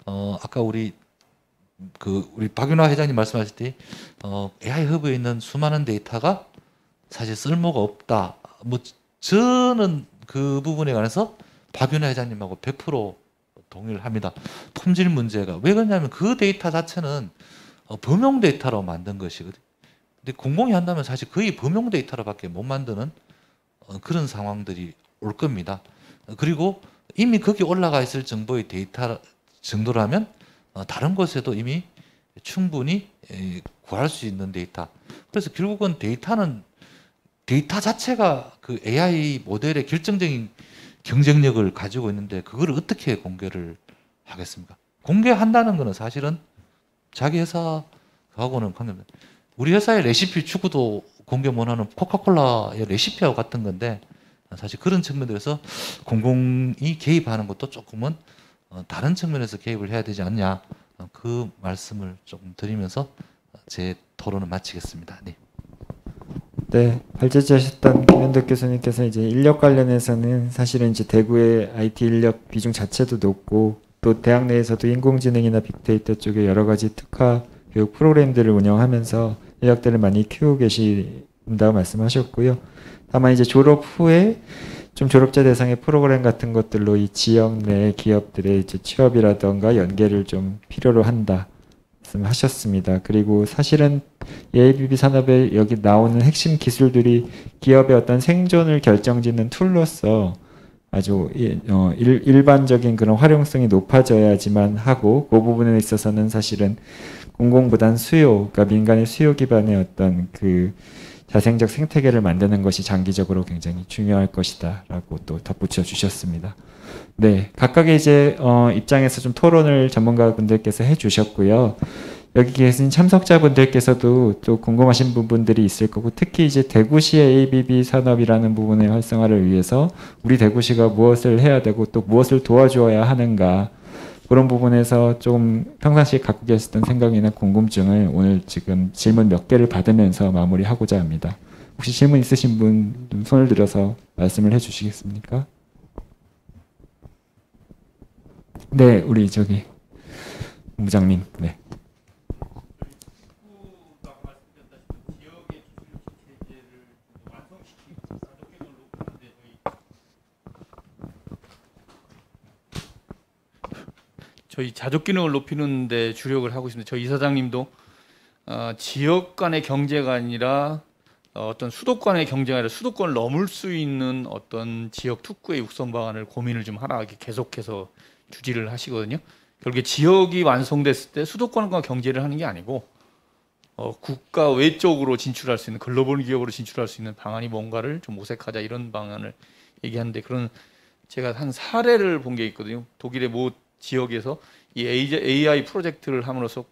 아까 우리 박윤화 회장님 말씀하실 때 AI 허브에 있는 수많은 데이터가 사실 쓸모가 없다. 뭐 저는 그 부분에 관해서 박윤화 회장님하고 100% 동의를 합니다. 품질 문제가 왜 그러냐면 그 데이터 자체는 범용 데이터로 만든 것이거든요. 근데 공공이 한다면 사실 거의 범용 데이터로밖에 못 만드는 그런 상황들이 올 겁니다. 그리고 이미 거기 올라가 있을 정도의 데이터 정도라면 다른 곳에도 이미 충분히 구할 수 있는 데이터. 그래서 결국은 데이터 자체가 그 AI 모델의 결정적인 경쟁력을 가지고 있는데 그걸 어떻게 공개를 하겠습니까? 공개한다는 것은 사실은 자기 회사하고는 관계없는 우리 회사의 레시피 추구도 공개 못하는 코카콜라의 레시피하고 같은 건데 사실 그런 측면에서 공공이 개입하는 것도 조금은 다른 측면에서 개입을 해야 되지 않냐 그 말씀을 조금 드리면서 제 토론을 마치겠습니다. 네. 네, 발제하셨던 김현덕 교수님께서 이제 인력 관련해서는 사실은 이제 대구의 IT 인력 비중 자체도 높고 또 대학 내에서도 인공지능이나 빅데이터 쪽에 여러 가지 특화 교육 프로그램들을 운영하면서 인력들을 많이 키우고 계신다고 말씀하셨고요. 다만 이제 졸업 후에 좀 졸업자 대상의 프로그램 같은 것들로 이 지역 내 기업들의 이제 취업이라던가 연계를 좀 필요로 한다 말씀하셨습니다. 그리고 사실은 ABB 산업에 여기 나오는 핵심 기술들이 기업의 어떤 생존을 결정짓는 툴로서 아주 일반적인 그런 활용성이 높아져야지만 하고 그 부분에 있어서는 사실은 공공보단 수요, 그러니까 민간의 수요 기반의 어떤 그 자생적 생태계를 만드는 것이 장기적으로 굉장히 중요할 것이다라고 또 덧붙여 주셨습니다. 네, 각각의 이제 입장에서 좀 토론을 전문가분들께서 해주셨고요. 여기 계신 참석자분들께서도 또 궁금하신 부분들이 있을 거고 특히 이제 대구시의 ABB 산업이라는 부분의 활성화를 위해서 우리 대구시가 무엇을 해야 되고 또 무엇을 도와주어야 하는가 그런 부분에서 좀 평상시에 갖고 계셨던 생각이나 궁금증을 오늘 지금 질문 몇 개를 받으면서 마무리하고자 합니다. 혹시 질문 있으신 분 손을 들어서 말씀을 해주시겠습니까? 네, 우리 저기 부장님. 네. 저희 자족 기능을 높이는 데 주력을 하고 있습니다. 저희 이사장님도 지역 간의 경제가 아니라 어떤 수도권의 경제가 아니라 수도권을 넘을 수 있는 어떤 지역 특구의 육성 방안을 고민을 좀 하라 이렇게 계속해서 주지를 하시거든요. 결국에 지역이 완성됐을 때 수도권과 경제를 하는 게 아니고 국가 외적으로 진출할 수 있는 글로벌 기업으로 진출할 수 있는 방안이 뭔가를 좀 모색하자 이런 방안을 얘기하는데 그런 제가 한 사례를 본 게 있거든요. 독일의 모 지역에서 이 AI 프로젝트를 함으로써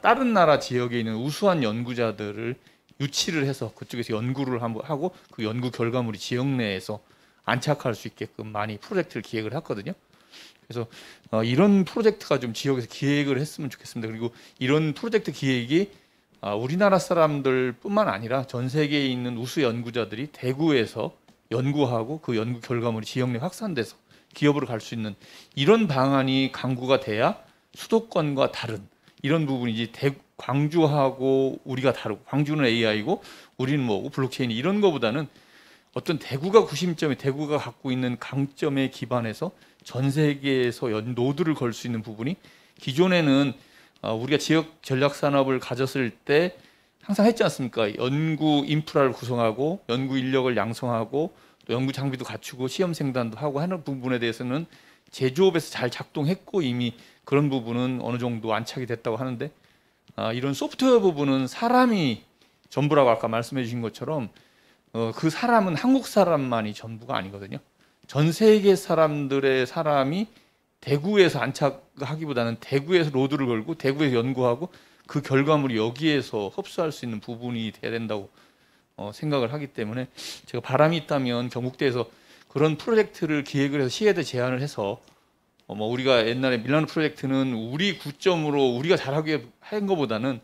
다른 나라 지역에 있는 우수한 연구자들을 유치를 해서 그쪽에서 연구를 하고 그 연구 결과물이 지역 내에서 안착할 수 있게끔 많이 프로젝트를 기획을 했거든요. 그래서 이런 프로젝트가 좀 지역에서 기획을 했으면 좋겠습니다. 그리고 이런 프로젝트 기획이 우리나라 사람들뿐만 아니라 전 세계에 있는 우수 연구자들이 대구에서 연구하고 그 연구 결과물이 지역 내 확산돼서 기업으로 갈 수 있는 이런 방안이 강구가 돼야 수도권과 다른 이런 부분이지 광주하고 우리가 다르고 광주는 AI고 우리는 뭐고 블록체인 이런 거보다는 어떤 대구가 구심점이 대구가 갖고 있는 강점에 기반해서 전 세계에서 노드를 걸 수 있는 부분이 기존에는 우리가 지역 전략 산업을 가졌을 때 항상 했지 않습니까? 연구 인프라를 구성하고 연구 인력을 양성하고 또 연구 장비도 갖추고 시험생단도 하고 하는 부분에 대해서는 제조업에서 잘 작동했고 이미 그런 부분은 어느 정도 안착이 됐다고 하는데 이런 소프트웨어 부분은 사람이 전부라고 아까 말씀해 주신 것처럼 그 사람은 한국 사람만이 전부가 아니거든요. 전 세계 사람들의 사람이 대구에서 안착하기보다는 대구에서 로드를 걸고 대구에서 연구하고 그 결과물이 여기에서 흡수할 수 있는 부분이 돼야 된다고 생각을 하기 때문에 제가 바람이 있다면 경북대에서 그런 프로젝트를 기획을 해서 시에다 제안을 해서 뭐 우리가 옛날에 밀라노 프로젝트는 우리 구점으로 우리가 잘하게 한 것보다는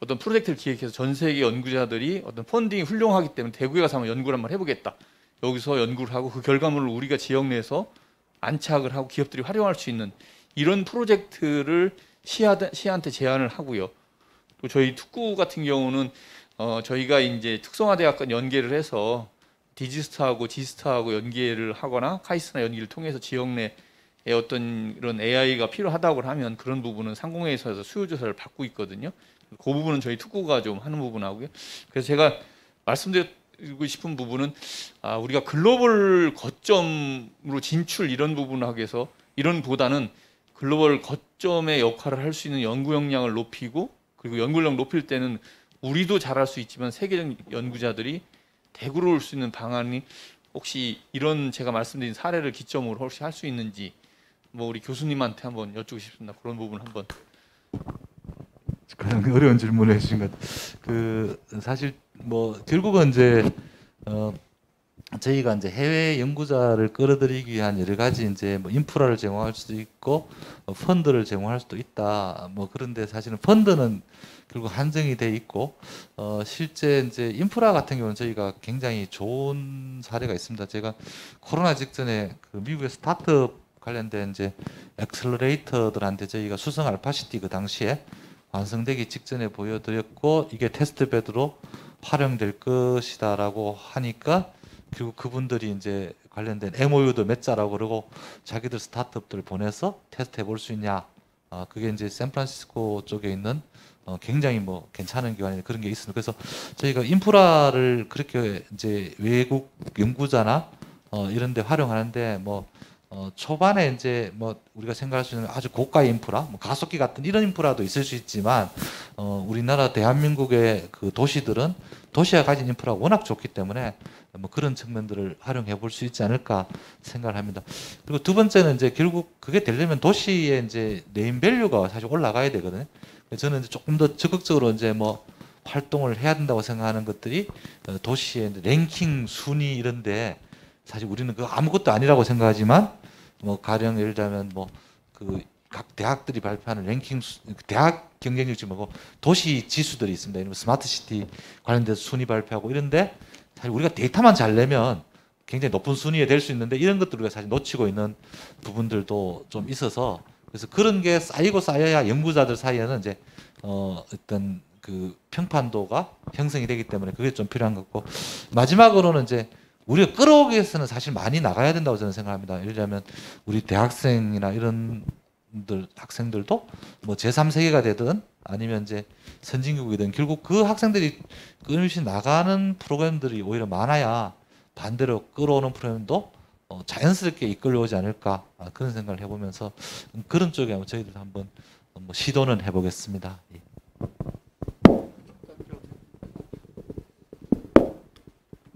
어떤 프로젝트를 기획해서 전 세계 연구자들이 어떤 펀딩이 훌륭하기 때문에 대구에 가서 한번 연구를 한번 해보겠다. 여기서 연구를 하고 그 결과물을 우리가 지역 내에서 안착을 하고 기업들이 활용할 수 있는 이런 프로젝트를 시한테 제안을 하고요. 또 저희 특구 같은 경우는 저희가 이제 특성화대학과 연계를 해서 디지스타하고 지스타하고 연계를 하거나 카이스트나 연계를 통해서 지역 내에 어떤 이런 AI가 필요하다고 하면 그런 부분은 상공회에서 수요 조사를 받고 있거든요. 그 부분은 저희 특구가 좀 하는 부분하고요. 그래서 제가 말씀드리고 싶은 부분은 우리가 글로벌 거점으로 진출 이런 부분을 하기 위해서 이런 보다는 글로벌 거점의 역할을 할 수 있는 연구 역량을 높이고 그리고 연구력 높일 때는 우리도 잘할 수 있지만 세계적 연구자들이 대구로 올 수 있는 방안이 혹시 이런 제가 말씀드린 사례를 기점으로 혹시 할 수 있는지 뭐 우리 교수님한테 한번 여쭙고 싶습니다. 그런 부분 한번. 그런 어려운 질문을 해주신 것. 사실 뭐 결국은 이제 저희가 이제 해외 연구자를 끌어들이기 위한 여러 가지 이제 뭐 인프라를 제공할 수도 있고 펀드를 제공할 수도 있다. 뭐 그런데 사실은 펀드는 결국 한정이 돼 있고 실제 이제 인프라 같은 경우는 저희가 굉장히 좋은 사례가 있습니다. 제가 코로나 직전에 그 미국의 스타트업 관련된 이제 엑셀러레이터들한테 저희가 수성 알파시티 그 당시에 완성되기 직전에 보여드렸고 이게 테스트베드로 활용될 것이다라고 하니까 결국 그분들이 이제 관련된 MOU도 맺자라고 그러고 자기들 스타트업들 보내서 테스트해 볼 수 있냐. 그게 이제 샌프란시스코 쪽에 있는 굉장히 뭐 괜찮은 기관이 그런 게 있습니다. 그래서 저희가 인프라를 그렇게 이제 외국 연구자나 이런 데 활용하는데 뭐 초반에 이제 뭐 우리가 생각할 수 있는 아주 고가 인프라, 뭐 가속기 같은 이런 인프라도 있을 수 있지만 우리나라 대한민국의 그 도시들은 도시가 가진 인프라가 워낙 좋기 때문에 뭐 그런 측면들을 활용해 볼 수 있지 않을까 생각을 합니다. 그리고 두 번째는 이제 결국 그게 되려면 도시의 이제 네임밸류가 사실 올라가야 되거든요. 저는 이제 조금 더 적극적으로 이제 뭐 활동을 해야 된다고 생각하는 것들이 도시의 랭킹 순위 이런데 사실 우리는 그 아무것도 아니라고 생각하지만 뭐 가령 예를 들자면 뭐 그 각 대학들이 발표하는 랭킹 대학 경쟁력이 뭐고 도시 지수들이 있습니다. 이런 스마트 시티 관련돼서 순위 발표하고 이런데 사실 우리가 데이터만 잘 내면 굉장히 높은 순위에 될 수 있는데 이런 것들을 우리가 사실 놓치고 있는 부분들도 좀 있어서 그래서 그런 게 쌓이고 쌓여야 연구자들 사이에는 이제 어떤 그 평판도가 형성이 되기 때문에 그게 좀 필요한 것 같고 마지막으로는 이제 우리가 끌어오기 위해서는 사실 많이 나가야 된다고 저는 생각합니다. 예를 들면 우리 대학생이나 이런 학생들도 뭐 제3세계가 되든 아니면 이제 선진국이든 결국 그 학생들이 끊임없이 나가는 프로그램들이 오히려 많아야 반대로 끌어오는 프로그램도 자연스럽게 이끌려오지 않을까 그런 생각을 해보면서 그런 쪽에 저희들 한번 뭐 시도는 해보겠습니다.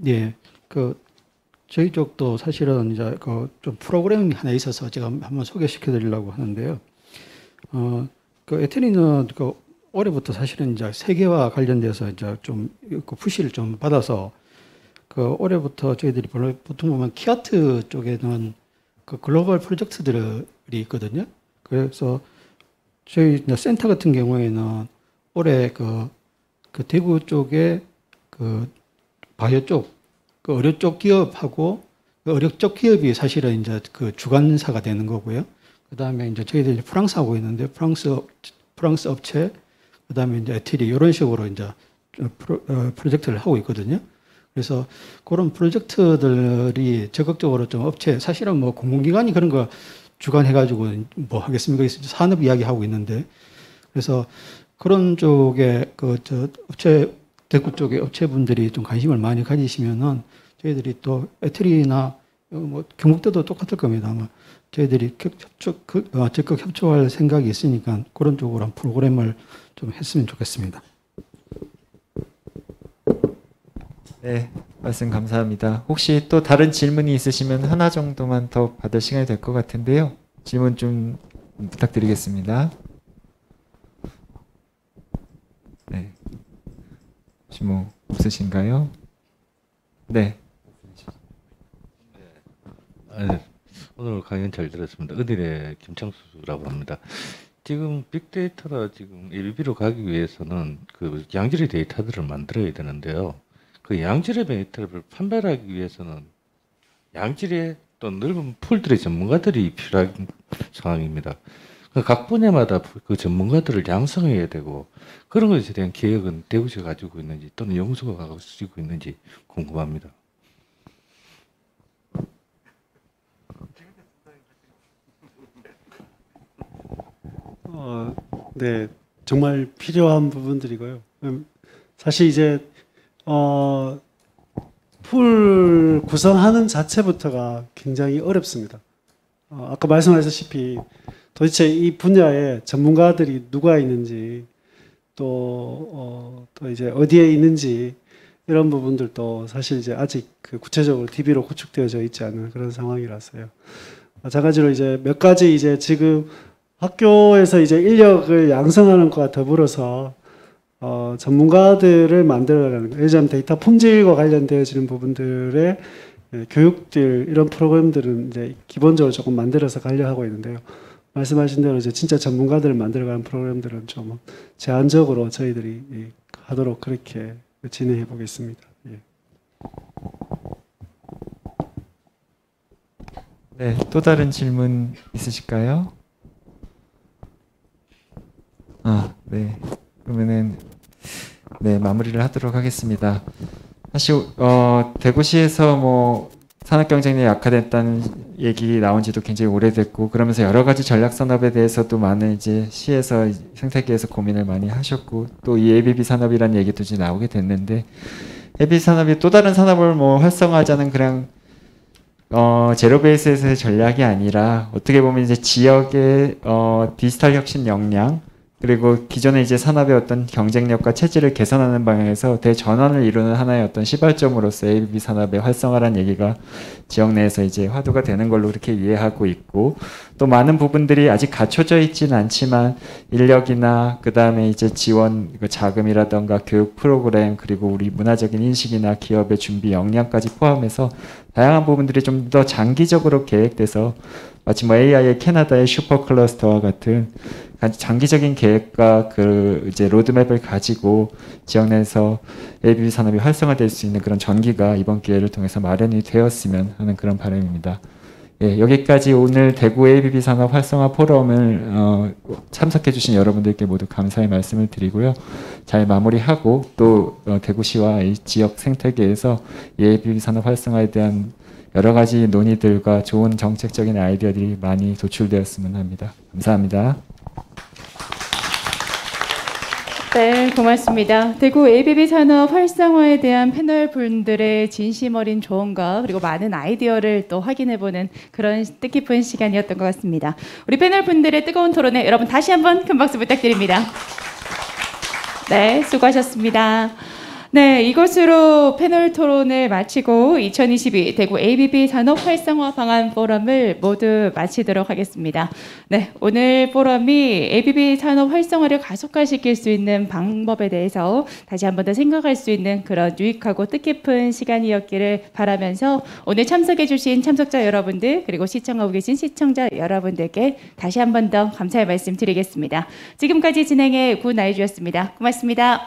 예, 저희 쪽도 사실은 이제 좀 프로그램이 하나 있어서 제가 한번 소개시켜 드리려고 하는데요. 에트리는 올해부터 사실은 이제 세계와 관련돼서 이제 좀 푸시를 좀 받아서 올해부터 저희들이 보통 보면 키아트 쪽에는 글로벌 프로젝트들이 있거든요. 그래서 저희 이제 센터 같은 경우에는 올해 대구 쪽에 바이오 쪽 의료 쪽 기업하고 의료 쪽 기업이 사실은 이제 주관사가 되는 거고요. 그다음에 이제 저희들이 프랑스 하고 있는데 프랑스 업체 그다음에 이제 에틸이 이런 식으로 이제 프로젝트를 하고 있거든요. 그래서 그런 프로젝트들이 적극적으로 좀 업체 사실은 뭐 공공기관이 그런 거 주관해가지고 뭐 하겠습니까? 산업 이야기 하고 있는데 그래서 그런 쪽에 업체 대구 쪽에 업체분들이 좀 관심을 많이 가지시면은 저희들이 또 애트리나 뭐 경북대도 똑같을 겁니다. 아마 저희들이 적극 협조할 생각이 있으니까 그런 쪽으로 한 프로그램을 좀 했으면 좋겠습니다. 네, 말씀 감사합니다. 혹시 또 다른 질문이 있으시면 하나 정도만 더 받을 시간이 될 것 같은데요. 질문 좀 부탁드리겠습니다. 네, 혹시 뭐 없으신가요? 네. 네, 오늘 강연 잘 들었습니다. 은일의 김창수라고 합니다. 지금 빅데이터가 지금 ABB로 가기 위해서는 그 양질의 데이터들을 만들어야 되는데요. 그 양질의 데이터를 판별하기 위해서는 양질의 또 넓은 풀들의 전문가들이 필요한 상황입니다. 각 분야마다 그 전문가들을 양성해야 되고 그런 것에 대한 계획은 대구시가 가지고 있는지 또는 연구소가 가지고 있는지 궁금합니다. 네, 정말 필요한 부분들이고요. 사실 이제 풀 구성하는 자체부터가 굉장히 어렵습니다. 아까 말씀하셨다시피 도대체 이 분야에 전문가들이 누가 있는지 또 이제 어디에 있는지 이런 부분들도 사실 이제 아직 그 구체적으로 DB로 구축되어져 있지 않은 그런 상황이라서요. 마찬가지로 이제 몇 가지 이제 지금 학교에서 이제 인력을 양성하는 것과 더불어서 전문가들을 만들어가는 거. 예를 들면 데이터 품질과 관련되어지는 부분들의 교육들 이런 프로그램들은 이제 기본적으로 조금 만들어서 가려 하고 있는데요. 말씀하신 대로 이제 진짜 전문가들을 만들어가는 프로그램들은 좀 제한적으로 저희들이 하도록 그렇게 진행해 보겠습니다. 예. 네, 또 다른 질문 있으실까요? 네. 그러면은 네, 마무리를 하도록 하겠습니다. 사실 대구시에서 뭐 산업 경쟁력이 약화됐다는 얘기 나온 지도 굉장히 오래됐고 그러면서 여러 가지 전략 산업에 대해서도 많은 이제 시에서 생태계에서 고민을 많이 하셨고 또 이 ABB 산업이라는 얘기도 이제 나오게 됐는데 ABB 산업이 또 다른 산업을 뭐 활성화하자는 그냥 제로 베이스에서의 전략이 아니라 어떻게 보면 이제 지역의 디지털 혁신 역량 그리고 기존의 이제 산업의 어떤 경쟁력과 체질을 개선하는 방향에서 대전환을 이루는 하나의 어떤 시발점으로서 ABB 산업의 활성화라는 얘기가 지역 내에서 이제 화두가 되는 걸로 그렇게 이해하고 있고 또 많은 부분들이 아직 갖춰져 있지는 않지만 인력이나 그 다음에 이제 지원 자금이라던가 교육 프로그램 그리고 우리 문화적인 인식이나 기업의 준비 역량까지 포함해서 다양한 부분들이 좀 더 장기적으로 계획돼서 마치 뭐 AI의 캐나다의 슈퍼 클러스터와 같은 장기적인 계획과 그 이제 로드맵을 가지고 지역 내에서 ABB 산업이 활성화될 수 있는 그런 전기가 이번 기회를 통해서 마련이 되었으면 하는 그런 바람입니다. 예, 여기까지 오늘 대구 ABB 산업 활성화 포럼을 참석해 주신 여러분들께 모두 감사의 말씀을 드리고요. 잘 마무리하고 또 대구시와 이 지역 생태계에서 이 ABB 산업 활성화에 대한 여러 가지 논의들과 좋은 정책적인 아이디어들이 많이 도출되었으면 합니다. 감사합니다. 네, 고맙습니다. 대구 ABB 산업 활성화에 대한 패널 분들의 진심 어린 조언과 그리고 많은 아이디어를 또 확인해보는 그런 뜻깊은 시간이었던 것 같습니다. 우리 패널 분들의 뜨거운 토론에 여러분 다시 한번 큰 박수 부탁드립니다. 네, 수고하셨습니다. 네, 이것으로 패널 토론을 마치고 2022 대구 ABB 산업 활성화 방안 포럼을 모두 마치도록 하겠습니다. 네, 오늘 포럼이 ABB 산업 활성화를 가속화시킬 수 있는 방법에 대해서 다시 한 번 더 생각할 수 있는 그런 유익하고 뜻깊은 시간이었기를 바라면서 오늘 참석해 주신 참석자 여러분들 그리고 시청하고 계신 시청자 여러분들께 다시 한 번 더 감사의 말씀 드리겠습니다. 지금까지 진행의 구나이주였습니다. 고맙습니다.